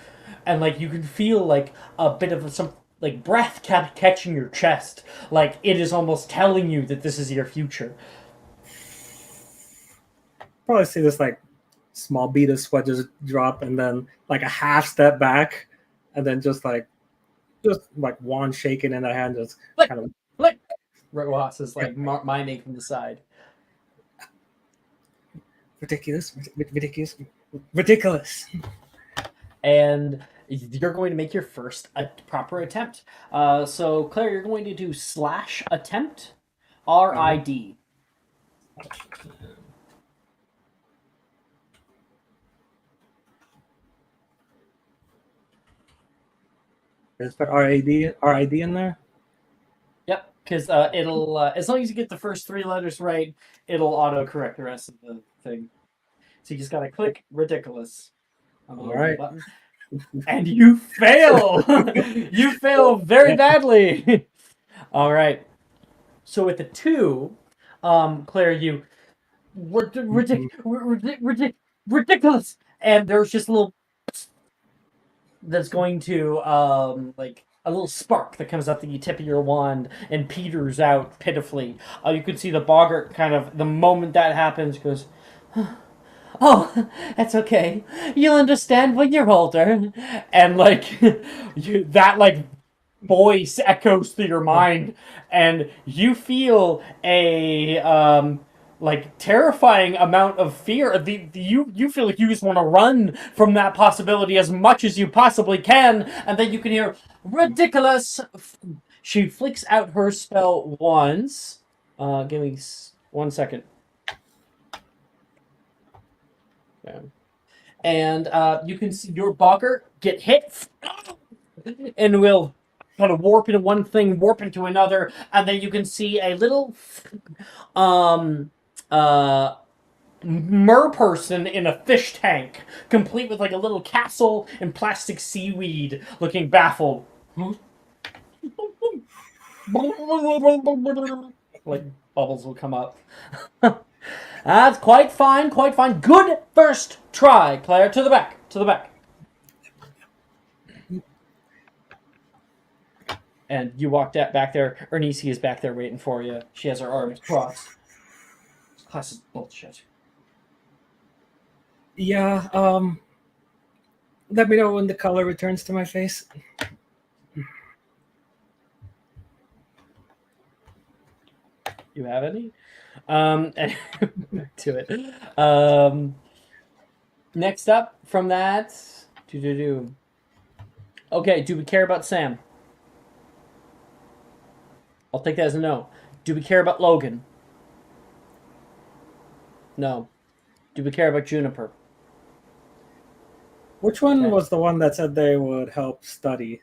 and like you can feel like a bit of some like breath catching your chest, like it is almost telling you that this is your future. Probably see this like small bead of sweat just drop, and then like a half step back, and then just like wand shaking in their hand, just Flick, kind of flick. Rojas is like miming from the side. ridiculous, ridiculous. And you're going to make your first proper attempt. So Claire, you're going to do /attempt RID. Just put RID in there. Yep, because it'll as long as you get the first 3 letters right, it'll autocorrect the rest of the thing. So you just gotta click ridiculous on the All right. button. And you fail! You fail very badly! All right. So with the 2, Claire, you... ridiculous! And there's just a little... that's going to, like, a little spark that comes out the tip of your wand and peters out pitifully. You can see the boggart kind of, the moment that happens, goes... Oh, that's okay. You'll understand when you're older. And like that like voice echoes through your mind, and you feel a like terrifying amount of fear. You feel like you just want to run from that possibility as much as you possibly can, and then you can hear ridiculous. She flicks out her spell once. Give me 1 second. Yeah. And you can see your boggart get hit and will kind of warp into one thing, warp into another, and then you can see a little mer person in a fish tank, complete with like a little castle and plastic seaweed, looking baffled. Like bubbles will come up. That's quite fine, quite fine. Good first try, Claire. To the back, to the back. And you walked out back there. Ernisi is back there waiting for you. She has her arms crossed. This class is bullshit. Yeah. Let me know when the color returns to my face. You have any? Back to it. Next up from that, Okay, do we care about Sam? I'll take that as a no. Do we care about Logan? No. Do we care about Juniper? Which one Okay. was the one that said they would help study?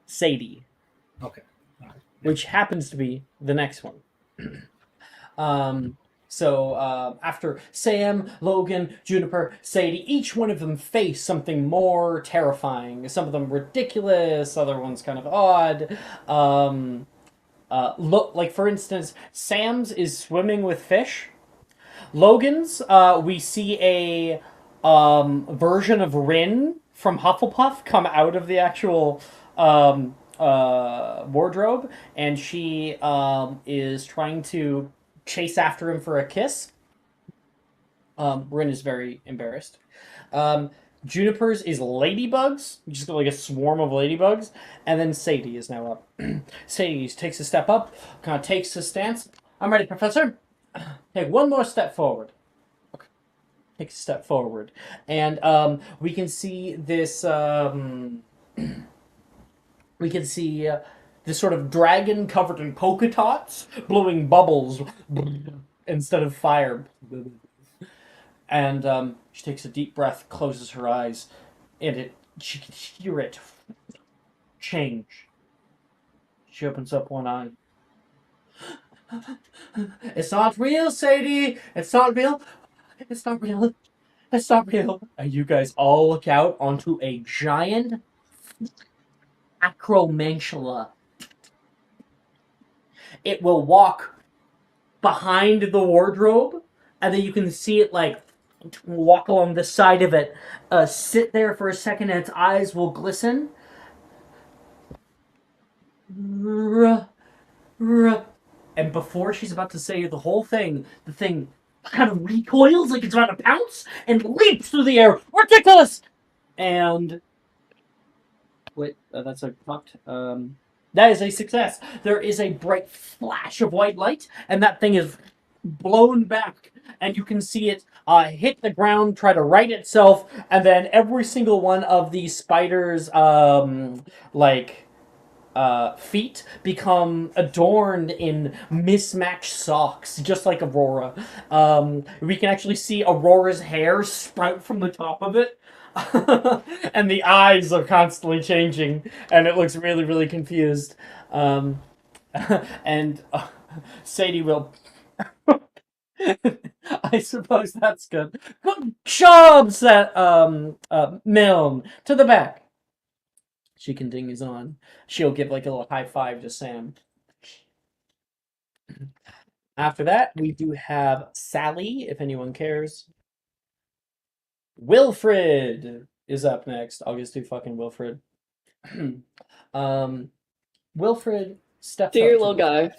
Sadie. Okay. Which happens to be the next one. After Sam, Logan, Juniper, Sadie, each one of them face something more terrifying. Some of them ridiculous, other ones kind of odd. Look, like for instance, Sam's is swimming with fish. Logan's, we see a version of Rin from Hufflepuff come out of the actual wardrobe, and she is trying to chase after him for a kiss. Rin is very embarrassed. Juniper's is ladybugs, just like a swarm of ladybugs, and then Sadie is now up. Sadie takes a step up, kind of takes a stance. I'm ready, Professor. Take one more step forward. Okay. Take a step forward, and we can see this. We can see this sort of dragon covered in polka dots, blowing bubbles instead of fire. And she takes a deep breath, closes her eyes, and she can hear it change. She opens up one eye. It's not real, Sadie! It's not real! It's not real! It's not real! And you guys all look out onto a giant acromantula. It will walk behind the wardrobe, and then you can see it like walk along the side of it, sit there for a second, and its eyes will glisten. And before she's about to say the whole thing, the thing kind of recoils like it's about to pounce and leaps through the air. Ridiculous! And wait, that's a fucked. That is a success. There is a bright flash of white light, and that thing is blown back, and you can see it hit the ground, try to right itself, and then every single one of the spiders' feet become adorned in mismatched socks, just like Aurora. We can actually see Aurora's hair sprout from the top of it. And the eyes are constantly changing, and it looks really, really confused. And Sadie will. I suppose that's good. Good job, Milne. To the back. She continues on. She'll give like a little high five to Sam. After that, we do have Sally, if anyone cares. Wilfred is up next. I'll just do fucking Wilfred. Wilfred steps Dear up to little guy.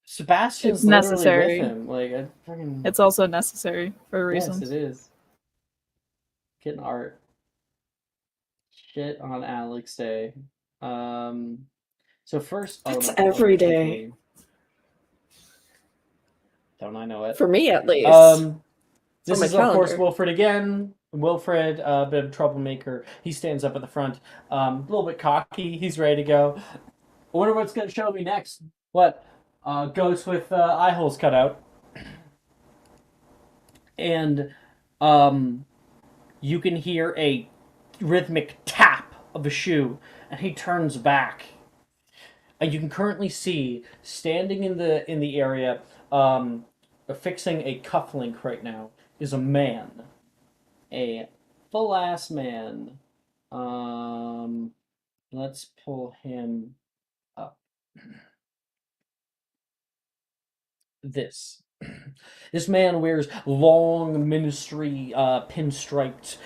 Sebastian's It's literally necessary. with him. Like, I fucking... It's also necessary for reasons. Yes, it is. Getting art. Shit on Alex Day. So first, That's every day. Don't I know it? For me, at least. This my is, of course, calendar. Wilfred again. Wilfred, a bit of a troublemaker. He stands up at the front, a little bit cocky. He's ready to go. I wonder what's going to show me next. What? Ghost with eye holes cut out. And you can hear a rhythmic tap of a shoe, and he turns back. And you can currently see, standing in the area, fixing a cufflink right now, is a man. A full-ass man. Let's pull him up. This man wears long ministry pinstriped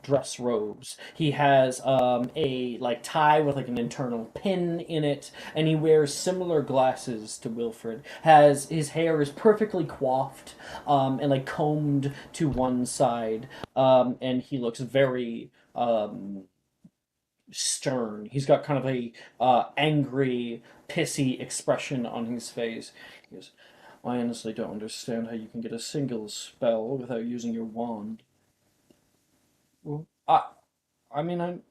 dress robes. He has a tie with like an internal pin in it, and he wears similar glasses to Wilfred. His hair is perfectly coiffed and like combed to one side, and he looks very stern. He's got kind of a angry, pissy expression on his face. He goes, I honestly don't understand how you can get a single spell without using your wand. Well, I mean,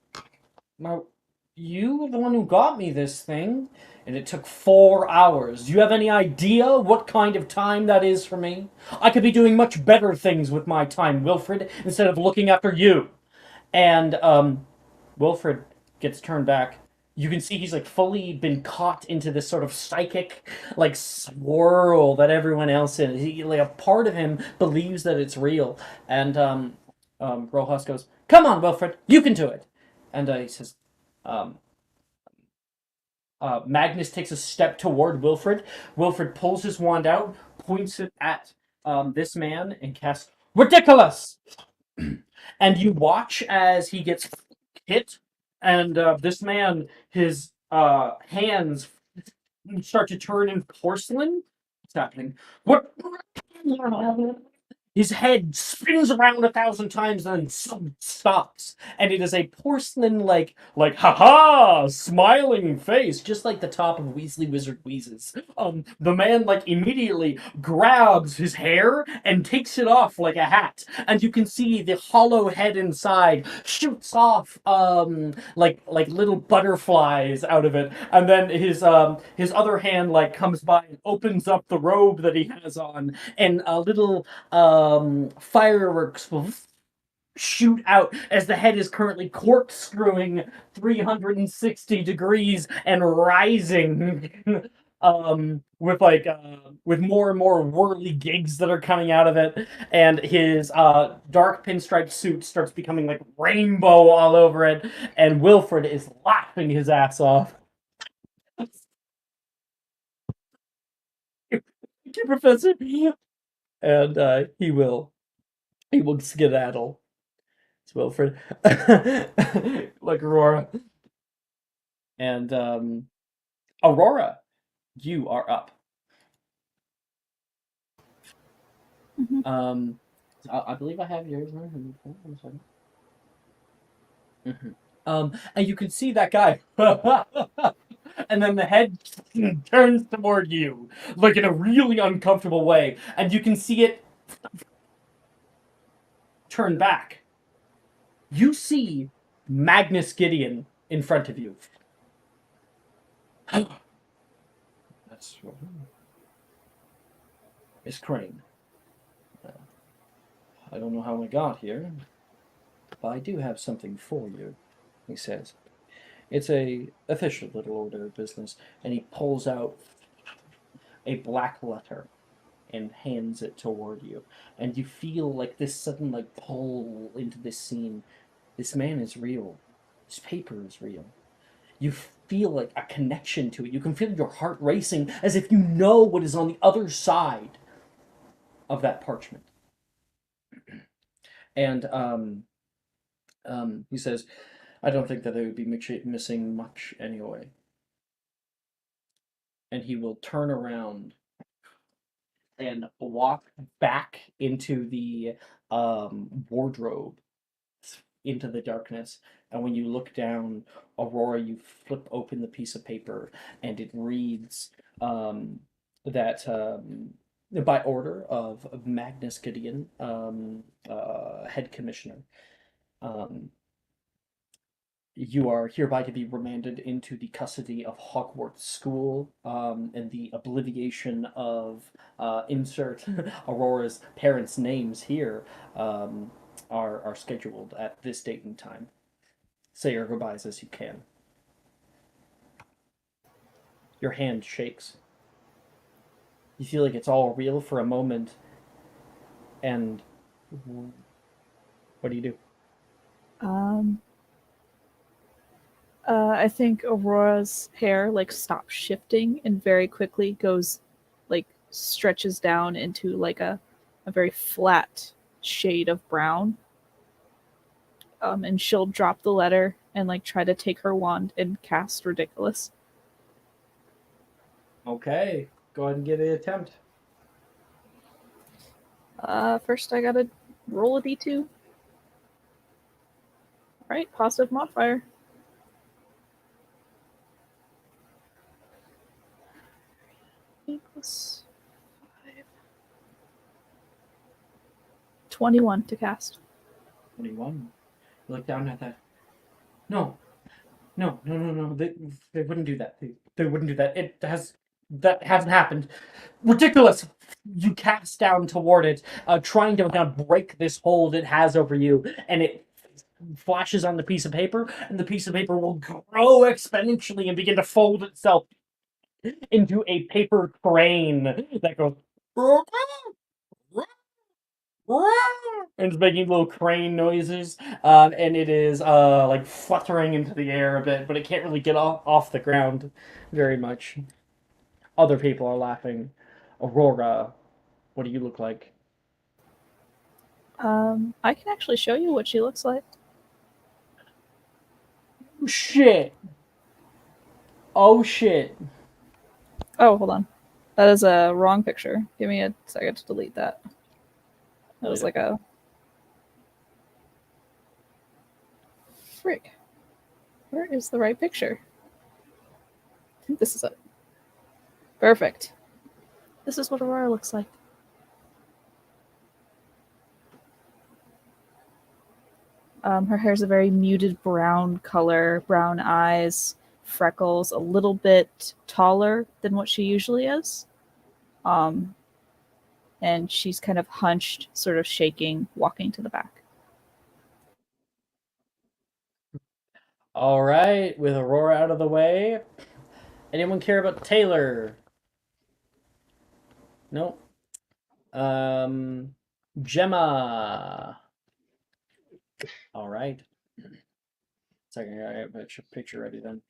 you were the one who got me this thing, and it took 4 hours. Do you have any idea what kind of time that is for me? I could be doing much better things with my time, Wilfred, instead of looking after you. And Wilfred gets turned back. You can see he's like fully been caught into this sort of psychic like swirl that everyone else is. He, like a part of him believes that it's real. And Rojas goes, "Come on, Wilfred, you can do it." And he says, um, Magnus takes a step toward Wilfred. Wilfred pulls his wand out, points it at this man, and casts Ridiculous! And you watch as he gets hit, and this man, his hands start to turn into porcelain. What's happening? What? His head spins around 1,000 times and then stops, and it is a porcelain ha smiling face, just like the top of Weasley Wizard Wheezes. The man immediately grabs his hair and takes it off like a hat, and you can see the hollow head inside shoots off like little butterflies out of it, and then his other hand comes by and opens up the robe that he has on, and a little fireworks will shoot out as the head is currently corkscrewing 360 degrees and rising with more and more whirly gigs that are coming out of it, and his dark pinstripe suit starts becoming like rainbow all over it, and Wilfred is laughing his ass off. Thank you, Professor. And he will skedaddle. It's Wilfred. Like Aurora. And Aurora, you are up. Mhm. I believe I have yours. And you can see that guy. And then the head turns toward you, like in a really uncomfortable way. And you can see it turn back. You see Magnus Gideon in front of you. That's Miss Crane. I don't know how I got here, but I do have something for you, he says. It's a official little order of business, and he pulls out a black letter and hands it toward you. And you feel like this sudden pull into this scene. This man is real. This paper is real. You feel like a connection to it. You can feel your heart racing as if you know what is on the other side of that parchment. And he says, I don't think that they would be missing much anyway. And he will turn around and walk back into the wardrobe, into the darkness. And when you look down, Aurora, you flip open the piece of paper, and it reads that by order of Magnus Gideon, head commissioner, you are hereby to be remanded into the custody of Hogwarts School, and the obliviation of insert Aurora's parents' names here are scheduled at this date and time. Say your goodbyes as you can. Your hand shakes. You feel like it's all real for a moment, and what do you do? I think Aurora's hair stops shifting and very quickly goes stretches down into a very flat shade of brown. And she'll drop the letter and try to take her wand and cast Ridiculous. Okay, go ahead and give it an attempt. First I gotta roll a d2. Alright, positive modifier. Plus 5. 21 to cast. 21. You look down at that. No. No. They wouldn't do that. They wouldn't do that. That hasn't happened. Ridiculous! You cast down toward it, trying to kind of break this hold it has over you, and it flashes on the piece of paper, and the piece of paper will grow exponentially and begin to fold itself into a paper crane that goes and it's making little crane noises, and it is like fluttering into the air a bit, but it can't really get off the ground very much. Other people are laughing. Aurora, what do you look like? I can actually show you what she looks like. Shit! Oh shit! Oh, hold on. That is a wrong picture. Give me a second to delete that. That was like a frick. Where is the right picture? I think this is it. Perfect. This is what Aurora looks like. Her hair's a very muted brown color, brown eyes, freckles, a little bit taller than what she usually is. And she's kind of hunched, sort of shaking, walking to the back. All right, with Aurora out of the way, anyone care about Taylor? Nope. Gemma. All right. Second, I have a picture ready then.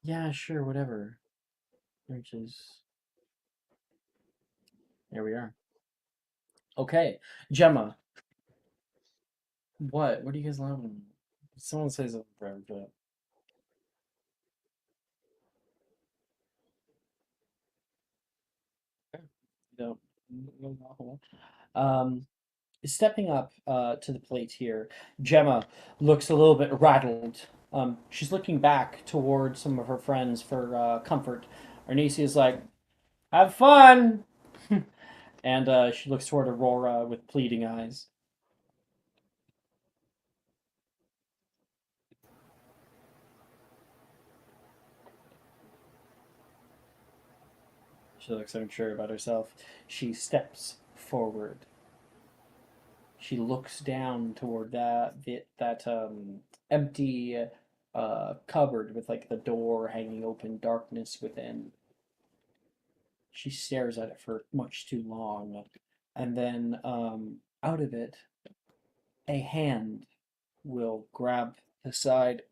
Yeah, sure, whatever. Which is. There we are. Okay, Gemma. What? What are you guys laughing? Someone says it forever, but. No, stepping up to the plate here, Gemma looks a little bit rattled. She's looking back towards some of her friends for comfort. Arnesia is like, "Have fun," and she looks toward Aurora with pleading eyes. She looks unsure about herself. She steps forward. She looks down toward that empty cupboard with like the door hanging open, darkness within. She stares at it for much too long, and then out of it, a hand will grab the side.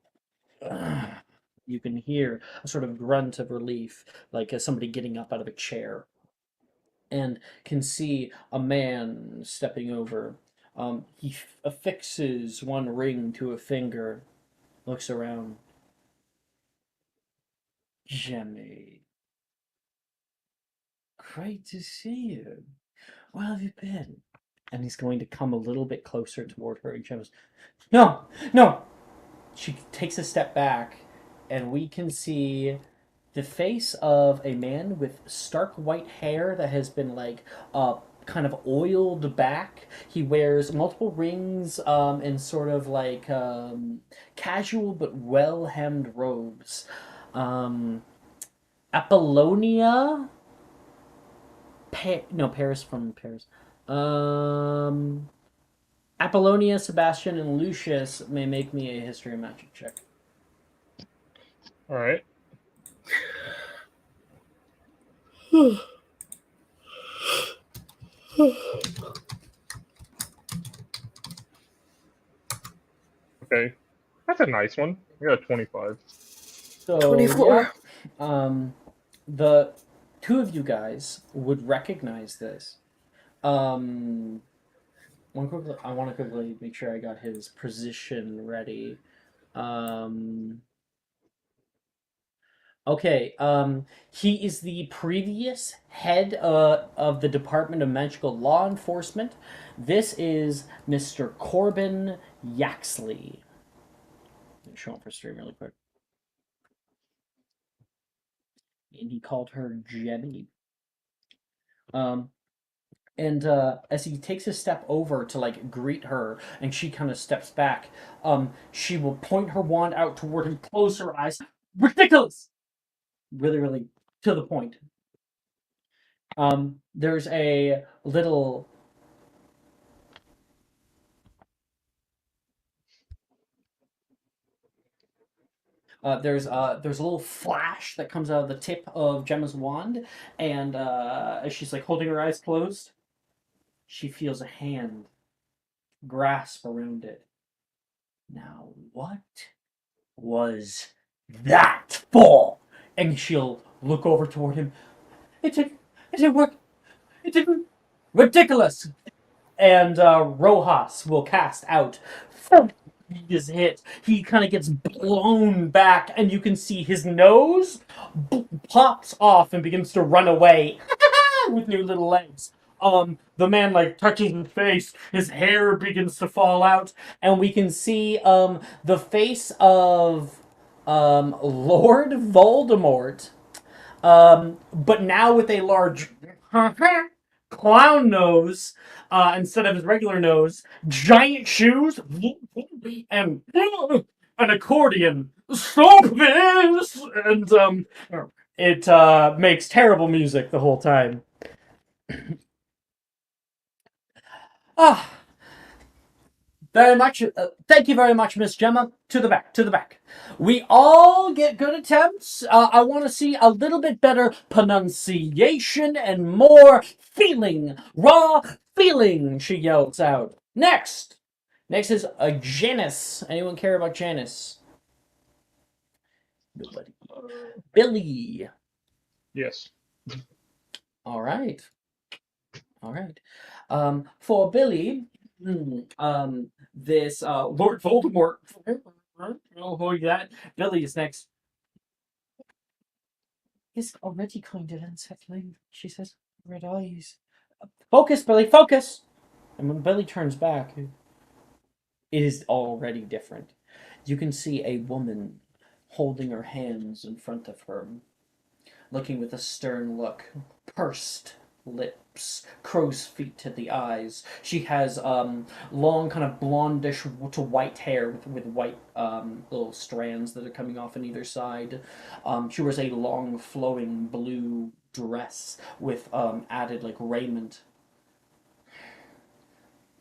You can hear a sort of grunt of relief, like somebody getting up out of a chair, and can see a man stepping over. He affixes one ring to a finger, looks around. Jemmy, great to see you. Where have you been? And he's going to come a little bit closer toward her, and she goes, "No, no!" She takes a step back, and we can see the face of a man with stark white hair that has been like kind of oiled back. He wears multiple rings and sort of like casual but well hemmed robes. Apollonia. No, Paris from Paris. Apollonia, Sebastian, and Lucius may make me a history and magic check. All right. Okay, that's a nice one. I got a 25. So, 24. Yeah, the two of you guys would recognize this. I want to quickly make sure I got his position ready. Okay, he is the previous head of the Department of Magical Law Enforcement. This is Mr. Corbin Yaxley. Let me show him for stream really quick. And he called her Jenny. And as he takes a step over to like greet her, and she kind of steps back, she will point her wand out toward him, close her eyes. Ridiculous! Really, really to the point. There's a little there's a little flash that comes out of the tip of Gemma's wand, and as she's like holding her eyes closed, she feels a hand grasp around it. Now, what was that for? And she'll look over toward him. It didn't work. It didn't. Ridiculous. And Rojas will cast out. He is hit. He kind of gets blown back, and you can see his nose pops off and begins to run away with new little legs. The man like touches his face. His hair begins to fall out, and we can see the face of Lord Voldemort, but now with a large clown nose instead of his regular nose, giant shoes, and an accordion. Stop this! And it makes terrible music the whole time. Ah, very much. Thank you very much, Miss Gemma. To the back, to the back. We all get good attempts. I want to see a little bit better pronunciation and more feeling. Raw feeling, she yells out. Next. Next is a Janice. Anyone care about Janice? Nobody. Billy. Yes. All right. All right. For Billy, this Lord Voldemort. Oh, that Billy is next. He's already kind of unsettling, she says. Red eyes. Focus, Billy, focus! And when Billy turns back, it is already different. You can see a woman holding her hands in front of her, looking with a stern look, pursed lips, crow's feet to the eyes. She has long, kind of blondish to white hair with white little strands that are coming off on either side. She wears a long, flowing blue dress with added like raiment.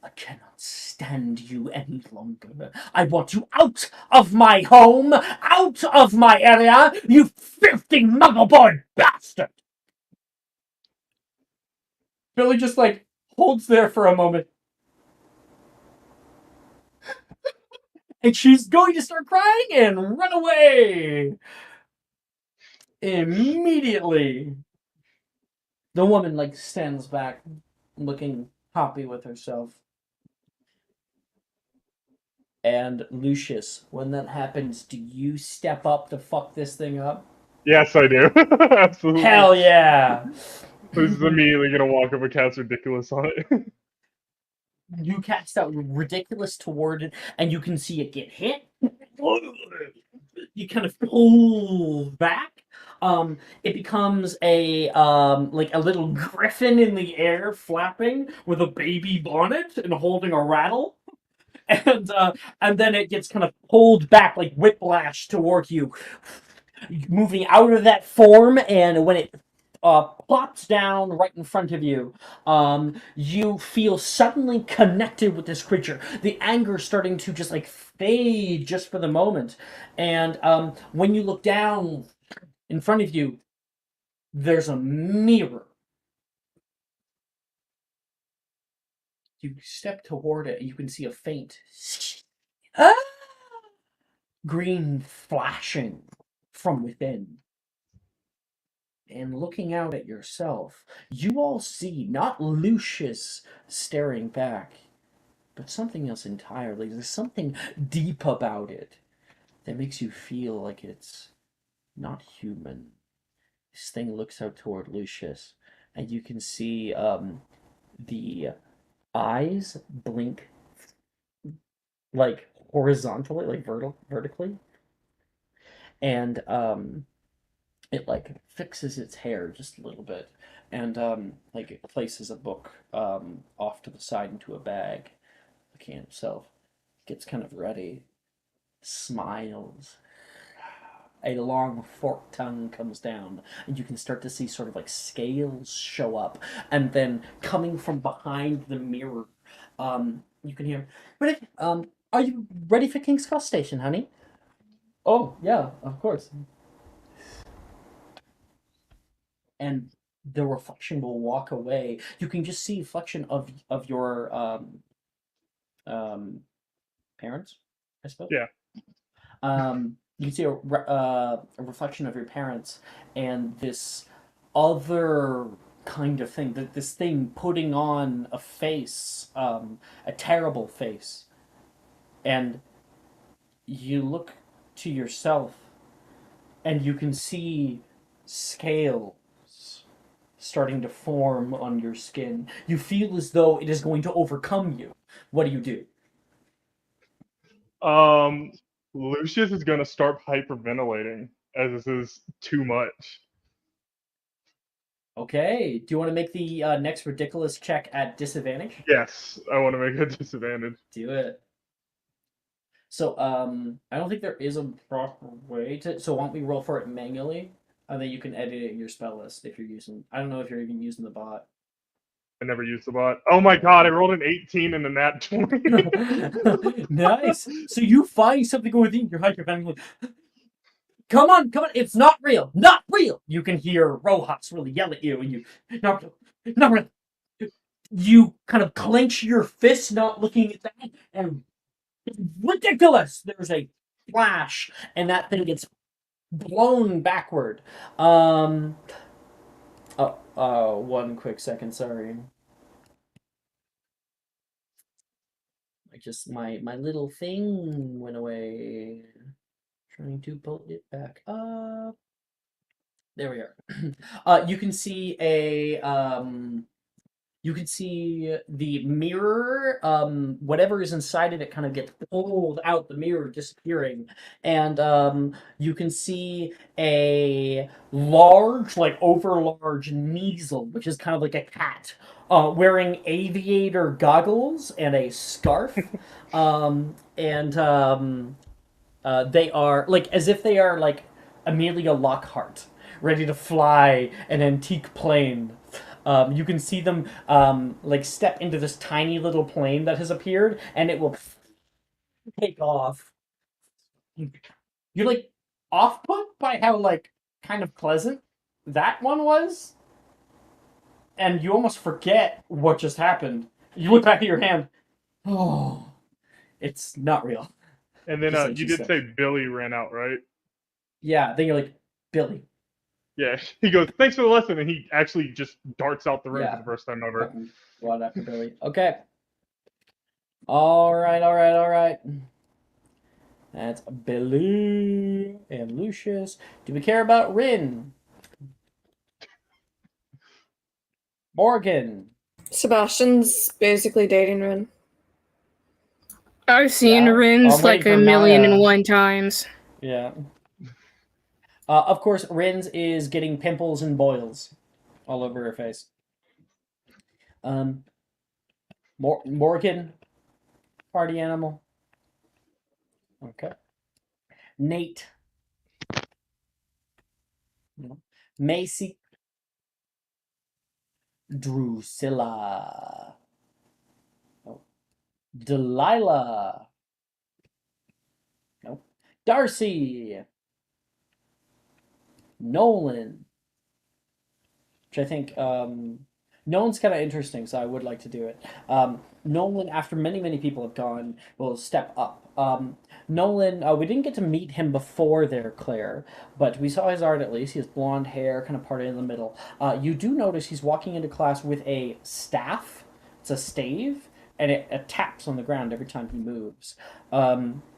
I cannot stand you any longer. I want you out of my home, out of my area, you filthy muggle-born bastard! Billy just like holds there for a moment. And she's going to start crying and run away. Immediately. The woman like stands back, looking happy with herself. And Lucius, when that happens, do you step up to fuck this thing up? Yes, I do. Absolutely. Hell yeah! This is immediately gonna walk up and cast ridiculous on it. You cast out ridiculous toward it, and you can see it get hit. You kind of pull back. It becomes a like a little griffin in the air, flapping with a baby bonnet and holding a rattle. And then it gets kind of pulled back like whiplash toward you, moving out of that form. And when it plops down right in front of you, you feel suddenly connected with this creature. The anger starting to just like fade just for the moment. And when you look down in front of you, there's a mirror. You step toward it, and you can see a faint green flashing from within. And looking out at yourself, you all see not Lucius staring back, but something else entirely. There's something deep about it that makes you feel like it's not human. This thing looks out toward Lucius, and you can see the eyes blink like horizontally, like vertically, and it like fixes its hair just a little bit, and like it places a book off to the side into a bag, looking at himself, gets kind of ready, smiles. A long forked tongue comes down, and you can start to see sort of like scales show up, and then coming from behind the mirror, you can hear, "Ready? Are you ready for King's Cross Station, honey?" "Oh yeah, of course." And the reflection will walk away. You can just see reflection of your um, parents, I suppose. Yeah. You can see a reflection of your parents and this other kind of thing. This thing putting on a face, a terrible face, and you look to yourself, and you can see scales starting to form on your skin. You feel as though it is going to overcome you. What do you do? Lucius is gonna start hyperventilating as this is too much. Okay. Do you want to make the next ridiculous check at disadvantage? Yes, I want to make a disadvantage. Do it. So, I don't think there is a proper way to. So, why don't we roll for it manually, and then you can edit it in your spell list if you're using. I don't know if you're even using the bot. I never used the bot. Oh my god, I rolled an 18 and a nat 20. Nice. So you find something within your hyperventilating. Come on, come on! It's not real, not real. You can hear Rojas really yell at you, and you not real. You kind of clench your fist, not looking at that, and ridiculous. There's a flash, and that thing gets blown backward. One quick second. Sorry. My little thing went away. Trying to pull it back up. There we are. You can see you can see the mirror. Whatever is inside it kind of gets pulled out. The mirror disappearing, and you can see a large, like over large Kneasel, which is kind of like a cat, wearing aviator goggles and a scarf, and they are like as if they are like Amelia Lockhart, ready to fly an antique plane. You can see them like step into this tiny little plane that has appeared, and it will take off. You're like off put by how like kind of pleasant that one was, and you almost forget what just happened. You look back at your hand. Oh, it's not real. And then Just like you she did said. say Billy ran out, right? Yeah, then you're like, Billy. Yeah, he goes, "Thanks for the lesson," and he actually just darts out the room Yeah. for the first time ever. Fucking blood after Billy. Okay. All right. That's Billy and Lucius. Do we care about Rin? Morgan. Sebastian's basically dating Rin. I've seen Yeah. Rins I'm like waiting a for million Maya. and one times. Yeah. Of course, Rin's is getting pimples and boils all over her face. Morgan, party animal. Okay. Nate. Macy. Drusilla. Oh. Delilah. Nope. Darcy. Nolan. Which I think Nolan's kind of interesting, so I would like to do it. Nolan, after many people have gone, will step up. Nolan, we didn't get to meet him before there, Claire, but we saw his art at least. He has blonde hair, kind of parted in the middle. You do notice he's walking into class with a staff. It's a stave, and it taps on the ground every time he moves.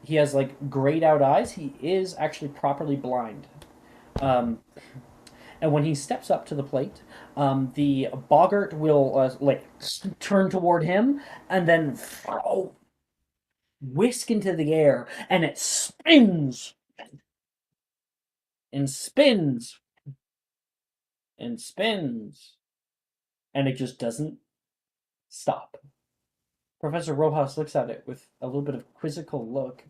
He has like grayed out eyes. He is actually properly blind. And when he steps up to the plate, the boggart will like turn toward him and then whisk into the air, and it spins and spins and spins, and it just doesn't stop. Professor Rojas looks at it with a little bit of quizzical look.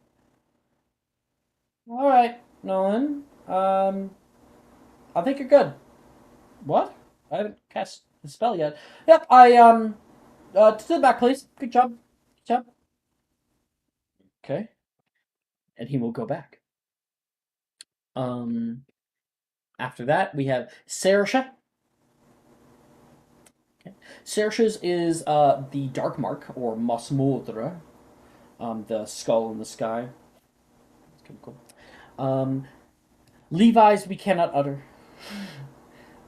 All right, Nolan. I think you're good. What? I haven't cast the spell yet. Yep. To the back, please. Good job. Good job. Okay. And he will go back. After that, we have Saoirse. Okay. Saoirse's is the Dark Mark, or Masmoudra, the skull in the sky. That's kind of cool. Levi's we cannot utter.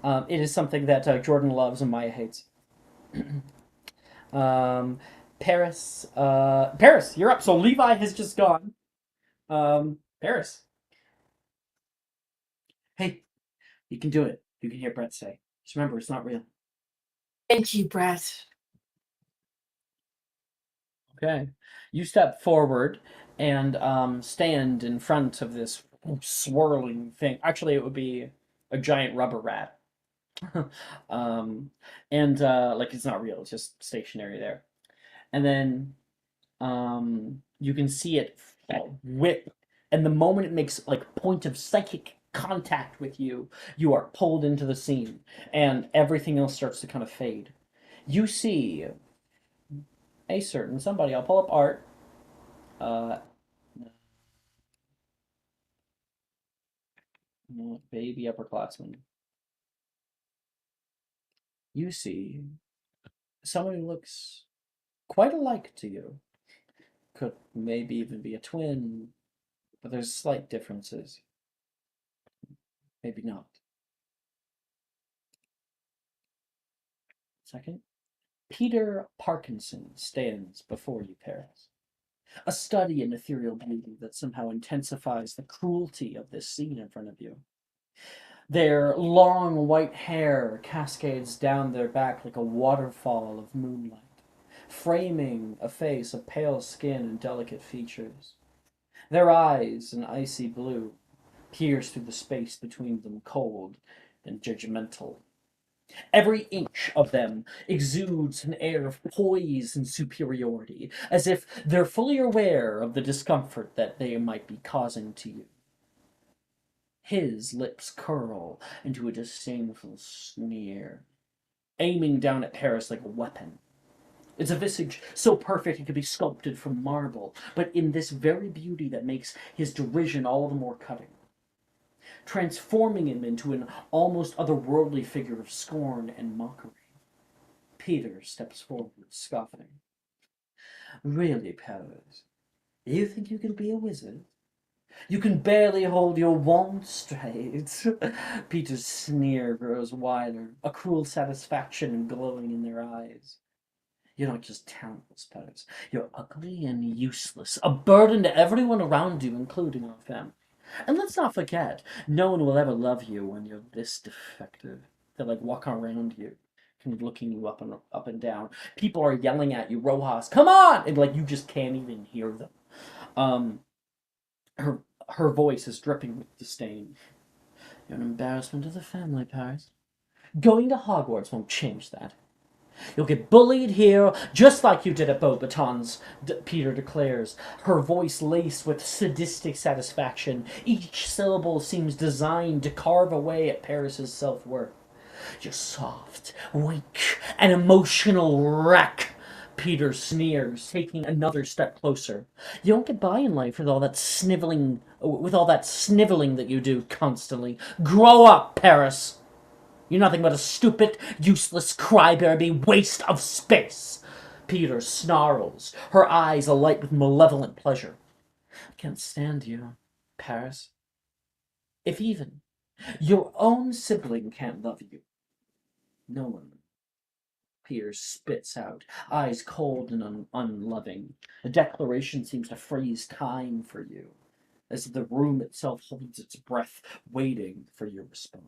It is something that Jordan loves and Maya hates. Paris. Paris, you're up. So Levi has just gone. Paris. Hey, you can do it. You can hear Brett say. Just remember, it's not real. Thank you, Brett. Okay. You step forward and stand in front of this swirling thing. Actually, it would be a giant rubber rat. And like it's not real, it's just stationary there. And then you can see it whip, and the moment it makes like point of psychic contact with you, you are pulled into the scene, and everything else starts to kind of fade. You see a certain somebody. I'll pull up art. Baby upperclassman. You see someone who looks quite alike to you. Could maybe even be a twin, but there's slight differences. Maybe not. Second, Peter Parkinson stands before you, Paris. A study in ethereal beauty that somehow intensifies the cruelty of this scene in front of you. Their long white hair cascades down their back like a waterfall of moonlight, framing a face of pale skin and delicate features. Their eyes, an icy blue, pierce through the space between them, cold and judgmental. Every inch of them exudes an air of poise and superiority, as if they're fully aware of the discomfort that they might be causing to you. His lips curl into a disdainful sneer, aiming down at Paris like a weapon. It's a visage so perfect it could be sculpted from marble, but in this very beauty that makes his derision all the more cutting, transforming him into an almost otherworldly figure of scorn and mockery. Peter steps forward, scoffing. Really, Paris? You think you can be a wizard? You can barely hold your wand straight. Peter's sneer grows wider, a cruel satisfaction glowing in their eyes. You're not just talentless, Paris. You're ugly and useless, a burden to everyone around you, including our family. And let's not forget, no one will ever love you when you're this defective. They're like walking around you, kind of looking you up and down. People are yelling at you, Rojas, come on! And like you just can't even hear them. Her voice is dripping with disdain. You're an embarrassment to the family, Paris. Going to Hogwarts won't change that. You'll get bullied here, just like you did at Beauxbatons, Peter declares, her voice laced with sadistic satisfaction. Each syllable seems designed to carve away at Paris's self-worth. You're soft, weak, an emotional wreck, Peter sneers, taking another step closer. You don't get by in life with all that sniveling that you do constantly. Grow up, Paris! You're nothing but a stupid, useless crybaby waste of space. Peter snarls, her eyes alight with malevolent pleasure. I can't stand you, Paris. If even your own sibling can't love you, no one. Peter spits out, eyes cold and unloving. The declaration seems to freeze time for you, as if the room itself holds its breath, waiting for your response.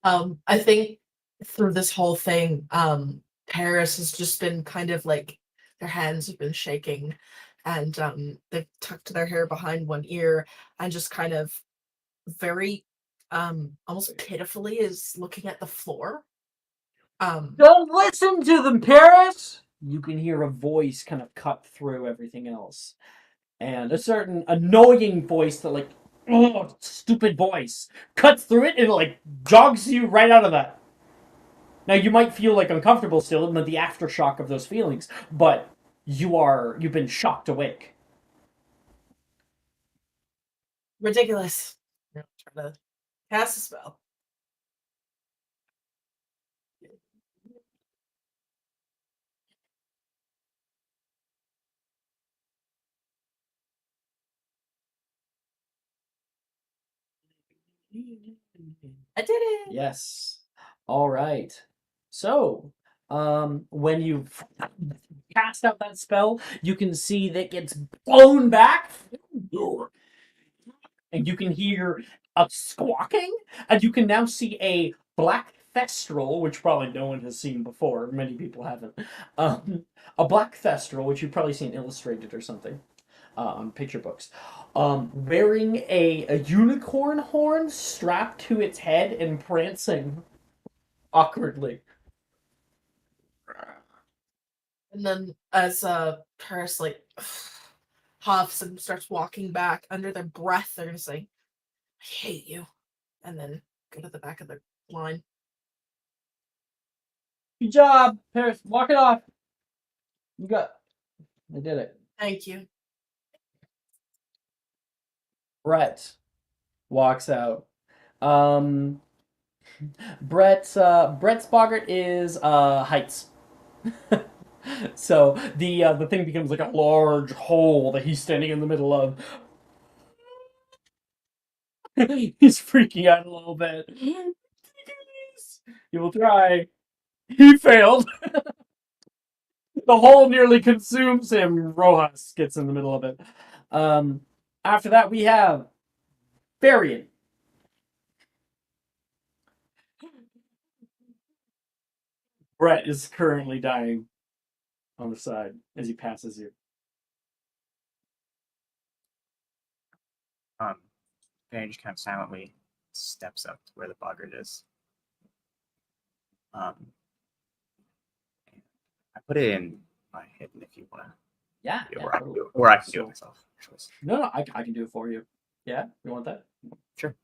I think through this whole thing, Paris has just been kind of like their hands have been shaking, and they've tucked their hair behind one ear and just kind of very almost pitifully is looking at the floor. Don't listen to them, Paris! You can hear a voice kind of cut through everything else. And a certain annoying voice that, like, oh, stupid voice, cuts through it and, like, jogs you right out of that. Now, you might feel, like, uncomfortable still, and the aftershock of those feelings, but you've been shocked awake. Ridiculous. I'm trying to cast a spell. I did it. Yes. All right. So, when you cast out that spell, you can see that it gets blown back, and you can hear a squawking, and you can now see a black thestral, which probably no one has seen before. Many people haven't. A black thestral, which you've probably seen illustrated or something. On picture books, wearing a unicorn horn strapped to its head and prancing awkwardly. And then as Paris like huffs and starts walking back under their breath, they're gonna say, I hate you. And then go to the back of the line. Good job, Paris. Walk it off. You got. I did it. Thank you. Brett walks out. Brett's boggart is heights. So the thing becomes like a large hole that he's standing in the middle of. He's freaking out a little bit. He will try. He failed. The hole nearly consumes him. Rojas gets in the middle of it. After that, we have Varian. Brett is currently dying on the side as he passes you. Varian just kind of silently steps up to where the boggart is. I put it in my hidden if you want to. Yeah, Or I can do it myself. No, I can do it for you. Yeah, you want that? Sure.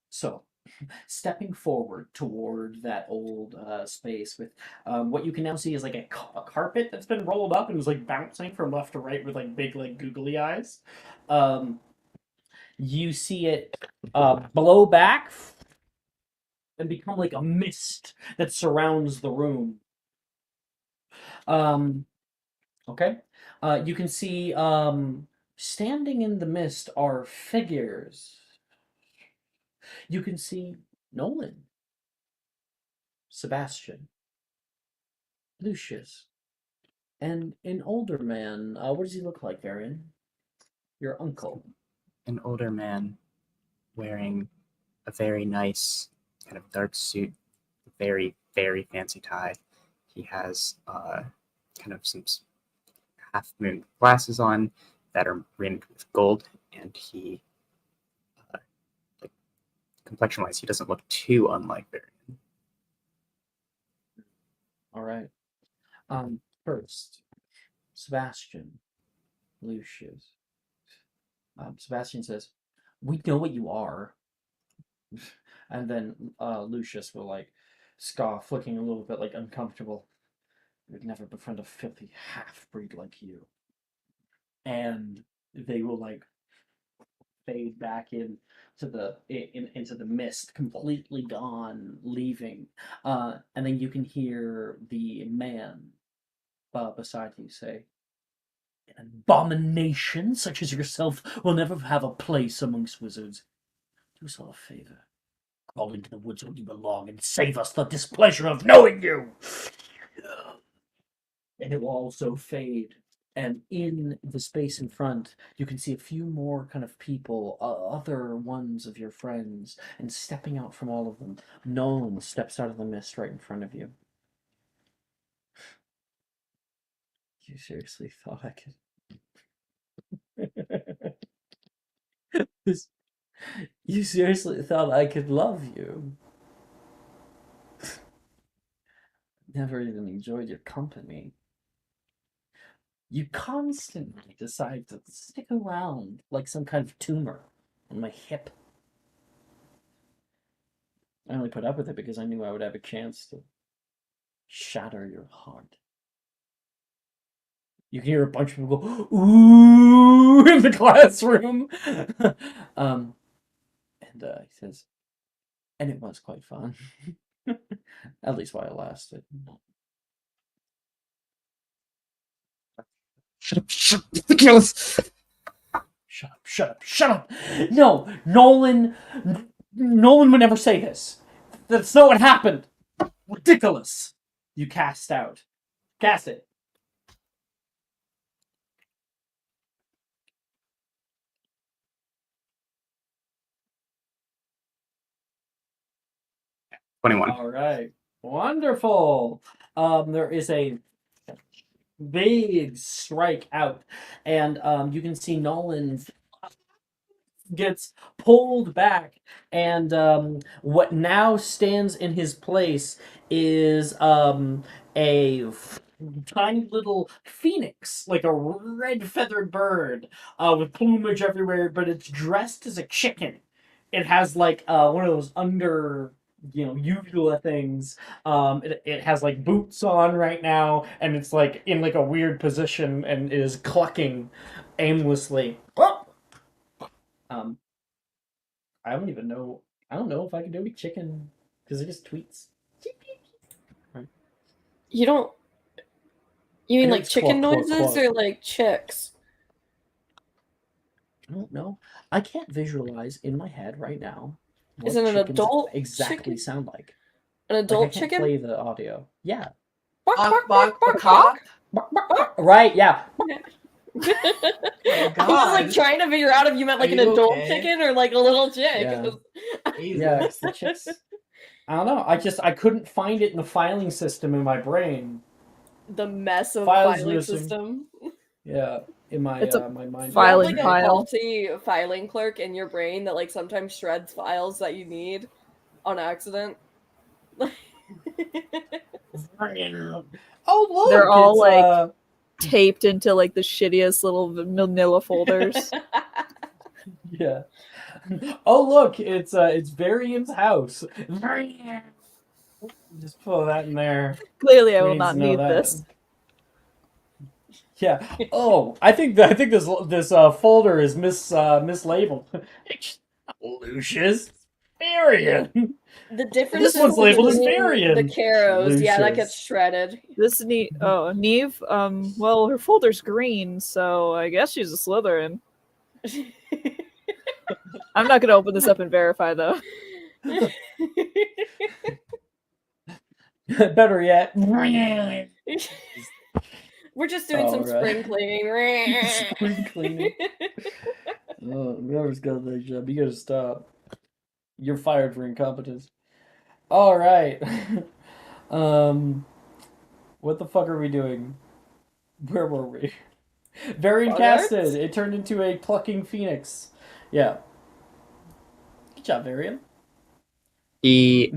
So, stepping forward toward that old space with what you can now see is like a carpet that's been rolled up and is like bouncing from left to right with like big like googly eyes. You see it blow back and become like a mist that surrounds the room. Okay. You can see standing in the mist are figures. You can see Nolan, Sebastian, Lucius, and an older man. What does he look like, Varian? Your uncle. An older man wearing a very nice kind of dark suit, very, very fancy tie. He has kind of some half moon glasses on that are rimmed with gold, and he, like, complexion wise, he doesn't look too unlike Varian. All right. First, Sebastian, Lucius. Sebastian says, "We know what you are." And then Lucius will like scoff, looking a little bit like uncomfortable. You'd never befriend a filthy half-breed like you. And they will like fade back into the mist, completely gone, leaving. And then you can hear the man beside you say, "An abomination such as yourself will never have a place amongst wizards. Do us all a favor. Crawl into the woods where you belong and save us the displeasure of knowing you." And it will also fade. And in the space in front, you can see a few more kind of people, other ones of your friends, and stepping out from all of them, Nolan steps out of the mist right in front of you. You seriously thought I could? You seriously thought I could love you? Never even enjoyed your company. You constantly decide to stick around like some kind of tumor on my hip. I only put up with it because I knew I would have a chance to shatter your heart. You can hear a bunch of people go, ooh, in the classroom. He says, and it was quite fun. At least while it lasted. Shut up, ridiculous! Shut up! No, Nolan would never say this. That's not what happened. Ridiculous! You cast out. Cast it. $21. All right. Wonderful. There is a big strike out, and you can see Nolan gets pulled back, and what now stands in his place is tiny little phoenix, like a red feathered bird, with plumage everywhere, but it's dressed as a chicken. It has like one of those under uvula things. It has like boots on right now, and it's like in like a weird position and is clucking aimlessly. Um, I don't even know. I don't know if I can do a chicken because it just tweets. Right. You don't. You mean know like it's chicken cluck, cluck, noises cluck. or like chicks? I don't know. I can't visualize in my head right now Is what it an chickens adult exactly chicken? sound like. An Like I adult can't chicken? play the audio. Yeah. Bark, bark, Bok, bark, bark, cock? bark. Right. Yeah. My I was God. like trying to figure out if you meant like Are an you adult okay? chicken or like a little chick. Yeah. Jesus. Yeah. It's the chicks. I don't know. I couldn't find it in the filing system in my brain. The mess of Files filing missing. system. Yeah. In my It's a my mind. You have filing like a file. faulty filing clerk in your brain that like sometimes shreds files that you need on accident. Oh look! They're all it's, like taped into like the shittiest little manila folders. Yeah. Oh look! It's Varian's house. Varian. Just pull that in there. Clearly, I Who will needs not to know need that? this. Yeah. Oh, I think this folder is mislabeled. It's not Lucius. Varian. The difference This one's is labeled as between Varian. the caros. Yeah, that gets Lucius. shredded. This Neve. Oh, Neve. Well, her folder's green, so I guess she's a Slytherin. I'm not gonna open this up and verify though. Better yet. We're just doing some spring cleaning. Spring cleaning. Oh, whoever's got that job, you gotta stop. You're fired for incompetence. All right. What the fuck are we doing? Where were we? Varian casted. It turned into a plucking phoenix. Yeah. Good job, Varian. He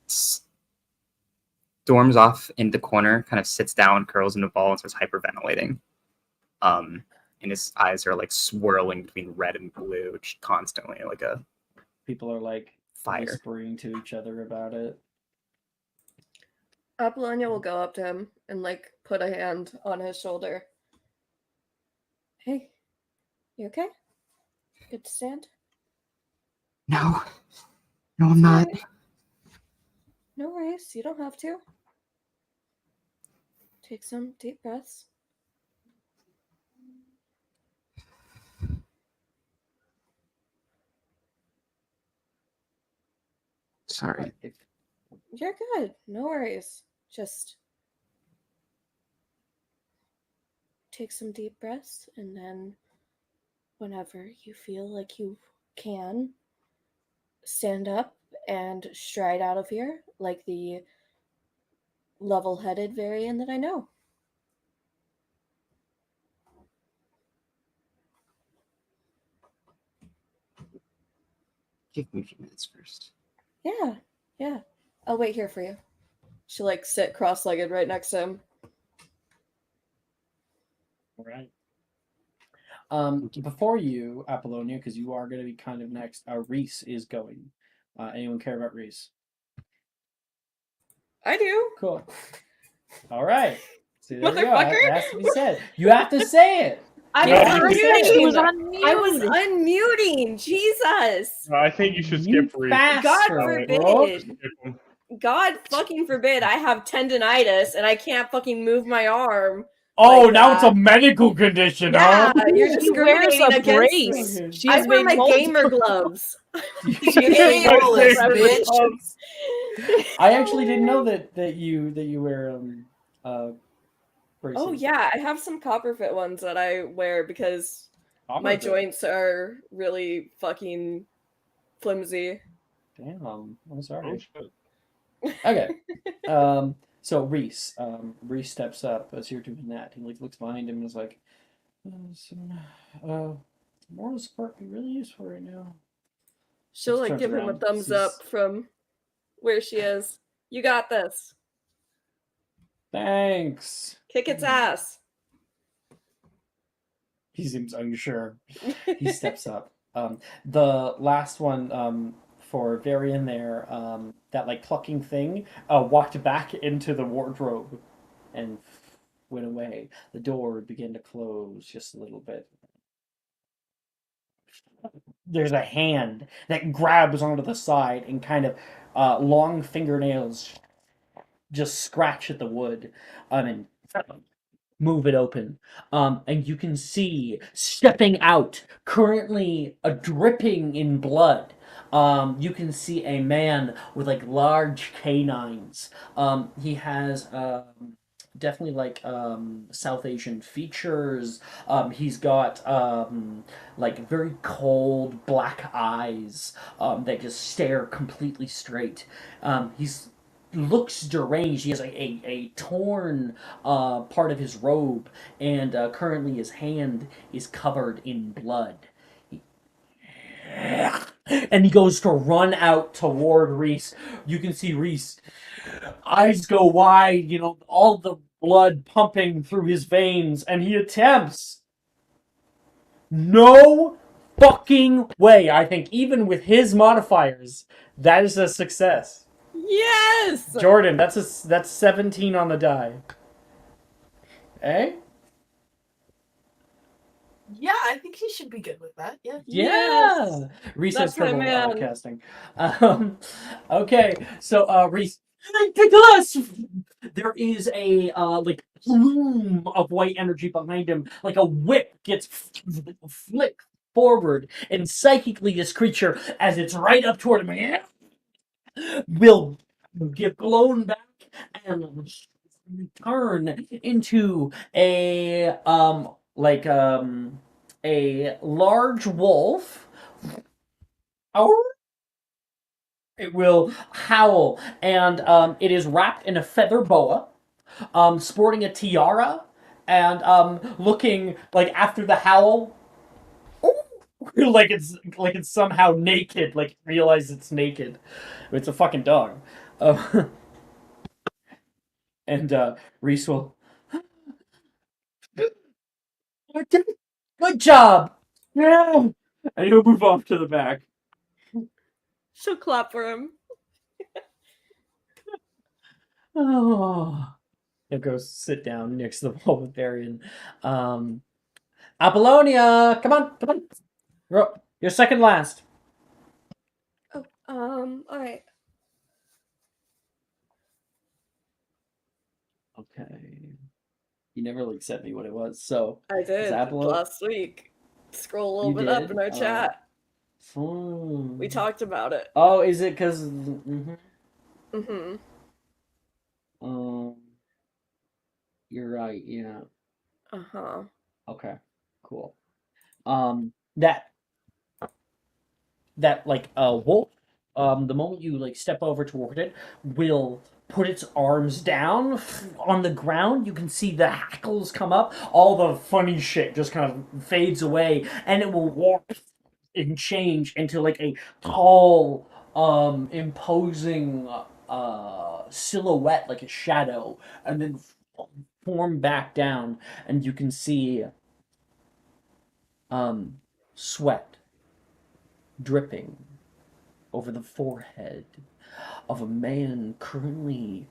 storms off in the corner, kind of sits down, curls into a ball, and starts hyperventilating. And his eyes are like swirling between red and blue constantly, like a People are like fire. whispering to each other about it. Apollonia will go up to him and like put a hand on his shoulder. Hey, you okay? Good to stand? No, I'm not. Right. No worries, you don't have to. Take some deep breaths. Sorry. You're good. No worries. Just take some deep breaths, and then whenever you feel like you can, stand up and stride out of here like the level-headed Varian that I know. Give me a few minutes first. Yeah. I'll wait here for you. She'll like sit cross-legged right next to him. All right. Before you, Apollonia, because you are going to be kind of next, Reese is going. Anyone care about Reese? I do. Cool. All right. See, there we go. Motherfucker. It has to be said. You have to say it. I You was have to say it. She was unmuting. I was unmuting. Jesus. I think you should You skip Reese. faster, God bro. forbid. Skip him. God fucking forbid I have tendonitis and I can't fucking move my arm. Oh, like now it's that. a medical condition, Yeah, huh? you're She wears discriminating a against brace. me. She I has wear made my gamer multiple- gloves. Ableist, bitch. I actually didn't know that you wear braces. Oh yeah, I have some copperfit ones that I wear because my Copperfit. joints are really fucking flimsy. Damn, I'm Oh, sorry. shit. Okay. So Reese steps up as you're doing that. He looks behind him and is like, moral support would be really useful right now. She'll Just like turns give him a around, thumbs sees- up from where she is. You got this. Thanks. Kick its ass. He seems unsure. He steps up. The last one for Varian there, that like clucking thing, walked back into the wardrobe and went away. The door began to close just a little bit. There's a hand that grabs onto the side and kind of long fingernails just scratch at the wood and move it open. And you can see stepping out, currently dripping in blood. You can see a man with like large canines. He has definitely like South Asian features. He's got like very cold black eyes that just stare completely straight. He's looks deranged. He has a torn part of his robe, and currently his hand is covered in blood. And he goes to run out toward Reese. You can see Reese, eyes go wide, all the blood pumping through his veins, and he attempts. No fucking way. I think even with his modifiers, that is a success. Yes! Jordan, that's 17 on the die. Eh? Yeah, I think he should be good with that. Yeah. Yeah. Reese has That's my trouble man. casting. Okay, so Reese, ridiculous. There is a like plume of white energy behind him, like a whip gets flicked forward, and psychically this creature, as it's right up toward him, will get blown back and turn into a large wolf. It will howl, and it is wrapped in a feather boa, sporting a tiara, and looking like after the howl, like it's somehow naked, like realize it's naked. It's a fucking dog. And Reese will. Good job. Yeah. And he'll move off to the back. She'll clap for him. Oh. He'll go sit down next to the wall with Varian. Apollonia, come on. You're second last. Oh, alright. Okay. You never like sent me what it was, so I did Apollo? last week. Scroll a little You bit up did? in our chat. Hmm. We talked about it. Oh, is it because? Mm-hmm. Mm-hmm. You're right. Yeah. Uh-huh. Okay. Cool. That like wolf. The moment you like step over toward it, will put its arms down on the ground. You can see the hackles come up. All the funny shit just kind of fades away, and it will walk and change into like a tall, imposing silhouette, like a shadow, and then form back down, and you can see sweat dripping over the forehead of a man currently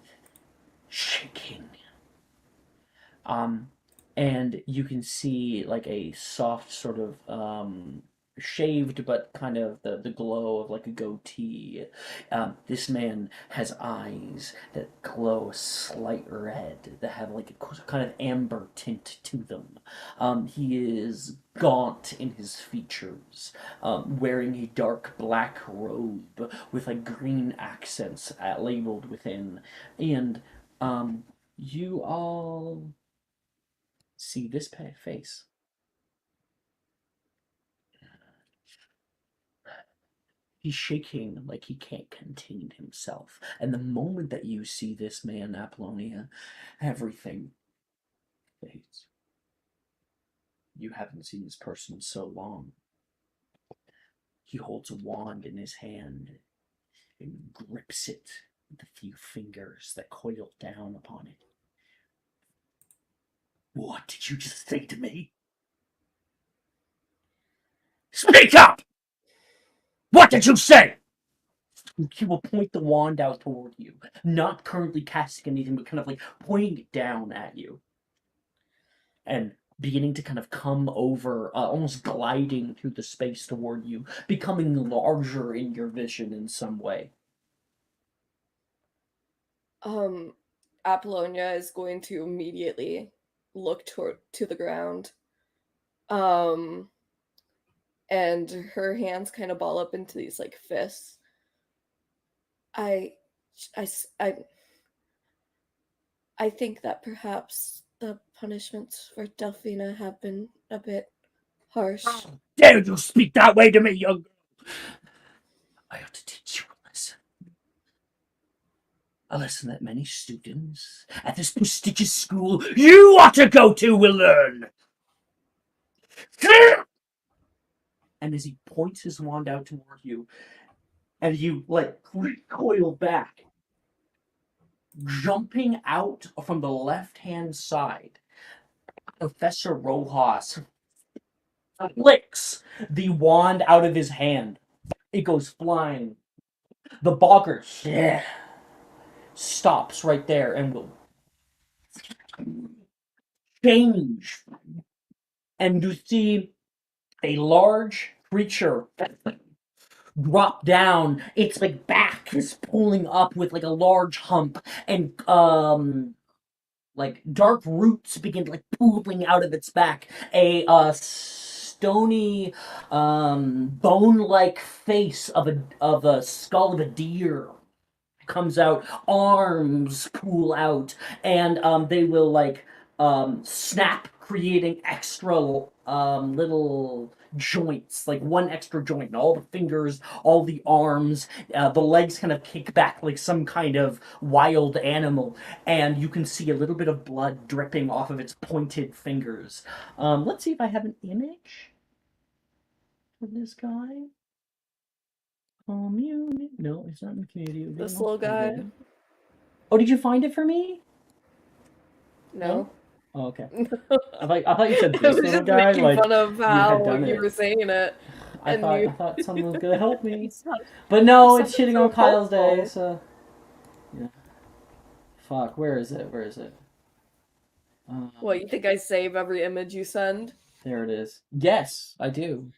shaking. And you can see like a soft sort of shaved but kind of the glow of like a goatee. This man has eyes that glow a slight red, that have like a kind of amber tint to them. He is gaunt in his features, wearing a dark black robe with like green accents labeled within. And you all see this face. He's shaking like he can't contain himself. And the moment that you see this man, Apollonia, everything fades. You haven't seen this person in so long. He holds a wand in his hand and grips it with a few fingers that coil down upon it. What did you just say to me? Speak up! What did you say? He will point the wand out toward you, not currently casting anything, but kind of like pointing it down at you. And beginning to kind of come over, almost gliding through the space toward you, becoming larger in your vision in some way. Apollonia is going to immediately look to the ground. And her hands kind of ball up into these like fists. I think that perhaps the punishments for Delphina have been a bit harsh. Dare you speak that way to me, young girl? I ought to teach you a lesson. A lesson that many students at this prestigious school you ought to go to will learn. And as he points his wand out toward you, and you like recoil back, jumping out from the left-hand side, Professor Rojas flicks the wand out of his hand. It goes flying. The boggart stops right there and will change. And you see a large creature drop down. Its like back is pulling up with like a large hump, and like dark roots begin like pooling out of its back. A stony bone-like face of a skull of a deer comes out. Arms pool out, and they will like snap, creating extra little joints, like one extra joint, and all the fingers, all the arms, the legs kind of kick back like some kind of wild animal, and you can see a little bit of blood dripping off of its pointed fingers. Let's see if I have an image for this guy. No, it's not in the community. This little guy. Oh, did you find it for me? No. Oh, okay. I thought you said I this was little just guy. making Like fun of you had how done you it. were saying it. I and thought someone was gonna help me, but no, it's shitting on Kyle's day. So yeah. Fuck. Where is it? What, you think I save every image you send? There it is. Yes, I do.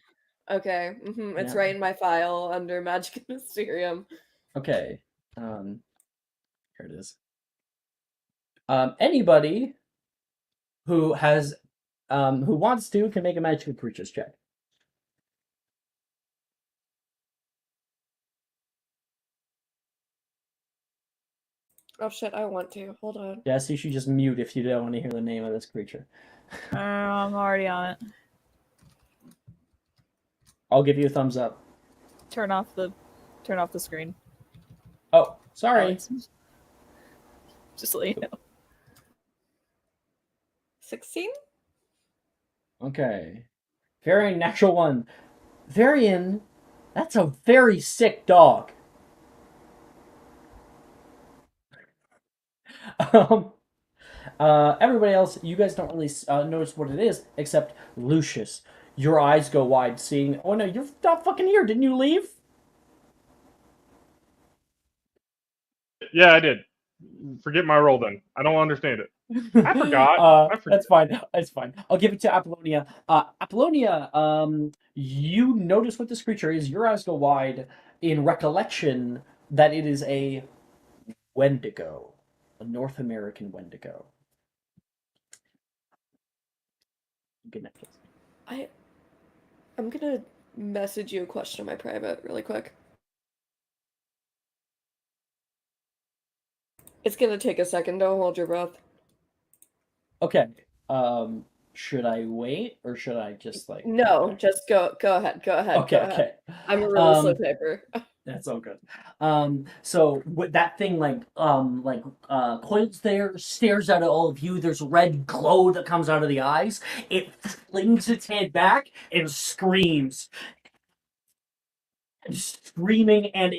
Okay. It's Yeah. right in my file under Magic and Mysterium. Okay. Here it is. Anybody who has who wants to can make a magical creatures check. Oh shit, I want to. Hold on. Yes, you should just mute if you don't want to hear the name of this creature. I'm already on it. I'll give you a thumbs up. Turn off the screen. Oh, sorry. Alex. Just let you know. 16? Okay. Very natural one. Varian, that's a very sick dog. Um, everybody else, you guys don't really notice what it is, except Lucius. Your eyes go wide, seeing. Oh no, you're not fucking here. Didn't you leave? Yeah, I did. Forget my role then. I don't understand it. I forgot. I forget. That's fine. That's fine. I'll give it to Apollonia. Apollonia, you notice what this creature is. Your eyes go wide in recollection that it is a Wendigo, a North American Wendigo. Good night, kids. I'm gonna message you a question in my private really quick. It's gonna take a second. Don't hold your breath. Okay. Should I wait or should I just like? No, okay. just go. Go ahead. Go ahead. Okay. Go ahead. Okay. I'm a really slow typer. That's all good. So with that thing coils there, stares out at all of you. There's red glow that comes out of the eyes. It flings its head back and screams. Screaming and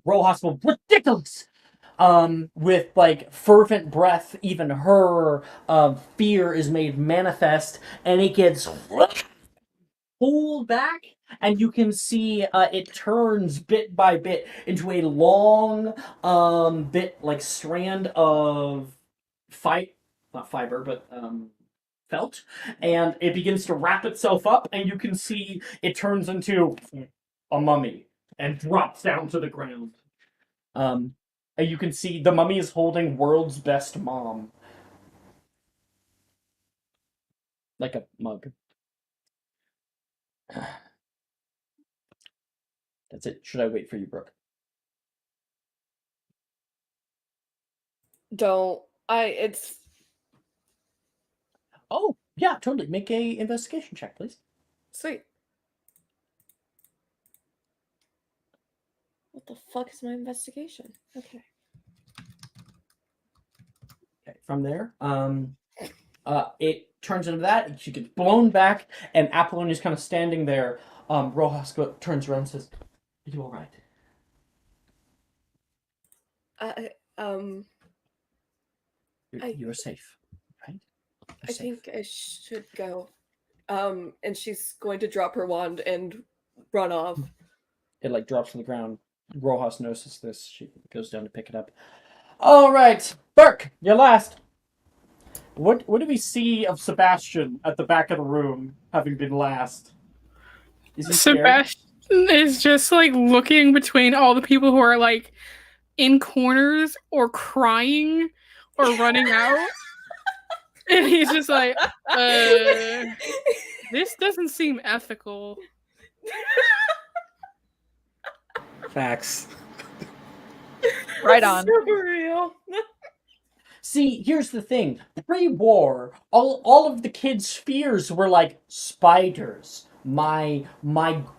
Rojas will ridiculous. With like fervent breath, even her fear is made manifest, and it gets pulled back, and you can see it turns bit by bit into a long bit like strand of not fiber, but felt, and it begins to wrap itself up, and you can see it turns into a mummy and drops down to the ground. And you can see the mummy is holding world's best mom. Like a mug. That's it. Should I wait for you, Brooke? Don't. It's. Oh, yeah, totally. Make a investigation check, please. Sweet. What the fuck is my investigation? Okay. Okay, from there, it turns into that. She gets blown back, and Apollonia's kind of standing there. Rojas turns around and says, "Are you all right?" You're safe, right? I think I should go. And she's going to drop her wand and run off. It like drops on the ground. Rojas notices this. She goes down to pick it up. All right, Burke, you're last. What do we see of Sebastian at the back of the room, having been last? Is he scared? Sebastian is just like looking between all the people who are like in corners or crying or running out. And he's just like, this doesn't seem ethical. Facts. Right on. So real. See, here's the thing. Pre-war, all of the kids' fears were like spiders, my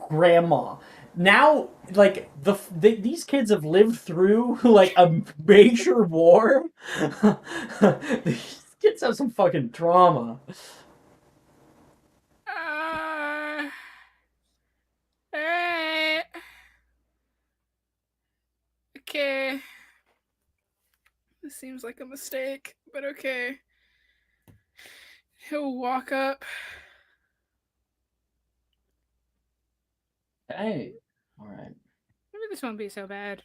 grandma. Now, like these kids have lived through like a major war. These kids have some fucking trauma. Alright. Okay. This seems like a mistake, but okay. He'll walk up. Hey, all right. Maybe this won't be so bad.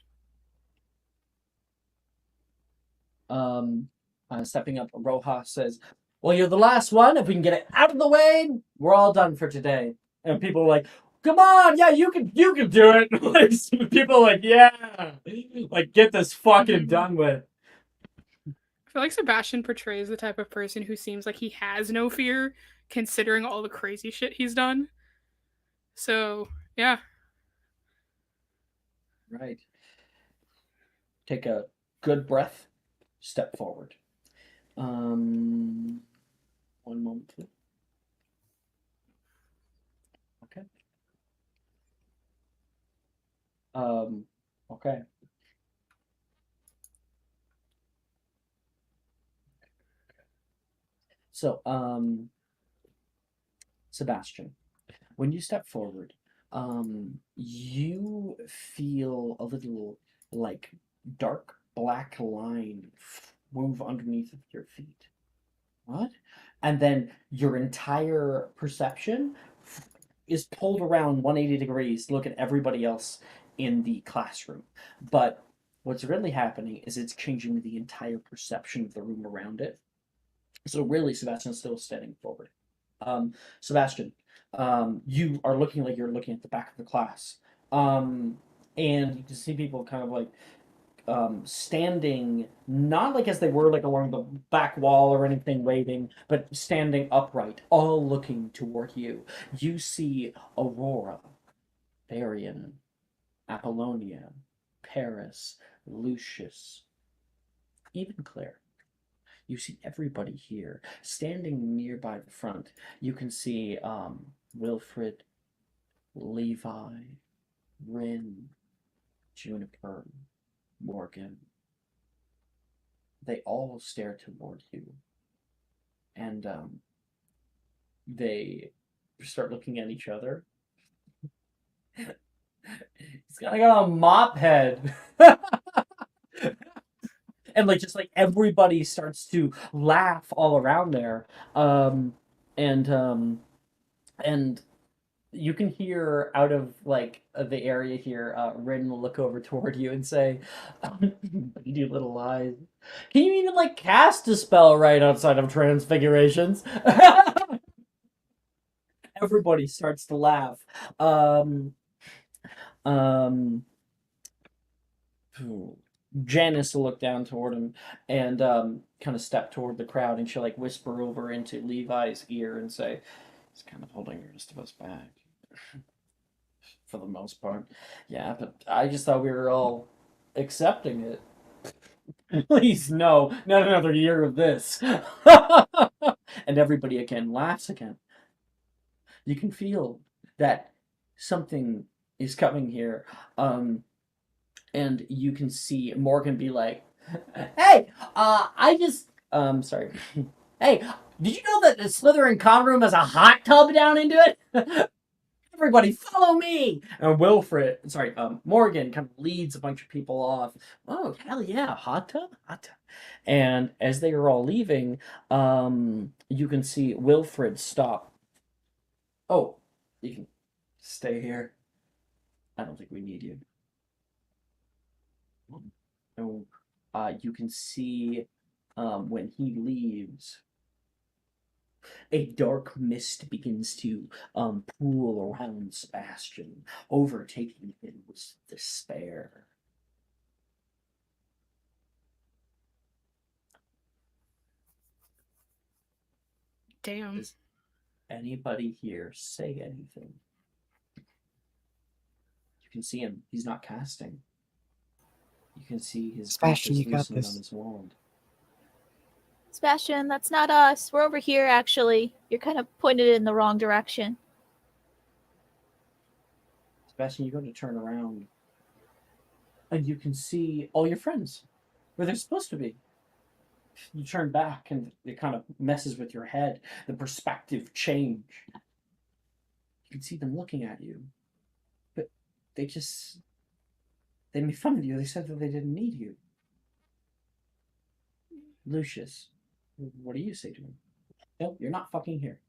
Stepping up, Rojas says, "Well, you're the last one. If we can get it out of the way, we're all done for today." And people are like, "Come on, yeah, you can do it." Like, people are like, "Yeah, like get this fucking done with." I feel like Sebastian portrays the type of person who seems like he has no fear, considering all the crazy shit he's done. So, yeah. Right. Take a good breath. Step forward. One moment, please. Okay. Okay. So, Sebastian, when you step forward, You feel a little like dark black line move underneath of your feet. What? And then your entire perception is pulled around 180 degrees to look at everybody else in the classroom. But what's really happening is it's changing the entire perception of the room around it. So really, Sebastian's still standing forward. Sebastian, you are looking like you're looking at the back of the class. And you can see people kind of like standing, not like as they were like along the back wall or anything waving, but standing upright, all looking toward you. You see Aurora, Varian, Apollonia, Paris, Lucius, even Claire. You see everybody here standing nearby the front. You can see Wilfred, Levi, Rin, Juniper, Morgan. They all stare toward you. And they start looking at each other. He's got a mop head. And like just like everybody starts to laugh all around there. And you can hear out of like the area here, Rin will look over toward you and say, "You little eyes. Can you even like cast a spell right outside of Transfigurations?" Everybody starts to laugh. Janice will look down toward him and kind of step toward the crowd, and she'll like whisper over into Levi's ear and say, "He's kind of holding the rest of us back." For the most part. Yeah, but I just thought we were all accepting it. Please, no, not another year of this. And everybody again laughs again. You can feel that something is coming here. And you can see Morgan be like, "Hey, sorry. Hey, did you know that the Slytherin con room has a hot tub down into it? Everybody follow me!" And Morgan kind of leads a bunch of people off. "Oh, hell yeah, hot tub? Hot tub." And as they are all leaving, you can see Wilfred stop. "Oh, you can stay here. I don't think we need you." Oh, you can see when he leaves, a dark mist begins to pool around Sebastian, overtaking him with despair. Damn. Does anybody here say anything? You can see him. He's not casting. You can see his Sebastian, you got loosened this. on his wand. Sebastian, that's not us. We're over here, actually. You're kind of pointed in the wrong direction. Sebastian, you go to turn around, and you can see all your friends where they're supposed to be. You turn back, and it kind of messes with your head. The perspective change. You can see them looking at you, but they made fun of you. They said that they didn't need you. Lucius, what do you say to him? Nope, you're not fucking here.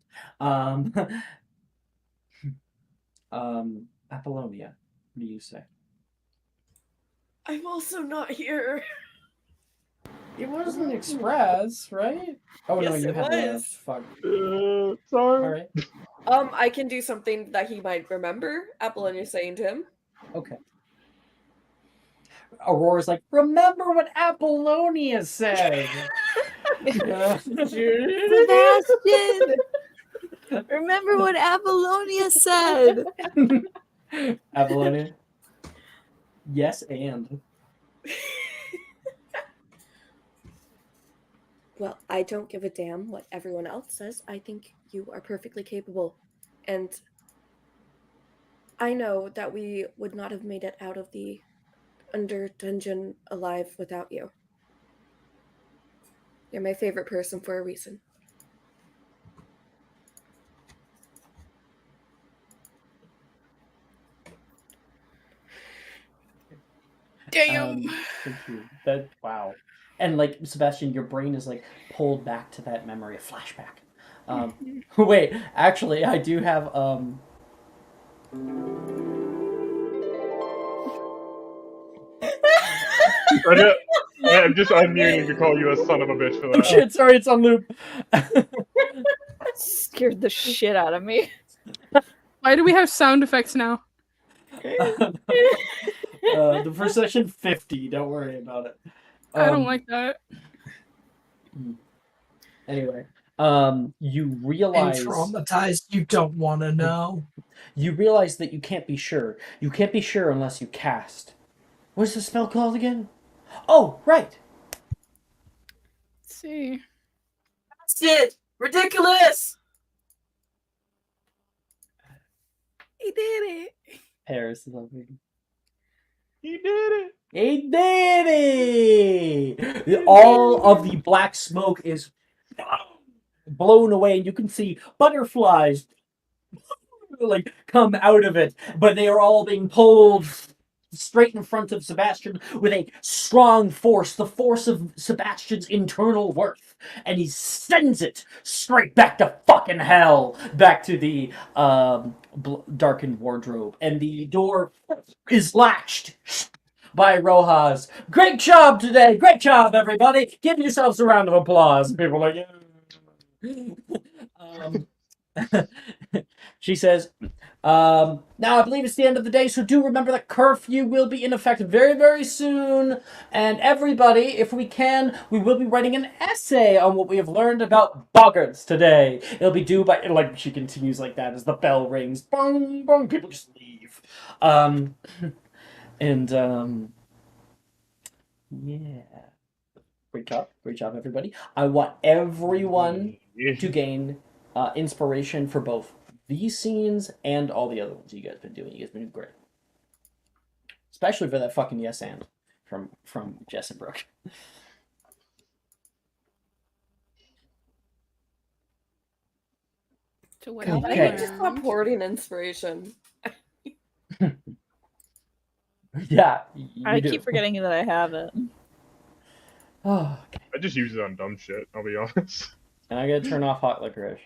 Apollonia, what do you say? I'm also not here. It wasn't Express, right? Oh Yes, no, you it had was. the fuck. Sorry. All right. I can do something that he might remember. Apollonia saying to him. Okay. Aurora's like, "Remember what Apollonia said." Sebastian! Remember what Apollonia said. Apollonia. Yes, and. Well, I don't give a damn what everyone else says. I think you are perfectly capable. And I know that we would not have made it out of the under dungeon alive without you. You're my favorite person for a reason. Damn. Thank you. That wow. And like Sebastian, your brain is like pulled back to that memory, a flashback. Wait, actually, I do have I'm just unmuting to call you a son of a bitch for Oh that. shit! Sorry, it's on loop. Scared the shit out of me. Why do we have sound effects now? The for session 50. Don't worry about it. I don't like that. Anyway, you And realize traumatized, you don't want to know. you realize that you can't be sure. You can't be sure unless you cast. What's the spell called again? Oh, right. Let's see. That's it! Ridiculous! He did it. Paris is loving. He did it. He did it! All of the black smoke is blown away, and you can see butterflies like come out of it, but they are all being pulled straight in front of Sebastian with a strong force, the force of Sebastian's internal worth, and he sends it straight back to fucking hell, back to the darkened wardrobe, and the door is latched by Rojas. Great job today! Great job, everybody! Give yourselves a round of applause. People are like, she says, now I believe it's the end of the day, so do remember that curfew will be in effect very, very soon. And everybody, if we can, we will be writing an essay on what we have learned about boggarts today. It'll be due by, like, she continues like that as the bell rings. Bong, bong, people just leave. Yeah. Great job, everybody. I want everyone to gain inspiration for both these scenes and all the other ones you guys have been doing. You guys have been doing great. Especially for that fucking yes and from Jess and Brooke. So what God, have I you need to stop learned? hoarding inspiration. Yeah, I do. keep forgetting that I have it. Oh, I just use it on dumb shit, I'll be honest. and I gotta turn off hot licorice.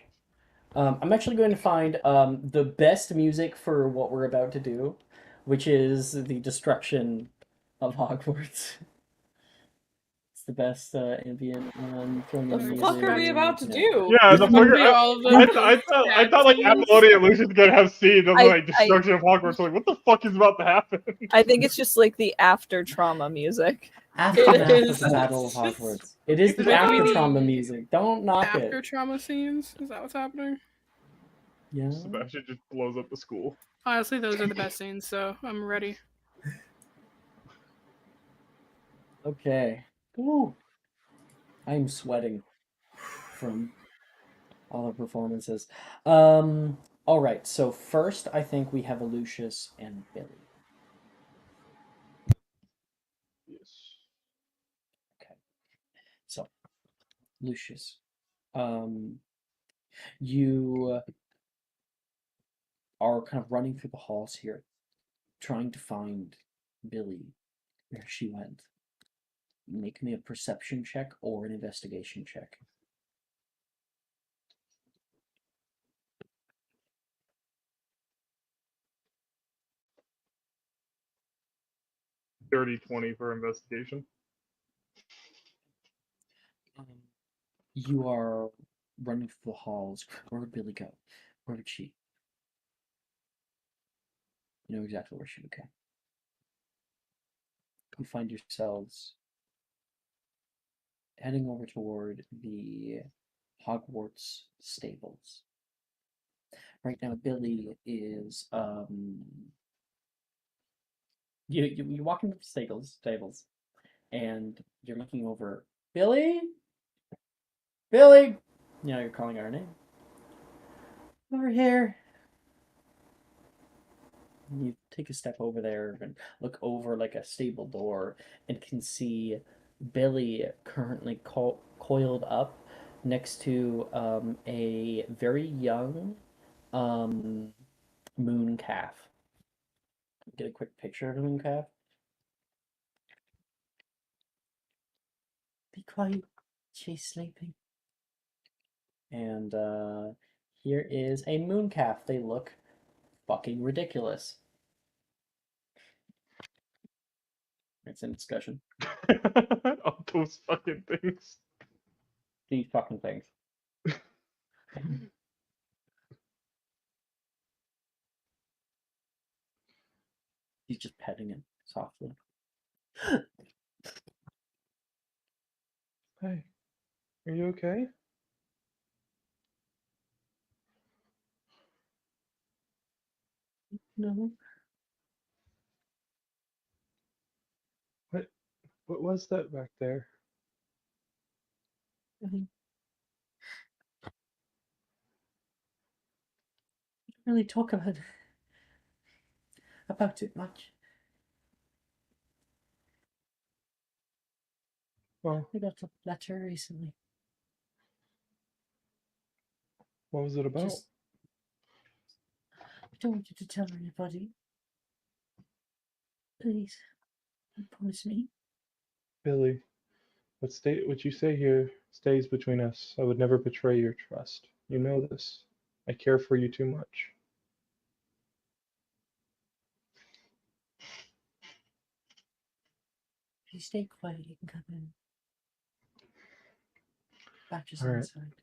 I'm actually going to find the best music for what we're about to do, which is the destruction of Hogwarts. It's the best ambient throwing The in music. fuck are we about to do? Yeah, the It's gonna fucker. be all of the I thought like Apollonia and Lucian's gonna have scenes of like destruction of Hogwarts. Like, what the fuck is about to happen? I think it's just like the after trauma music. Aftermath of the Battle of Hogwarts. It is It's the after literally trauma music. Don't knock after it. trauma scenes. Is that what's happening? Yeah. Sebastian just blows up the school. Honestly, those are the best scenes, so I'm ready. Okay. Ooh. I'm sweating from all the performances. All right. So first, I think we have Lucius and Billy. Yes. Okay. So, Lucius, you are kind of running through the halls here, trying to find Billy where she went. Make me a perception check or an investigation check. Dirty 20 for investigation. You are running through the halls. Where would Billy go? Where would she? You know exactly where she would go. You find yourselves heading over toward the Hogwarts stables. Right now, Billy is you walk into the stables, and you're looking over. Billy, Billy, you know you're calling out her name. Over here. You take a step over there and look over like a stable door and can see Billy currently coiled up next to a very young moon calf. Get a quick picture of a moon calf. Be quiet. She's sleeping. And here is a mooncalf. They look fucking ridiculous. It's in discussion. All those fucking things. These fucking things. He's just petting it softly. Hey, are you okay? No. What was that back there? Really, really talk about it much. Well, I got a letter recently. what was it about? Just, I don't want you to tell anybody. Please, promise me. Billy, what you say here stays between us. I would never betray your trust. You know this. I care for you too much. If you stay quiet, you can come in. Batches All right. inside.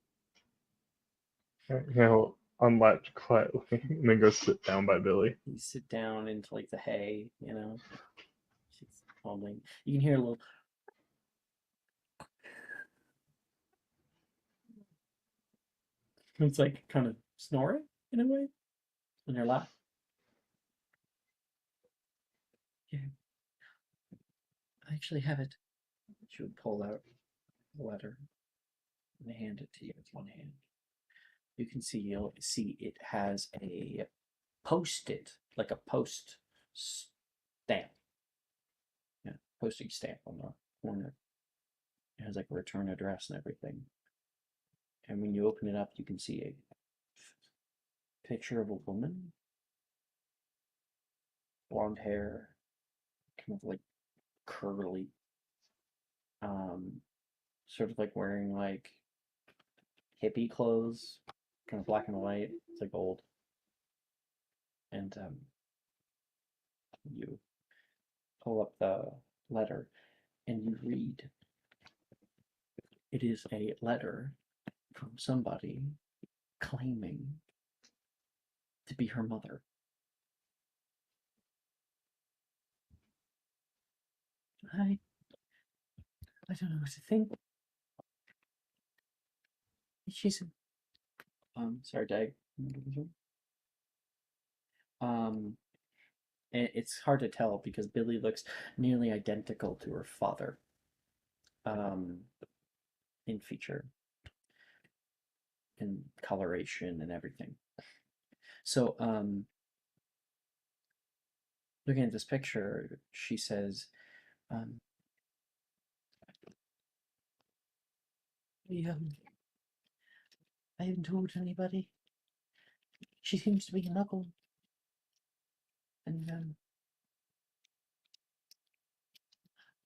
All right, now unlatch quietly and then go sit down by Billy. You sit down into like the hay, you know. She's holding. You can hear a little. It's like kind of snoring in a way in her lap. Yeah. I actually have it. She would pull out the letter and hand it to you with one hand. You'll see it has a post-it, like a post stamp. Yeah, postage stamp on the corner. It has like a return address and everything. And when you open it up, you can see a picture of a woman, blonde hair, kind of like curly, sort of like wearing like hippie clothes, kind of black and white. It's like old. And you pull up the letter and you read. It is a letter from somebody claiming to be her mother. I don't know what to think. She's sorry, Dag. And it's hard to tell because Billy looks nearly identical to her father. In feature, in coloration and everything. So, looking at this picture, she says, I haven't told anybody. She seems to be a knuckle. And,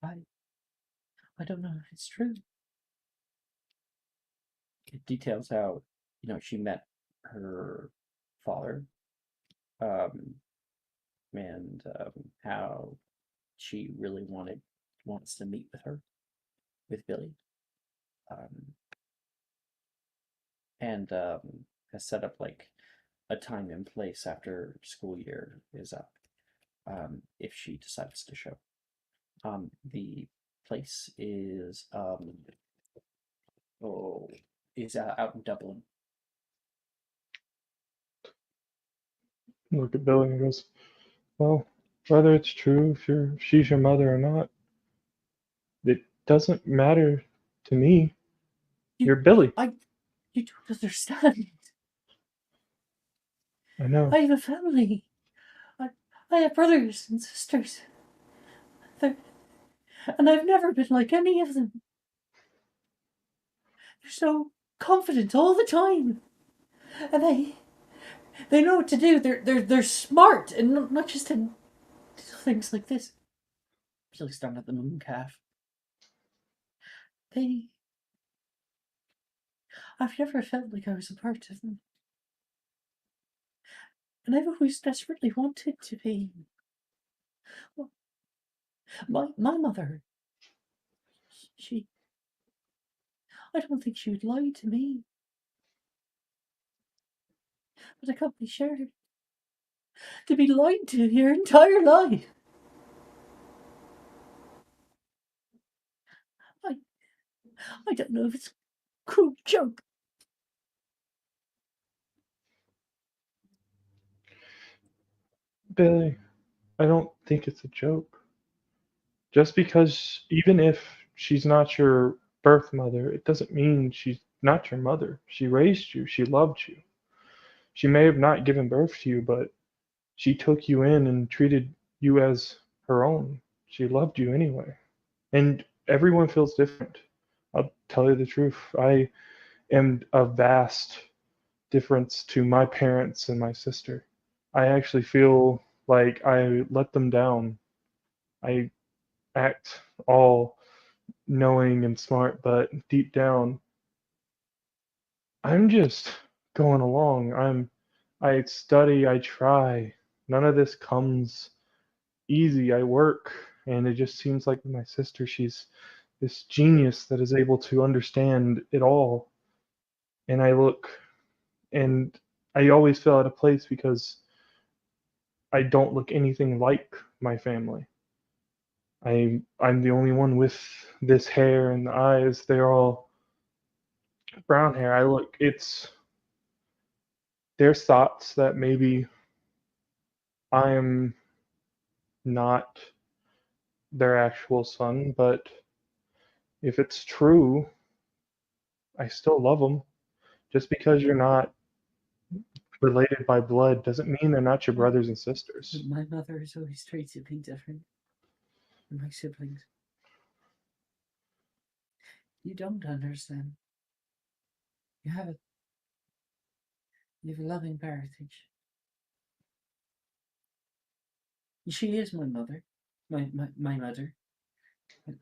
I don't know if it's true. It details how, she met her father, and how she really wants to meet with Billy, and has set up like a time and place after school year is up, if she decides to show. The place is out in Dublin. Look at Billy and goes, well, whether it's true if she's your mother or not, it doesn't matter to me. You're Billy. You don't understand. I know. I have a family. I have brothers and sisters. And I've never been like any of them. They're so confident all the time. And they know what to do. They're smart, and not just in things like this. She looks down at the mooncalf. I've never felt like I was a part of them. And I've always desperately wanted to be. Well, my mother, I don't think she would lie to me. But I can't be sure. To be lied to your entire life. I don't know if it's a cruel joke. Billy, I don't think it's a joke. Just because, even if she's not your birth mother, it doesn't mean she's not your mother. She raised you, she loved you. She may have not given birth to you, but she took you in and treated you as her own. She loved you anyway. And everyone feels different. I'll tell you the truth. I am a vast difference to my parents and my sister. I actually feel like I let them down. I act all knowing and smart, but deep down, I'm just going along. I study, I try. None of this comes easy. I work, and it just seems like my sister, she's this genius that is able to understand it all. And I look, and I always feel out of place because I don't look anything like my family. I'm the only one with this hair and the eyes. They're all brown hair. I look, it's there's thoughts that maybe I'm not their actual son, but if it's true, I still love them. Just because you're not related by blood doesn't mean they're not your brothers and sisters. My mother has always treated me different than my siblings. You don't understand. You have a loving parentage. She is my mother, my mother. But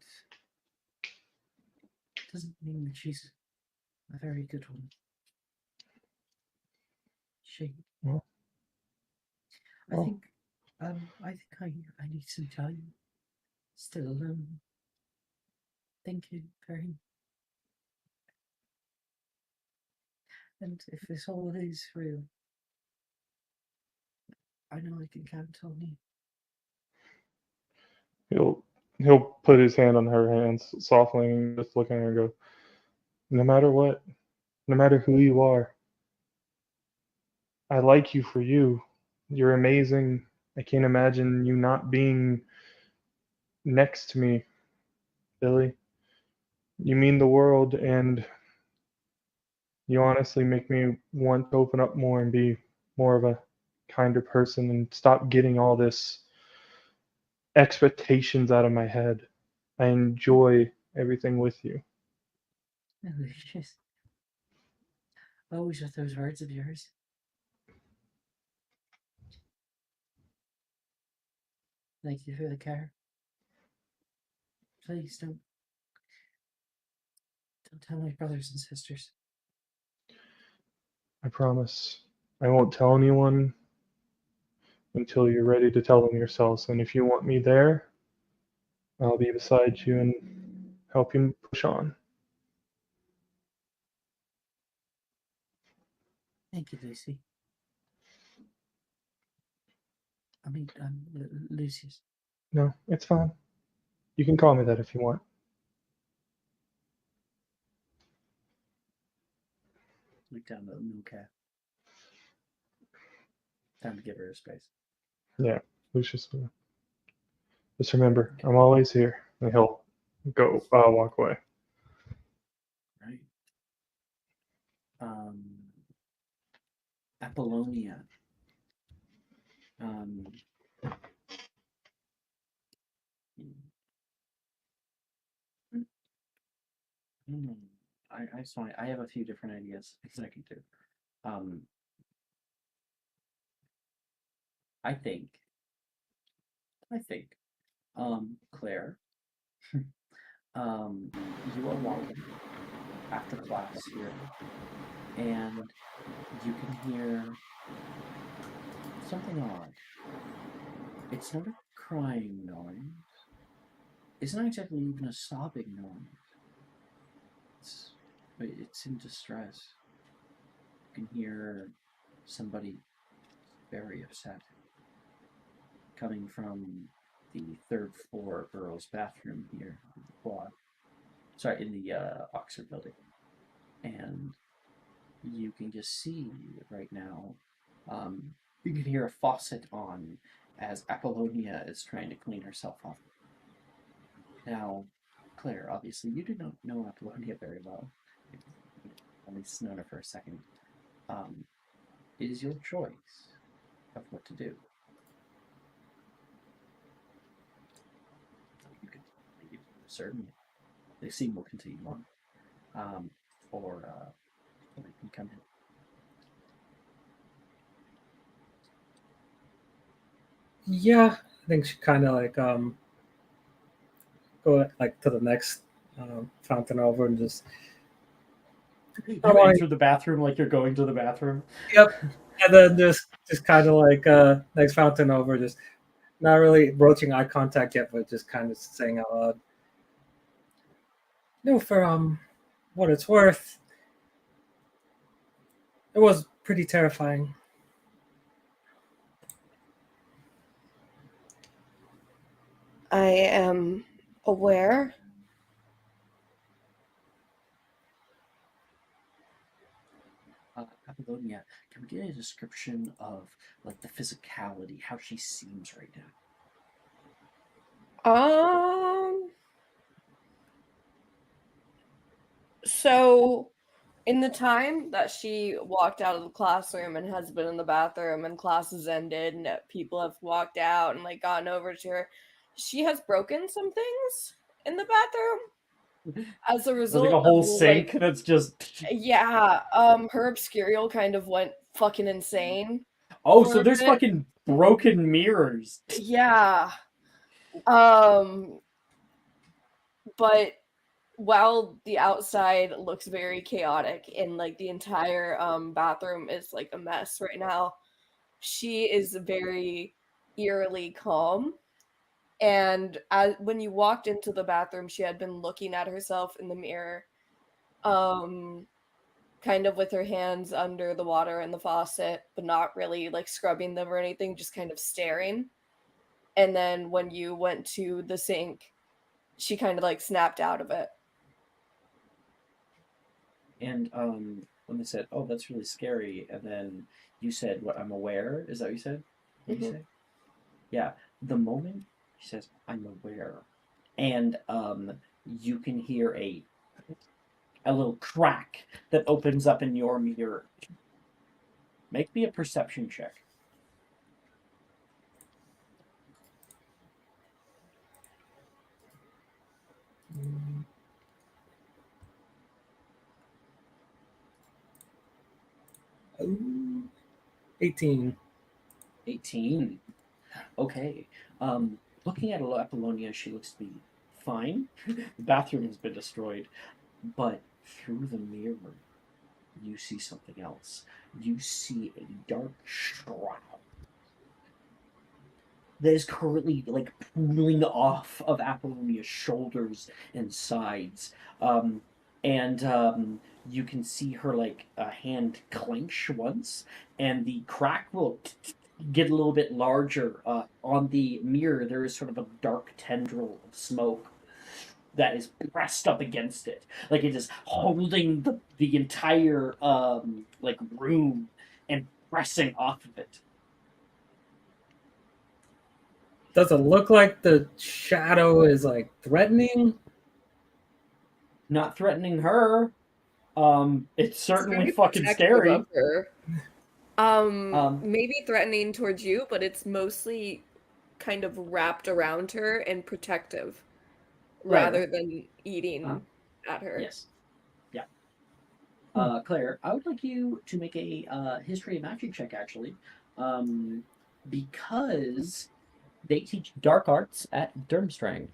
it doesn't mean that she's a very good one. Well, I think I need some time. Still alone. Thinking very. And if this all is real, I know I can count on you. he'll put his hand on her hands softly and just look at her and go, no matter what, no matter who you are, I like you for you. You're amazing. I can't imagine you not being next to me, Billy. You mean the world, and you honestly make me want to open up more and be more of a kinder person and stop getting all this expectations out of my head. I enjoy everything with you. Delicious. Always with those words of yours. Thank you for the care. Please don't tell my brothers and sisters. I promise. I won't tell anyone until you're ready to tell them yourselves. And if you want me there, I'll be beside you and help you push on. Thank you, Lucy. I mean, Lucius. No, it's fine. You can call me that if you want. Look down the new cat. Time to give her a space. Yeah, Lucius. Just remember, I'm always here. And he'll go walk away. Right. Apollonia. I have a few different ideas I can do. I think, Claire You are walking after class here, and you can hear something odd. It's not a crying noise. It's not exactly even a sobbing noise. It's in distress. You can hear somebody very upset coming from the third floor girls' bathroom here in the quad. Sorry, in the Oxford building. And you can just see right now, you can hear a faucet on as Apollonia is trying to clean herself off. Now, Claire, obviously, you do not know Apollonia very well. You've only known her for a second. It is your choice of what to do. You could leave, certainly. The scene will continue on. Or you can come in. Yeah, I think she kind of like go like to the next fountain over and just. You I want enter the bathroom like you're going to the bathroom. Yep, and then just kind of like next fountain over, just not really broaching eye contact yet, but just kind of saying out loud. No, for what it's worth, it was pretty terrifying. I am aware. Apollonia, can we get a description of like the physicality, how she seems right now? So in the time that she walked out of the classroom and has been in the bathroom and classes ended and people have walked out and like gotten over to her, she has broken some things in the bathroom as a There's result like a whole of sink like, that's just. yeah, her obscurial kind of went fucking insane. Oh, for so a there's bit. fucking broken mirrors. Yeah. But while the outside looks very chaotic and like the entire bathroom is like a mess right now, she is very eerily calm. And when you walked into the bathroom, she had been looking at herself in the mirror, kind of with her hands under the water and the faucet, but not really like scrubbing them or anything, just kind of staring. And then when you went to the sink, she kind of like snapped out of it. And when they said, "Oh, that's really scary," and then you said, "What? I'm aware." Is that what you said? What did you say? Yeah. The moment she says, "I'm aware," and you can hear a little crack that opens up in your mirror. Make me a perception check. Ooh, 18. 18. Okay. Looking at Apollonia, she looks to be fine. The bathroom has been destroyed, but through the mirror, you see something else. You see a dark shroud that is currently like pooling off of Apollonia's shoulders and sides. And you can see her like a hand clench once, and the crack will get a little bit larger. On the mirror, there is sort of a dark tendril of smoke that is pressed up against it, like it is holding the entire like room and pressing off of it. Does it look like the shadow is like threatening? Not threatening her. It's certainly very fucking protective scary. of her. Maybe threatening towards you, but it's mostly kind of wrapped around her and protective rather than eating at her. Yes. Yeah. Claire, I would like you to make a history of magic check, actually, because they teach dark arts at Durmstrang.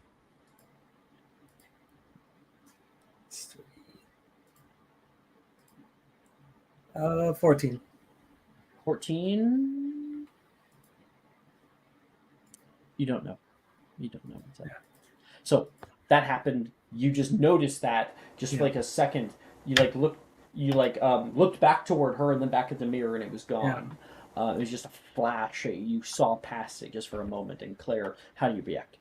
14. 14. You don't know. You don't know what's up. So that happened. You just noticed that just for like a second. You like looked back toward her and then back at the mirror, and it was gone. It was just a flash. You saw past it just for a moment. And Claire, how do you react?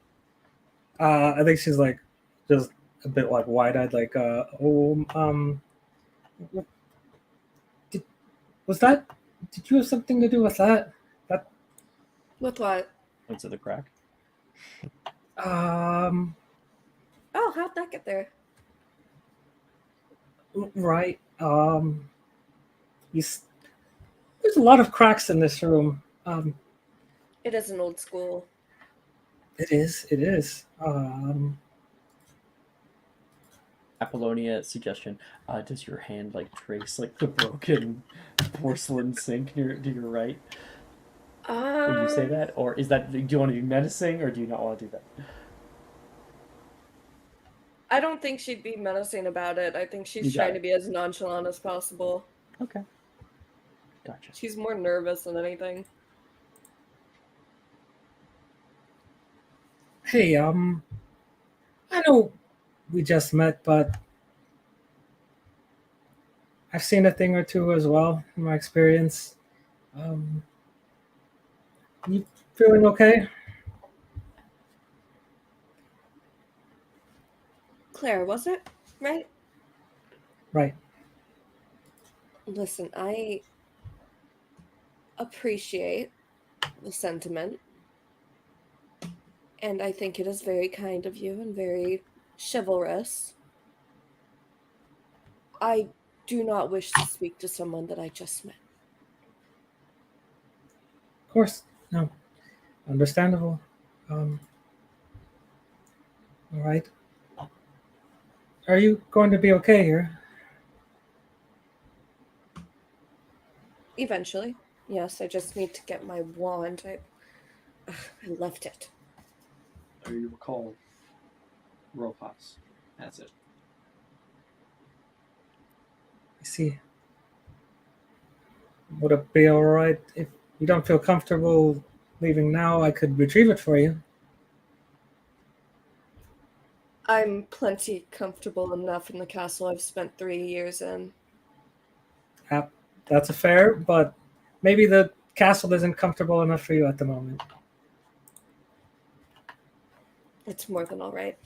I think she's like just a bit like wide-eyed, like was that? Did you have something to do with that? That With what? Went to the crack. Oh, how'd that get there? Right. There's a lot of cracks in this room. It is an old school. It is. It is. Apollonia suggestion. Does your hand like trace like the broken porcelain sink to your right? Would you say that, or is that? Do you want to be menacing, or do you not want to do that? I don't think she'd be menacing about it. I think she's trying to be as nonchalant as possible. Okay. Gotcha. She's more nervous than anything. Hey, I know we just met, but I've seen a thing or two as well in my experience. You feeling okay? Claire, was it? Right? Right. Listen, I appreciate the sentiment. And I think it is very kind of you and very chivalrous. I do not wish to speak to someone that I just met. Of course. No. Understandable. All right. Are you going to be okay here? Eventually. Yes, I just need to get my wand. I left it. You recall Rojas. That's it. I see. Would it be all right if you don't feel comfortable leaving now? I could retrieve it for you. I'm plenty comfortable enough in the castle I've spent 3 years in. That's a fair, but maybe the castle isn't comfortable enough for you at the moment. It's more than all right.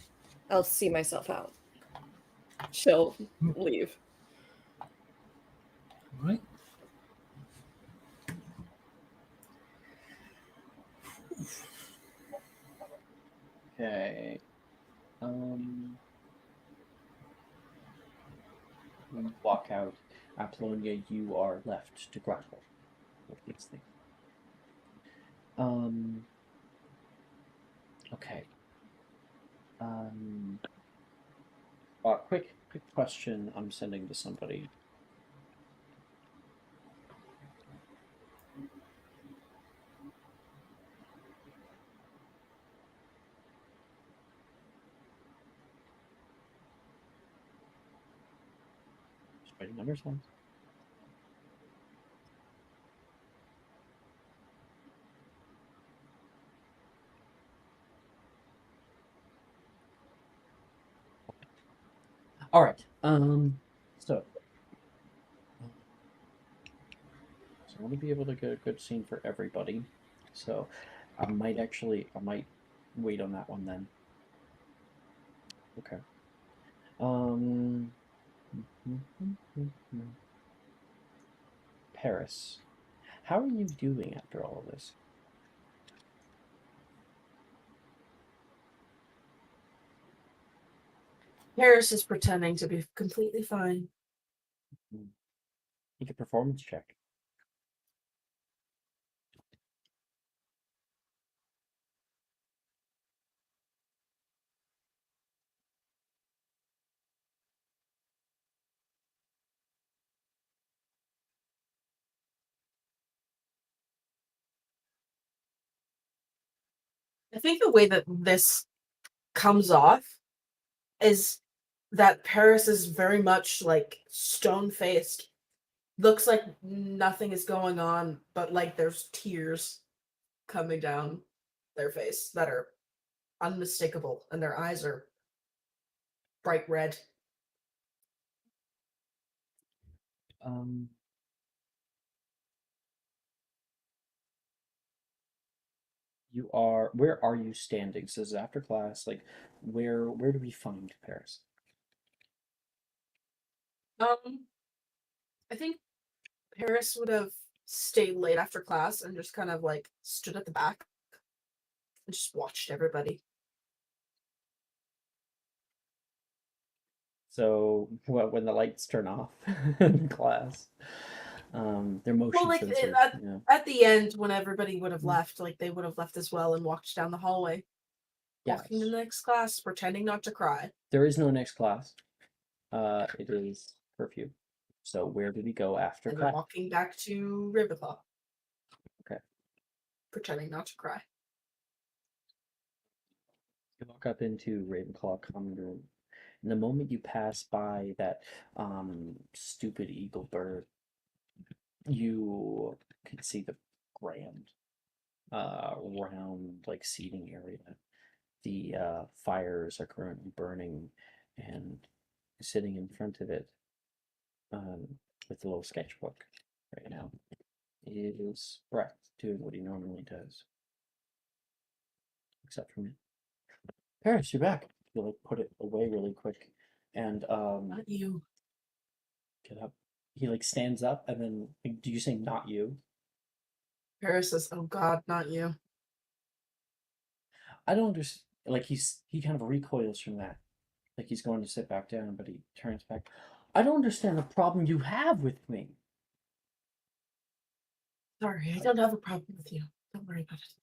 I'll see myself out. She'll leave. All right. Okay. When you walk out, Apollonia, you are left to grapple with these things. Okay. Quick question I'm sending to somebody. Just waiting on response. All right. So I want to be able to get a good scene for everybody. So I might wait on that one then. Okay. Paris, how are you doing after all of this? Paris is pretending to be completely fine. Make a performance check. I think the way that this comes off is that Paris is very much like stone faced. Looks like nothing is going on, but like there's tears coming down their face that are unmistakable, and their eyes are bright red. You are. Where are you standing? So this is after class. Like, where do we find Paris? I think Paris would have stayed late after class and just kind of like stood at the back and just watched everybody. So when the lights turn off in class, their motion Well, like sensors. at the end, when everybody would have left, like they would have left as well and walked down the hallway, walking to the next class, pretending not to cry. There is no next class. It is curfew. So where do we go after And class? walking back to Ravenclaw. Okay. Pretending not to cry. You walk up into Ravenclaw common room. And the moment you pass by that stupid eagle bird, you can see the grand round like seating area. The fires are currently burning, and sitting in front of it with a little sketchbook right now is Brett doing what he normally does. Except for me. Paris, you're back. You like put it away really quick, and Not you. get up. He like stands up, and then like, do you say not you? Paris says, "Oh God, not you." I don't understand. Like he kind of recoils from that, like he's going to sit back down, but he turns back. I don't understand the problem you have with me. Sorry, I don't have a problem with you. Don't worry about it.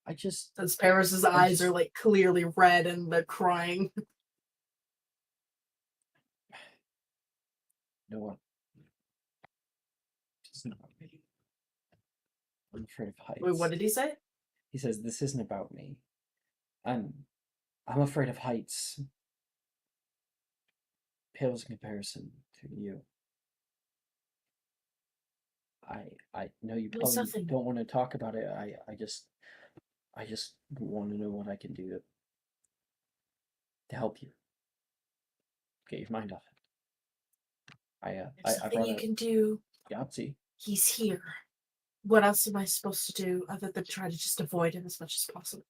I just. As Paris's eyes are like clearly red and they're crying. You know what? It's not about me. I'm afraid of heights. Wait, what did he say? He says, "This isn't about me. I'm afraid of heights. Pales in comparison to you. I know you probably don't want to talk about it. I just want to know what I can do to help you. Get your mind off it. There's something you can do. Yahtzee. He's here. What else am I supposed to do other than try to just avoid him as much as possible?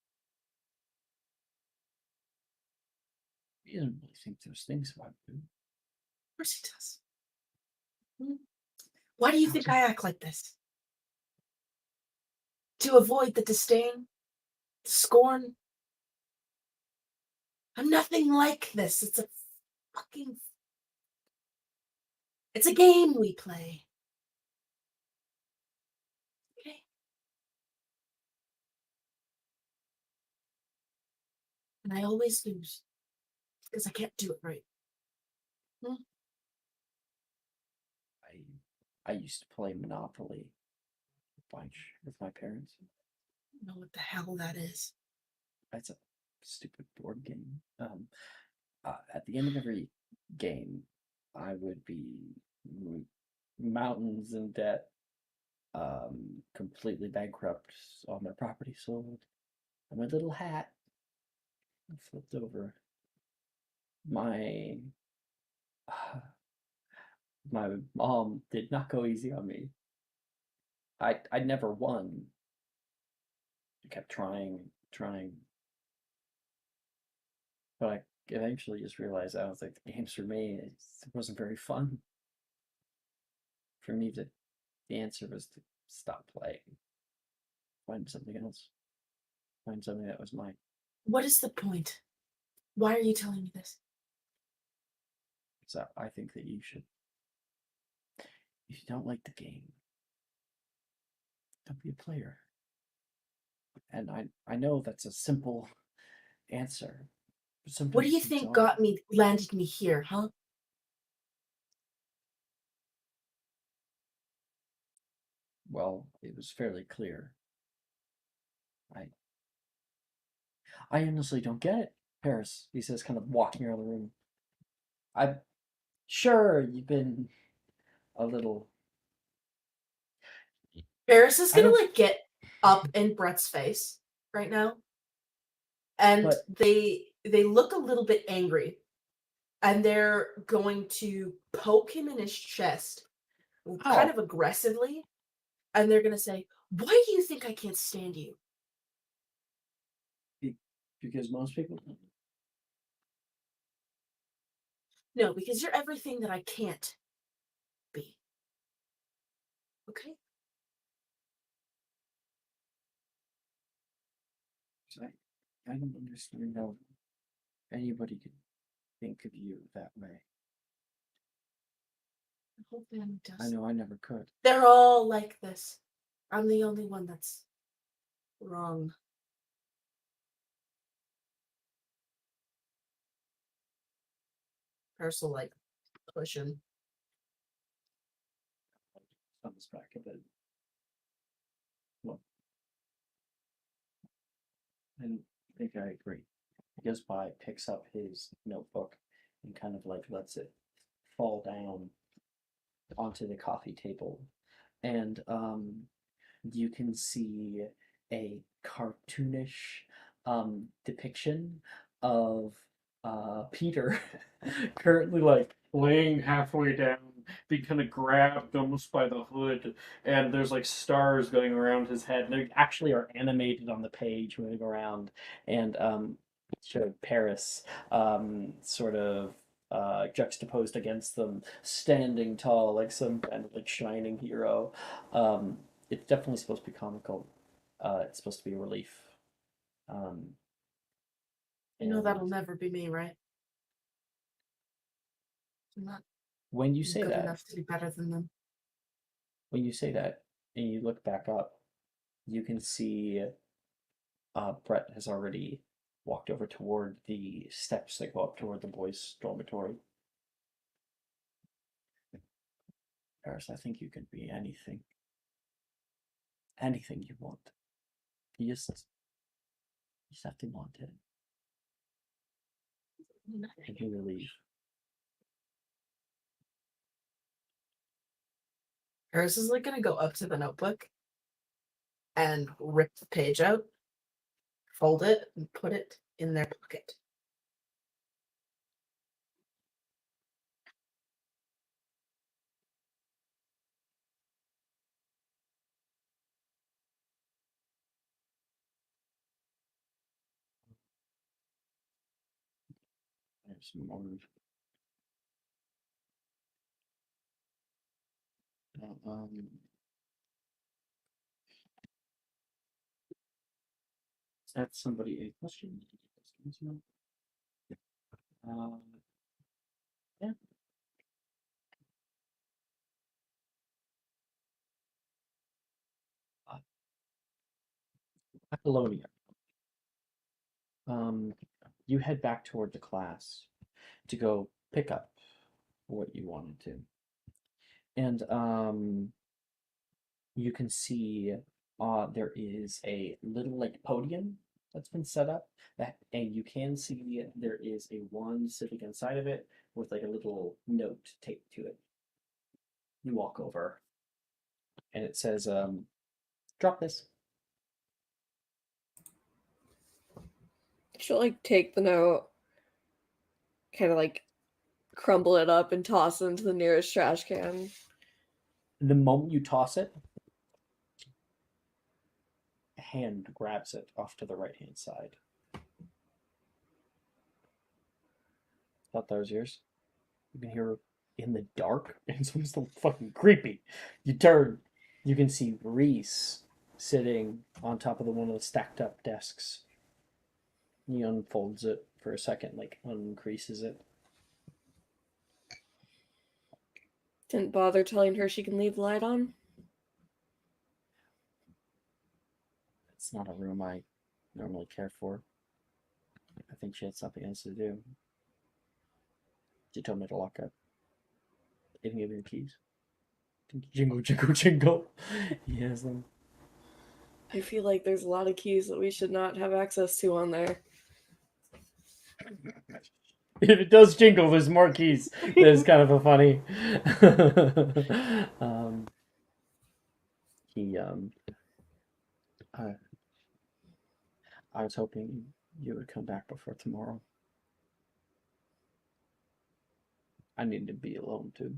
He doesn't really think those things about you. Of course he does. Why do you think I act like this? To avoid the disdain, the scorn? I'm nothing like this. It's a game we play. Okay. And I always lose. Because I can't do it right. I used to play Monopoly a bunch with my parents. I don't know what the hell that is. That's a stupid board game. At the end of every game, I would be mountains in debt, completely bankrupt, all my property sold, and my little hat flipped over. My my mom did not go easy on me. I never won. I kept trying, but I eventually just realized I was like, the games for me, it wasn't very fun. For me, the answer was to stop playing, find something else, find something that was mine. What is the point? Why are you telling me this? So I think that you should, if you don't like the game, don't be a player. And I know that's a simple answer. But What do you think landed me here, huh? Well, it was fairly clear. I honestly don't get it. Paris, he says, kind of walking around the room. I'm sure you've been a little. Paris is I gonna don't- like get up in Brett's face right now, and But- they look a little bit angry, and they're going to poke him in his chest, kind of aggressively, and they're gonna say, "Why do you think I can't stand you?" Because most people. No, because you're everything that I can't be. Okay? I don't understand how anybody could think of you that way. I hope them does. I know I never could. They're all like this. I'm the only one that's wrong. Paris will like push him. Comes back a bit. Well, I think I agree. He goes by, picks up his notebook, and kind of like lets it fall down onto the coffee table. And you can see a cartoonish depiction of Peter currently like laying halfway down, being kind of grabbed almost by the hood, and there's like stars going around his head, and they actually are animated on the page moving around, and showed Paris sort of juxtaposed against them, standing tall like some kind of like shining hero. It's definitely supposed to be comical. It's supposed to be a relief. You know and that'll never be me, right? I'm not when you say good that, enough to be better than them. when you say that, and you look back up, you can see Brett has already walked over toward the steps that go up toward the boys' dormitory. Paris, I think you can be anything. Anything you want. You just have to want it. And you relieve. Paris is like gonna go up to the notebook and rip the page out, fold it, and put it in their pocket. There's some more. Is that somebody a question? Yeah. Apollonia. You head back toward the class to go pick up what you wanted to. And you can see there is a little like podium that's been set up and you can see there is a wand sitting inside of it with like a little note taped to it. You walk over and it says drop this. She'll like take the note, kind of like crumble it up and toss it into the nearest trash can. The moment you toss it, a hand grabs it off to the right hand side. Thought that was yours. You can hear in the dark, and it's so fucking creepy. You turn, you can see Reese sitting on top of one of the stacked up desks. He unfolds it for a second, like uncreases it. Didn't bother telling her she can leave the light on. It's not a room I normally care for. I think she had something else to do. She told me to lock up. Didn't give me the keys. Jingle, jingle, jingle. He has them. I feel like there's a lot of keys that we should not have access to on there. If it does jingle, there's more keys. That's kind of a funny. he I was hoping you would come back before tomorrow. I need to be alone too.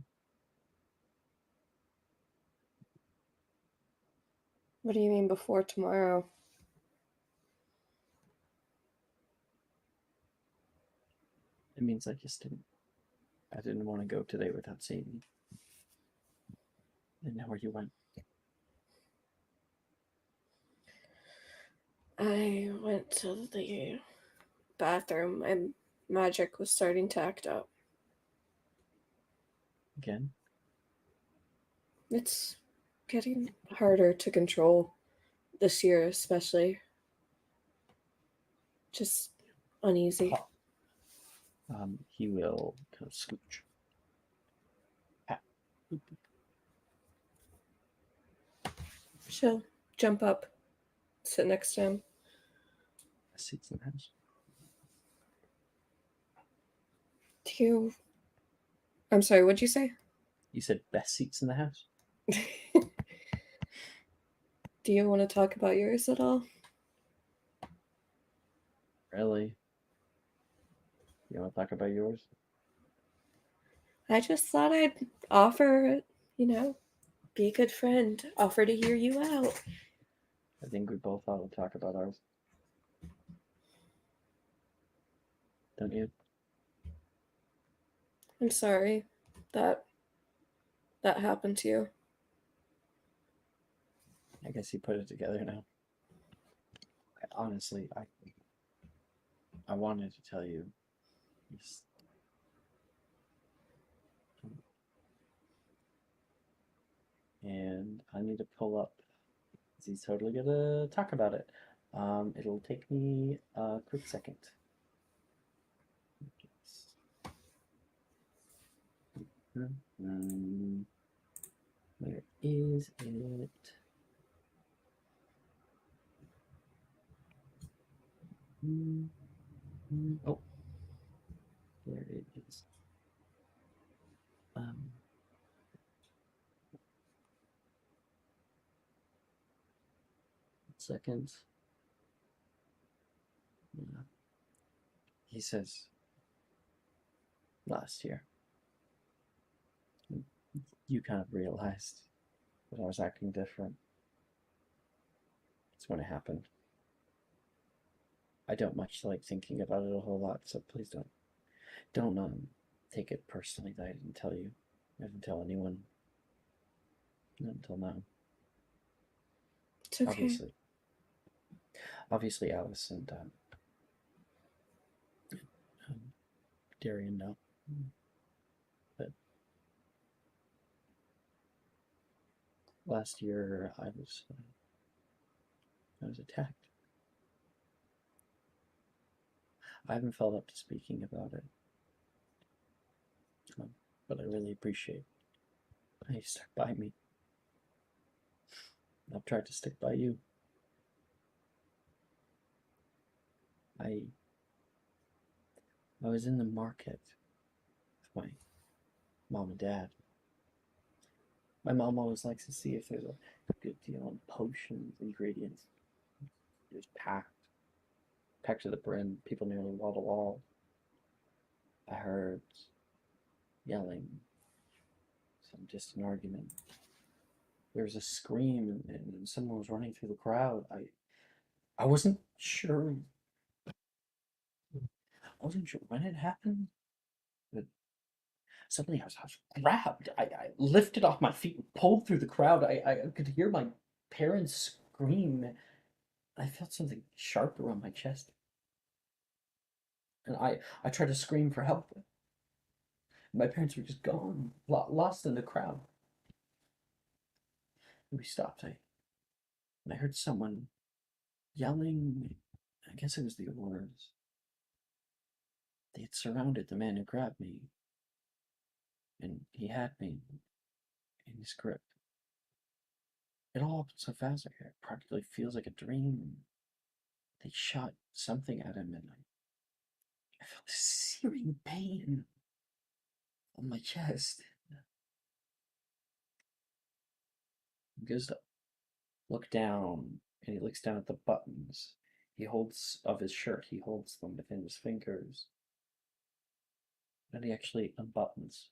What do you mean before tomorrow? It means I didn't want to go today without seeing you. I didn't know where you went. I went to the bathroom and magic was starting to act up. Again? It's getting harder to control this year, especially. Just uneasy. He will kind of scooch. She'll jump up, sit next to him. Seats in the house. I'm sorry, what'd you say? You said best seats in the house? Do you want to talk about yours at all? Really? You want to talk about yours? I just thought I'd offer, be a good friend, offer to hear you out. I think we both ought to talk about ours. Don't you? I'm sorry that happened to you. I guess you put it together now. Honestly, I wanted to tell you. And I need to pull up. He's totally gonna talk about it. It'll take me a quick second. Where is it? Oh, there it is. Second. Yeah. He says, last year, you kind of realized that I was acting different. That's when it happened. I don't much like thinking about it a whole lot, so please don't take it personally that I didn't tell you. I didn't tell anyone. Not until now. It's okay. Obviously Alice and Darian know. But last year I was attacked. I haven't felt up to speaking about it, but I really appreciate how you stuck by me. I've tried to stick by you. I was in the market with my mom and dad. My mom always likes to see if there's a good deal on potions, ingredients. It was packed to the brim, people nearly wall to wall. I heard yelling, some distant argument. There was a scream, and someone was running through the crowd. I wasn't sure. I wasn't sure when it happened, but suddenly I was grabbed. I lifted off my feet and pulled through the crowd. I could hear my parents scream. I felt something sharp around my chest. And I tried to scream for help. My parents were just gone, lost in the crowd. And we stopped. And I heard someone yelling. I guess it was the Auroras. They had surrounded the man who grabbed me. And he had me in his grip. It all happened so fast, it practically feels like a dream. They shot something at him, and I felt this searing pain on my chest. He goes to look down, and he looks down at the buttons. He holds of his shirt. He holds them within his fingers. And he actually unbuttons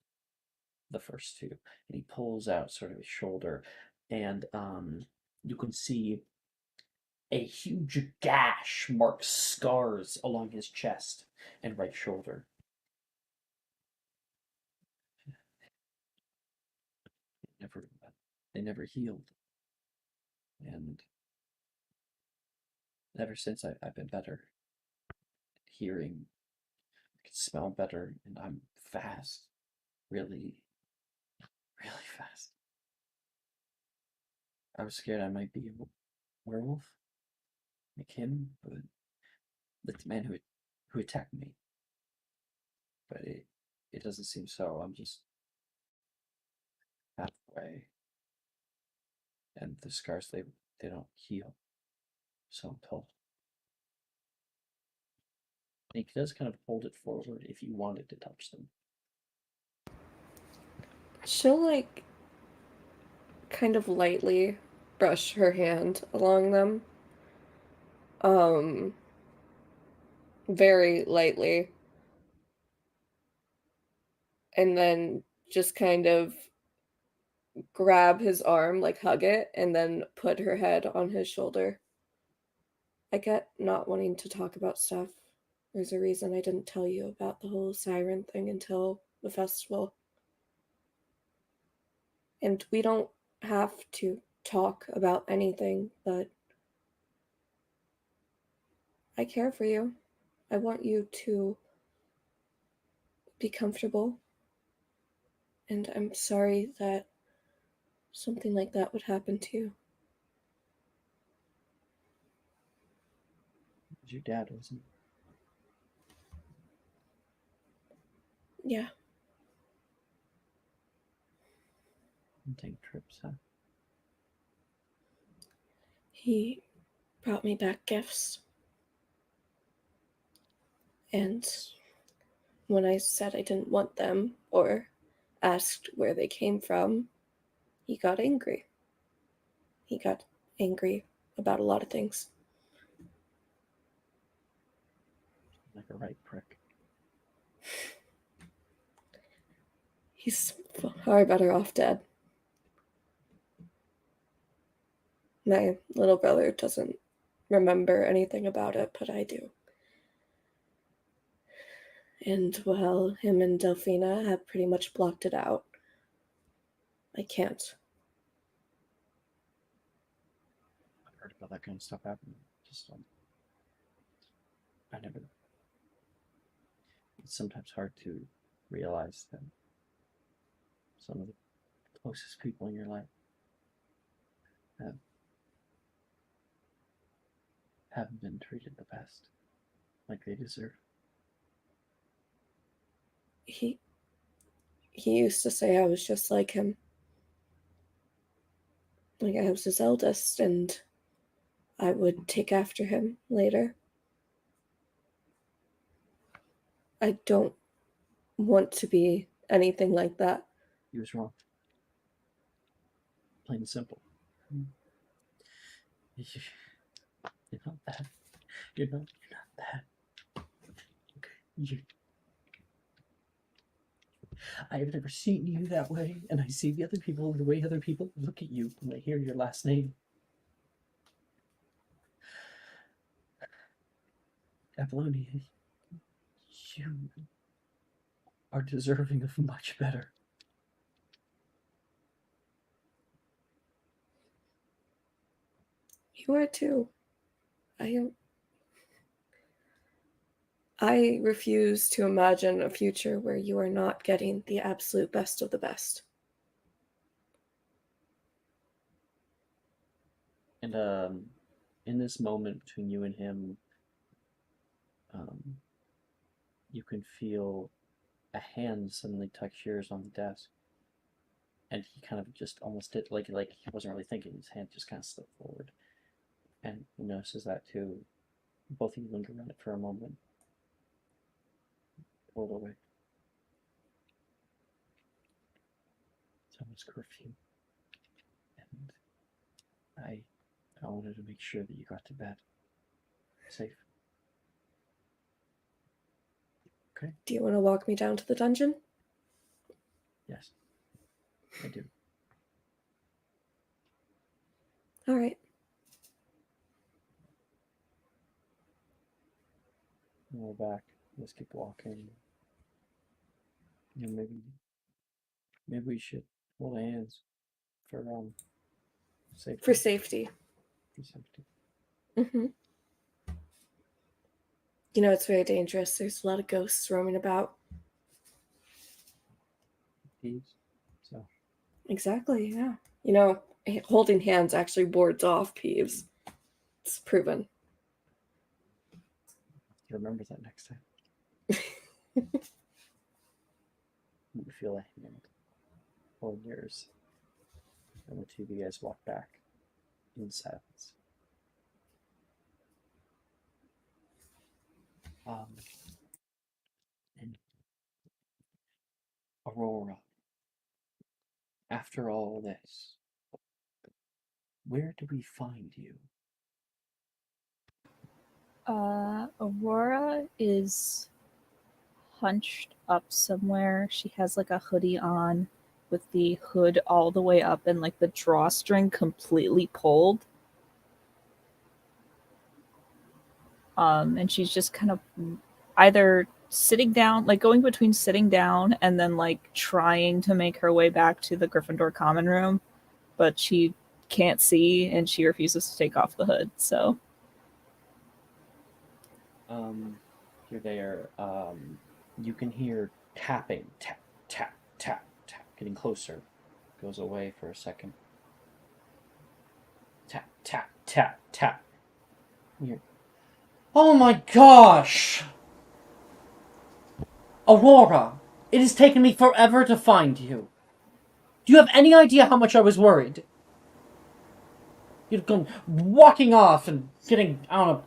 the first two, and he pulls out sort of his shoulder, and you can see a huge gash marks scars along his chest and right shoulder. They never healed, and ever since I've been better. Hearing, I can smell better, and I'm fast, really, really fast. I was scared I might be a werewolf, like him, but like the man who attacked me. But it doesn't seem so. I'm just halfway, and the scars they don't heal. So I'm told. And he does kind of hold it forward if you wanted to touch them. She'll like kind of lightly brush her hand along them. Very lightly. And then just kind of grab his arm, like hug it, and then put her head on his shoulder. I get not wanting to talk about stuff. There's a reason I didn't tell you about the whole siren thing until the festival. And we don't have to talk about anything, but I care for you. I want you to be comfortable. And I'm sorry that something like that would happen to you. It was your dad, wasn't it? Yeah. And take trips, huh? He brought me back gifts. And when I said I didn't want them or asked where they came from, he got angry. He got angry about a lot of things. Like a right prick. He's far better off dead. My little brother doesn't remember anything about it, but I do. And, well, him and Delphina have pretty much blocked it out. I can't. I've heard about that kind of stuff happening. Just, I never. It's sometimes hard to realize that some of the closest people in your life haven't been treated the best, like they deserve. He used to say I was just like him. Like I was his eldest, and I would take after him later. I don't want to be anything like that. He was wrong. Plain and simple. You're not that. You're not that. Okay. I have never seen you that way, and I see the other people the way other people look at you when they hear your last name. Apollonia, you are deserving of much better. You are too. I refuse to imagine a future where you are not getting the absolute best of the best. And in this moment between you and him, you can feel a hand suddenly touch yours on the desk. And he kind of just almost did like he wasn't really thinking. His hand just kind of slipped forward, and he notices that too. Both of you linger on it for a moment, pulled away. It's almost curfew. And I wanted to make sure that you got to bed safe. Okay? Do you want to walk me down to the dungeon? Yes. I do. All right. We're back. Let's keep walking. Yeah, maybe we should hold hands for safety. For safety. For safety. Mm-hmm. You know, it's very dangerous. There's a lot of ghosts roaming about. Peace. So. Exactly, yeah. You know, holding hands actually wards off peeves. It's proven. Remember that next time. You feel a hand hold yours. And the two of you guys walk back in silence. And Aurora, after all this, where do we find you? Aurora is hunched up somewhere. She has like a hoodie on with the hood all the way up and like the drawstring completely pulled. And she's just kind of either sitting down, like going between sitting down and then like trying to make her way back to the Gryffindor common room, but she can't see and she refuses to take off the hood. So You're there. You can hear tapping, tap, tap, tap, tap, getting closer. Goes away for a second. Tap, tap, tap, tap. You're... Oh my gosh! Aurora, it has taken me forever to find you. Do you have any idea how much I was worried? You'd gone walking off and getting, I don't know,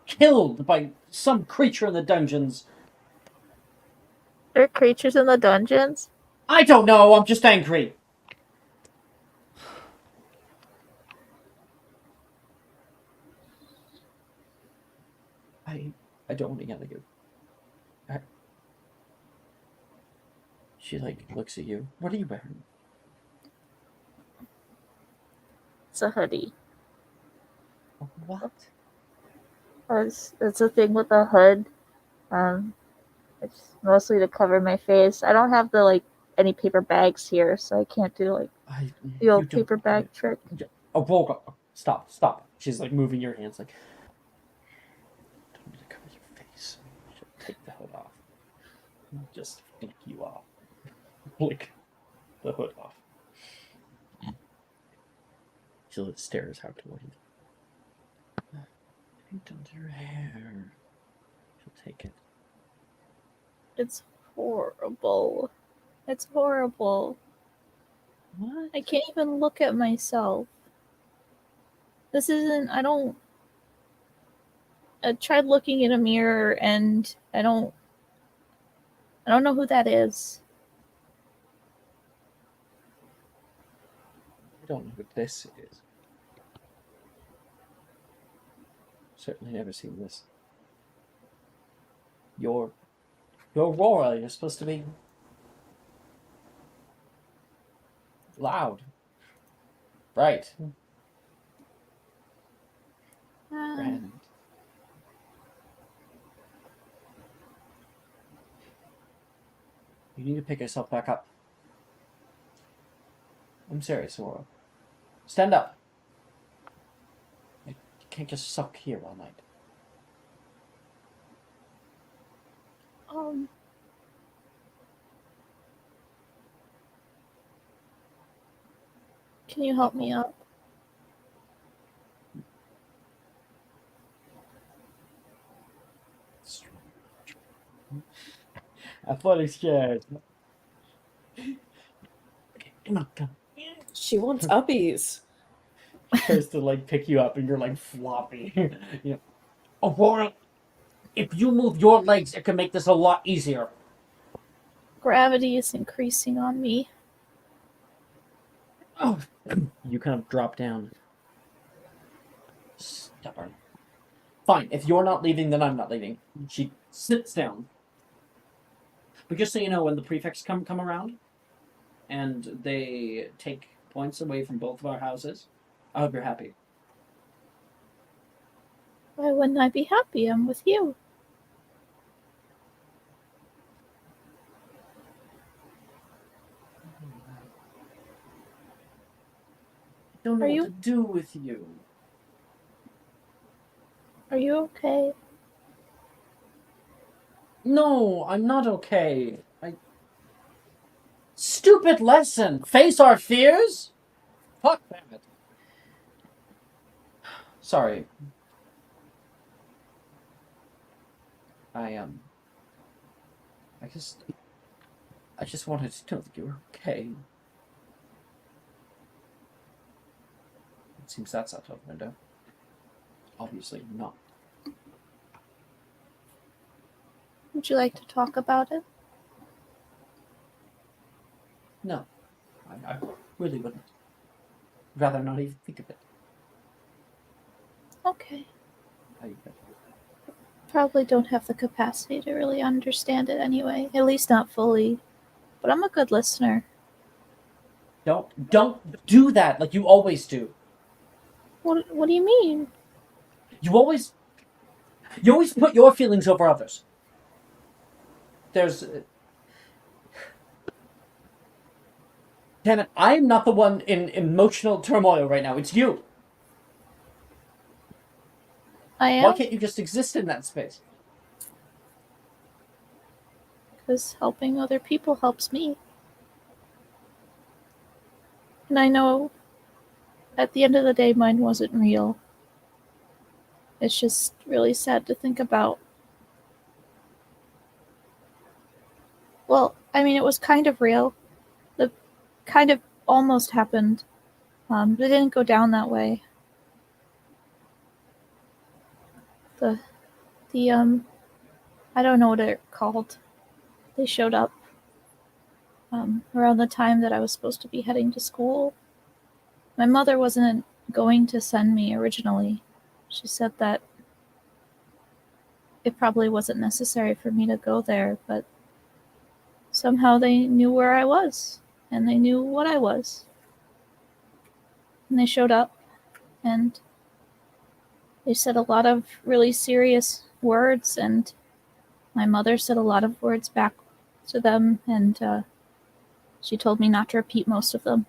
killed by some creature in the dungeons. There are creatures in the dungeons? I don't know, I'm just angry. I don't want to yell at you. She, looks at you. What are you wearing? It's a hoodie. What? It's a thing with a hood. It's mostly to cover my face. I don't have any paper bags here, so I can't do the old paper bag trick. Aurora, stop. She's moving your hands don't need to cover your face. She'll take the hood off. Just flick you off. Flick the hood off. She stares out toward you. What done to your hair? She'll take it. It's horrible. It's horrible. What? I can't even look at myself. This isn't. I tried looking in a mirror and I don't know who that is. I don't know what this is. Certainly never seen this. You're Aurora. You're supposed to be loud. Right. Grand. You need to pick yourself back up. I'm serious, Aurora. Stand up. You can't just suck here all night. Can you help me up? Athletics check. Okay, come on. She wants uppies. She tries to pick you up and you're floppy. Aurora, If you move your legs, it can make this a lot easier. Gravity is increasing on me. Oh, you kind of drop down. Stubborn. Fine, if you're not leaving, then I'm not leaving. She sits down. But just so you know, when the prefects come around, and they take points away from both of our houses, I hope you're happy. Why wouldn't I be happy? I'm with you. I don't know Are what you- to do with you. Are you okay? No, I'm not okay. Stupid lesson! Face our fears? Fuck that. Sorry. I just wanted to know that you were okay. It seems that's out of the window. Obviously not. Would you like to talk about it? No. I really wouldn't. Rather not even think of it. Okay. I Probably don't have the capacity to really understand it anyway. At least not fully. But I'm a good listener. Don't do that like you always do. What do you mean? You always put your feelings over others. There's damn it, I'm not the one in emotional turmoil right now. It's you. I am? Why can't you just exist in that space? Because helping other people helps me. And I know at the end of the day, mine wasn't real. It's just really sad to think about. Well, I mean, it was kind of real. It kind of almost happened. But it didn't go down that way. The I don't know what they're called. They showed up around the time that I was supposed to be heading to school. My mother wasn't going to send me originally. She said that it probably wasn't necessary for me to go there, but somehow they knew where I was, and they knew what I was. And they showed up, and they said a lot of really serious words, and my mother said a lot of words back to them, and she told me not to repeat most of them.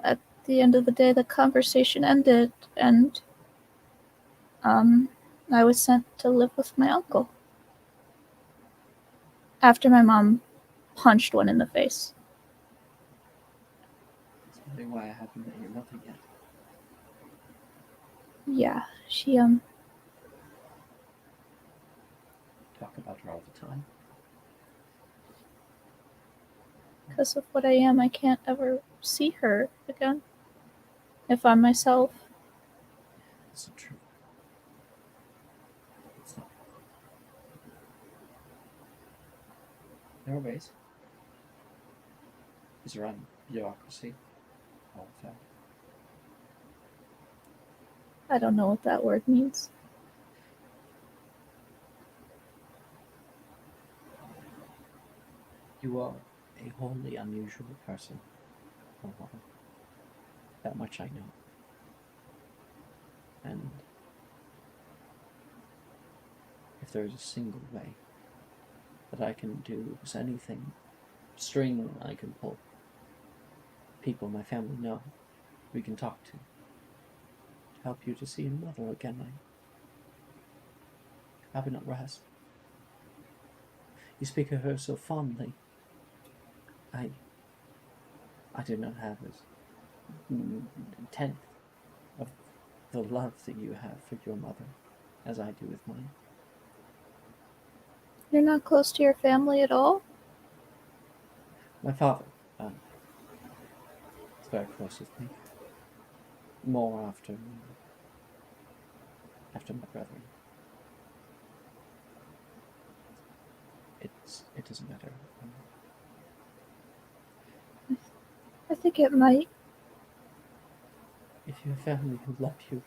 At the end of the day, the conversation ended, and I was sent to live with my uncle. After my mom punched one in the face. That's probably why I haven't met your mother yet. Yeah, she Talk about her all the time. because of what I am, I can't ever see her again. If I'm myself. It's not true. It's not. There are ways. Is around bureaucracy. All of that. I don't know what that word means. You are a wholly unusual person. Oh, wow. That much I know. And if there's a single way that I can do is anything, string I can pull, people my family know, we can talk to help you to see your mother again, I would not rest. You speak of her so fondly. I do not have a tenth of the love that you have for your mother as I do with mine. You're not close to your family at all? My father is very close with me. More after after my brother. It doesn't matter. I think it might. If you have family who love you,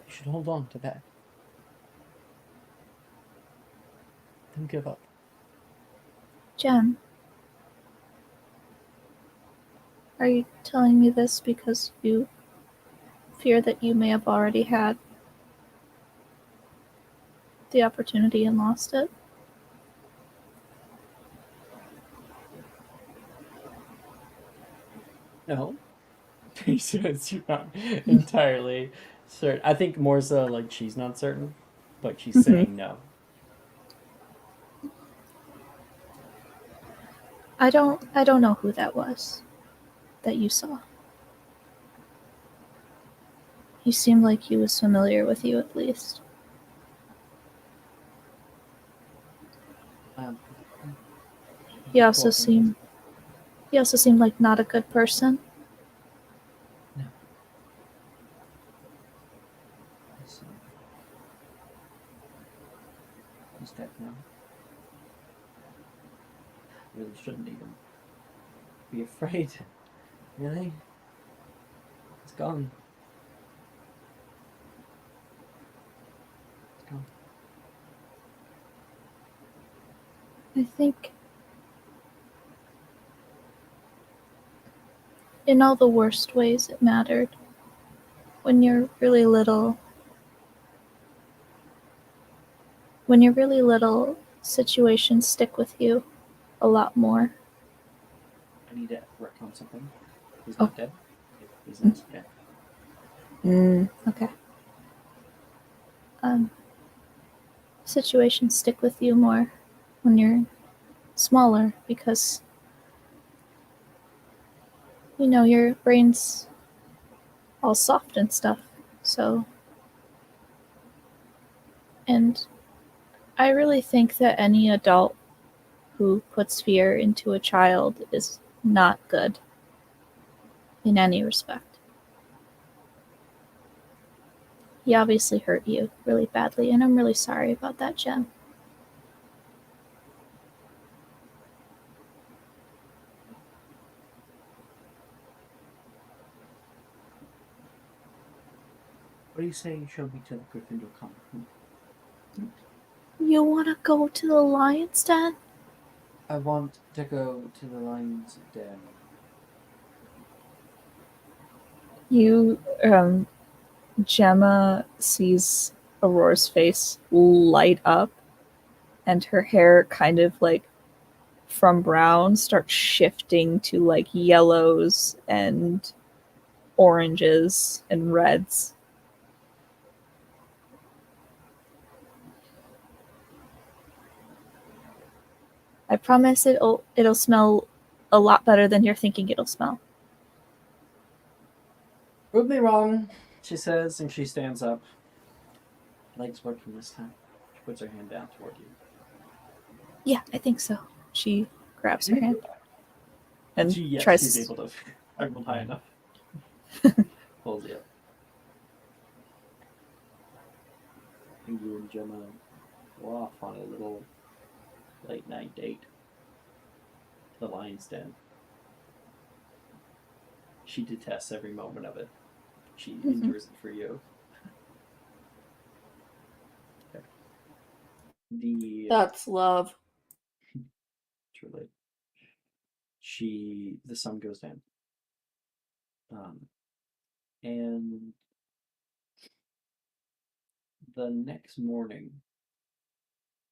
you should hold on to that. Don't give up. Jen, are you telling me this because you fear that you may have already had the opportunity and lost it? No. He says you're not entirely certain. I think more so like she's not certain, but she's saying no. I don't know who that was that you saw. He seemed like he was familiar with you at least. Um, He also seemed like not a good person. No. He's dead now. Really shouldn't even be afraid. Really? It's gone. It's gone. I think in all the worst ways it mattered. When you're really little, situations stick with you a lot more. I need to retcon something. He's not dead. He's not dead. Okay. Situations stick with you more when you're smaller because your brain's all soft and stuff. So, and I really think that any adult who puts fear into a child is not good in any respect. He obviously hurt you really badly, and I'm really sorry about that, Jen. What do you say you show me to the Gryffindor comic room? You want to go to the lion's den? I want to go to the lion's den. You, Gemma sees Aurora's face light up, and her hair kind of like from brown starts shifting to like yellows and oranges and reds. I promise it'll smell a lot better than you're thinking it'll smell. Prove me wrong, she says, and she stands up. Legs working this time. She puts her hand down toward you. Yeah, I think so. She grabs her hand and She's able to. I rolled high enough. Pulls you up. And you and Gemma go off on a little late night date to the lion's den. She detests every moment of it. She endures it for you. That's love. Truly. The sun goes down. And the next morning,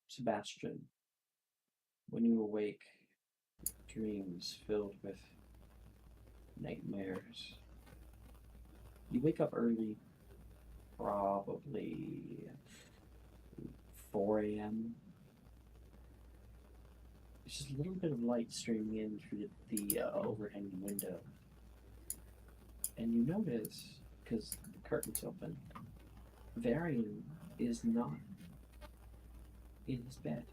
Sebastian, when you awake, dreams filled with nightmares. You wake up early, probably 4 a.m. There's just a little bit of light streaming in through the overhanging window. And you notice, because the curtain's open, Varian is not in his bed.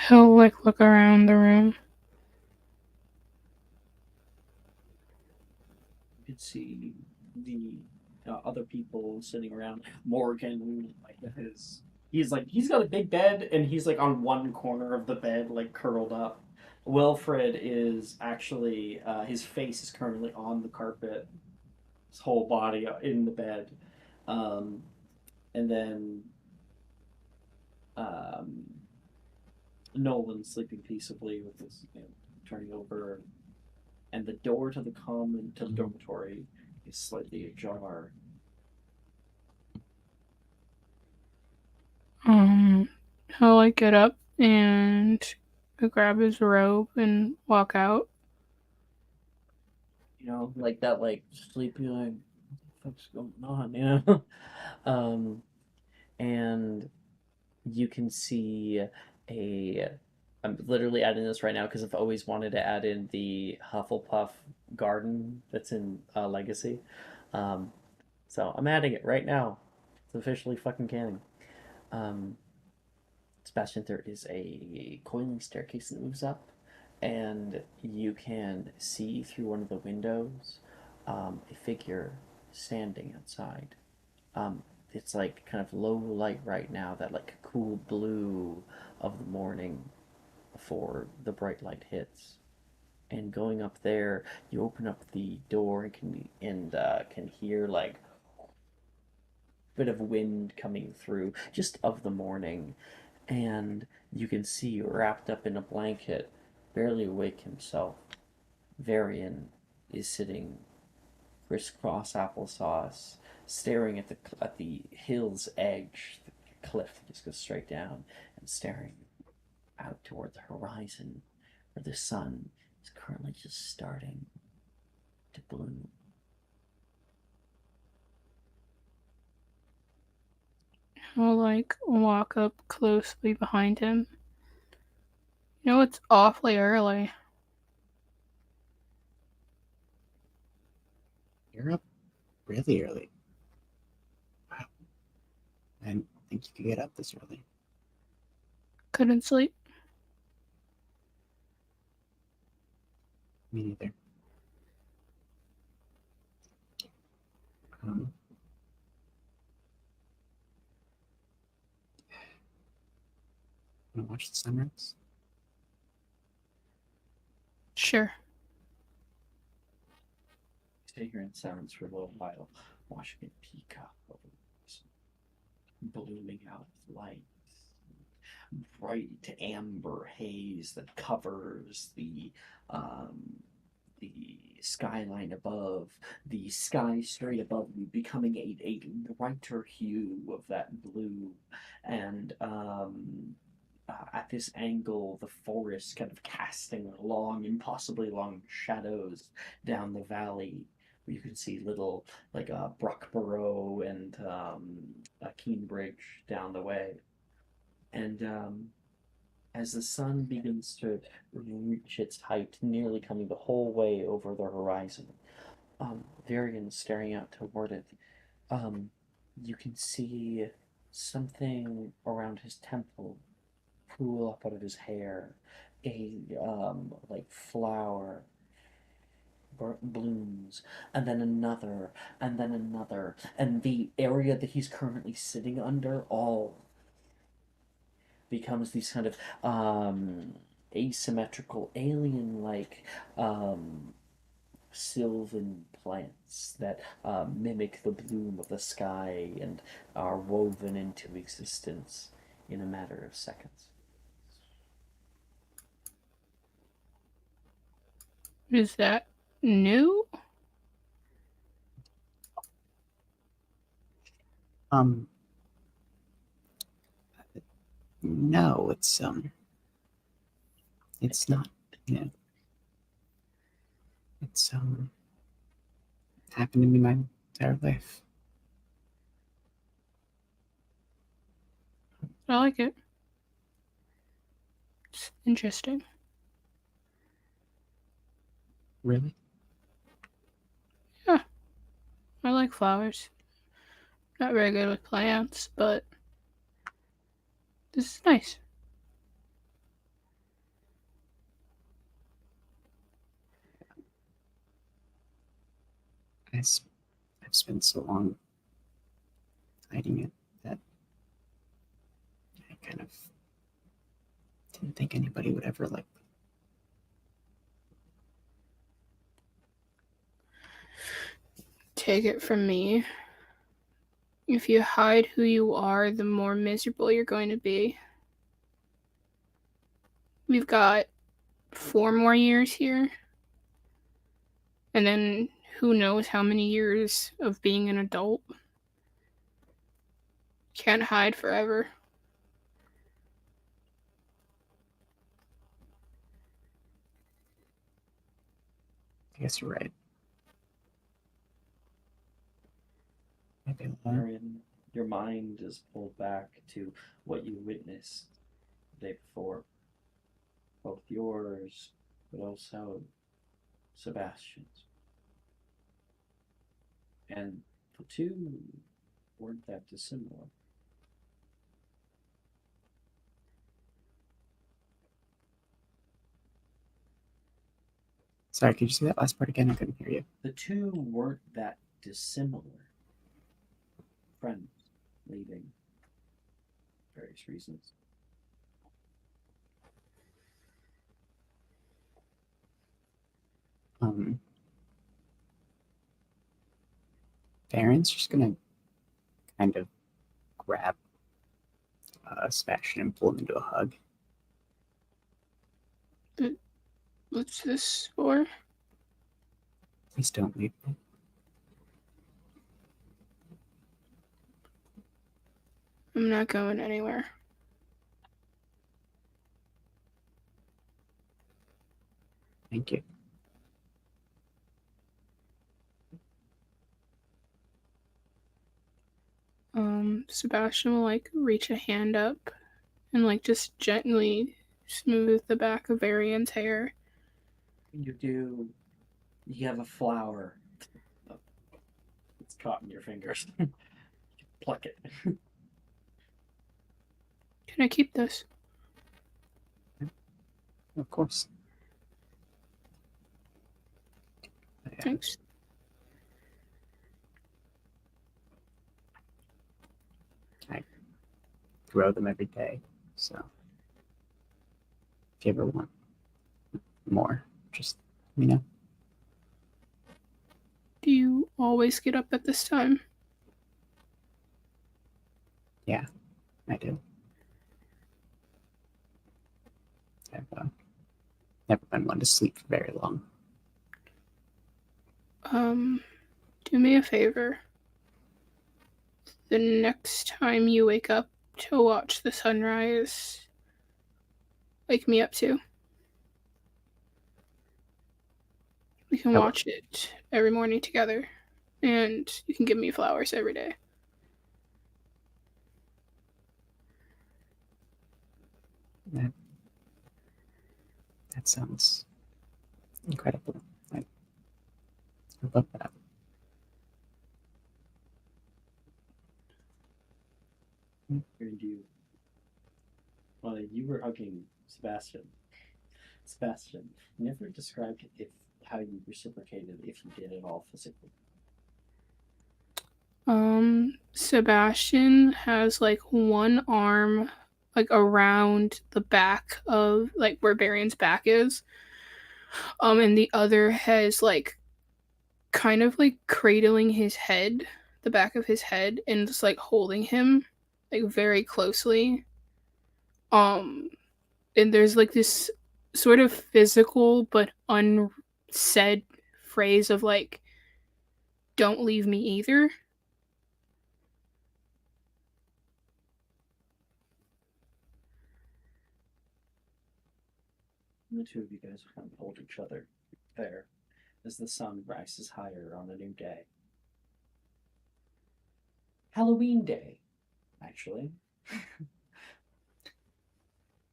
He'll like look around the room. You can see the other people sitting around. Morgan, like he's got a big bed, and he's like on one corner of the bed, like curled up. Wilfred is actually his face is currently on the carpet, his whole body in the bed, and then um, Nolan sleeping peaceably with his turning over, and the door to the dormitory is slightly ajar. He'll like get up and grab his robe and walk out. Like that, like sleepy, like what the fuck's going on, and you can see I'm literally adding this right now because I've always wanted to add in the Hufflepuff garden that's in Legacy. So I'm adding it right now. It's officially fucking canon. Sebastian, there is a coiling staircase that moves up, and you can see through one of the windows a figure standing outside. It's like kind of low light right now, that like cool blue of the morning before the bright light hits. And going up there, you open up the door and can hear like a bit of wind coming through, just of the morning, and you can see wrapped up in a blanket, barely awake himself. Varian is sitting crisscross applesauce, staring at the hill's edge, the cliff that just goes straight down, and staring out toward the horizon, where the sun is currently just starting to bloom. He'll like walk up closely behind him. It's awfully early. You're up really early. Wow. I didn't think you could get up this early. Couldn't sleep. Me neither. Um, Wanna watch the sunrise? Sure. Stay here in silence for a little while, watching it peek up over blooming out with light. Bright amber haze that covers the skyline above, the sky straight above you becoming a brighter hue of that blue, and at this angle, the forest kind of casting long, impossibly long shadows down the valley. You can see little like Brockborough and Keenbridge down the way, and as the sun begins to reach its height, nearly coming the whole way over the horizon, Varian staring out toward it, you can see something around his temple pool up out of his hair, a like flower blooms, and then another, and then another, and the area that he's currently sitting under all becomes these kind of asymmetrical, alien-like sylvan plants that mimic the bloom of the sky and are woven into existence in a matter of seconds. Is that new? No, it's not. It's happened to me my entire life. I like it. It's interesting. Really? Yeah. I like flowers. Not very good with plants, but this is nice. I've spent so long hiding it that I kind of didn't think anybody would ever like me. Take it from me. If you hide who you are, the more miserable you're going to be. We've got 4 more years here. And then who knows how many years of being an adult. Can't hide forever. I guess you're right. Maybe Marion, your mind is pulled back to what you witnessed the day before. Both yours, but also Sebastian's. And the two weren't that dissimilar. Sorry, could you say that last part again? I couldn't hear you. The two weren't that dissimilar. Friends leaving various reasons. Baron's just gonna kind of grab Sebastian and pull him into a hug. What's this for? Please don't leave me. I'm not going anywhere. Thank you. Sebastian will like reach a hand up and like just gently smooth the back of Varian's hair. You have a flower. It's caught in your fingers. Pluck it. Can I keep this? Of course. Thanks. I grow them every day, so if you ever want more, just let me know. Do you always get up at this time? Yeah, I do. I've never been one to sleep for very long. Do me a favor. The next time you wake up to watch the sunrise, wake me up too. We can watch it every morning together, and you can give me flowers every day. That sounds incredible. I love that. And you were hugging Sebastian. Sebastian, you never described how you reciprocated if you did it all physically. Sebastian has like one arm like around the back of like where Varian's back is. And the other has like kind of like cradling his head, the back of his head, and just like holding him like very closely. And there's like this sort of physical but unsaid phrase of like, don't leave me either. And the two of you guys kind of hold each other there as the sun rises higher on a new day. Halloween Day, actually.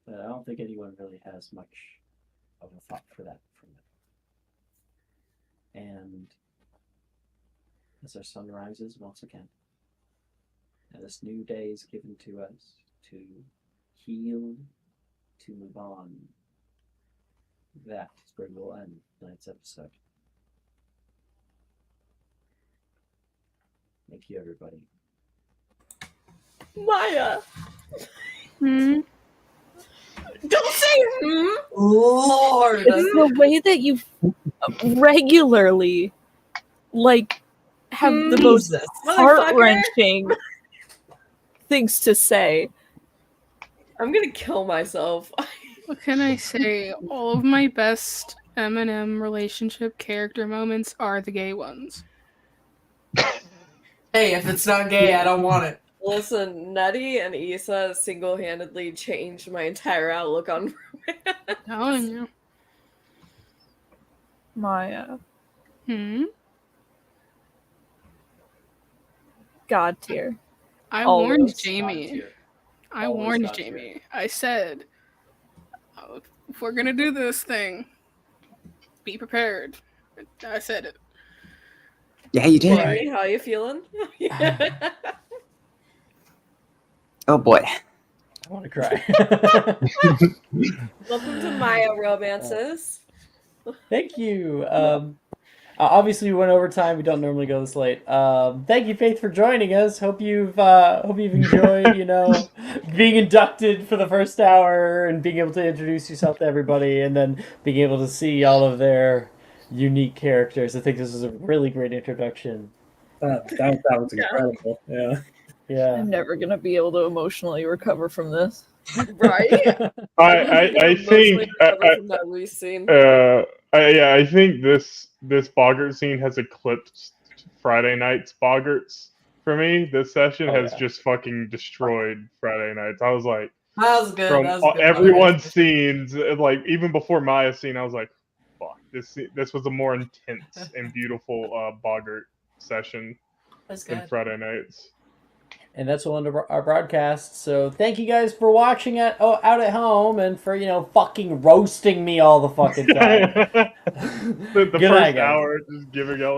But I don't think anyone really has much of a thought for that from it. And as our sun rises once again, and this new day is given to us to heal, to move on, that is where we'll end tonight's episode. Thank you, everybody. Maya. Hmm. Don't say Lord. It's the way that you regularly, like, have the most Jesus, heart-wrenching things to say. I'm gonna kill myself. What can I say? All of my best M&M relationship character moments are the gay ones. Hey, if it's not gay, I don't want it. Listen, Nutty and Issa single-handedly changed my entire outlook on romance. Telling you. Maya. Hmm. God tier. I Always. warned Jamie. tier. I Always warned God tier. Jamie. I said, "Oh, if we're gonna do this thing, be prepared." I said it. Yeah, you did. Jamie, how you feeling? Oh boy. I want to cry. Welcome to Maya Romances. Thank you. Obviously, we went over time. We don't normally go this late. Thank you, Faith, for joining us. Hope you've enjoyed, being inducted for the first hour and being able to introduce yourself to everybody, and then being able to see all of their unique characters. I think this was a really great introduction. That was incredible. Yeah. Yeah. I'm never gonna be able to emotionally recover from this. Right? I think from that we've seen. I think this boggart scene has eclipsed Friday night's boggarts for me. This session has just fucking destroyed Friday nights. I was like, That was good. from That was a good everyone's podcast. scenes, like even before Maya's scene, I was like, fuck, this was a more intense and beautiful boggart session That's than good. Friday nights. And that's all under our broadcast. So thank you guys for watching it out at home and for, fucking roasting me all the fucking time. the Good first night, guys. hour, just giving out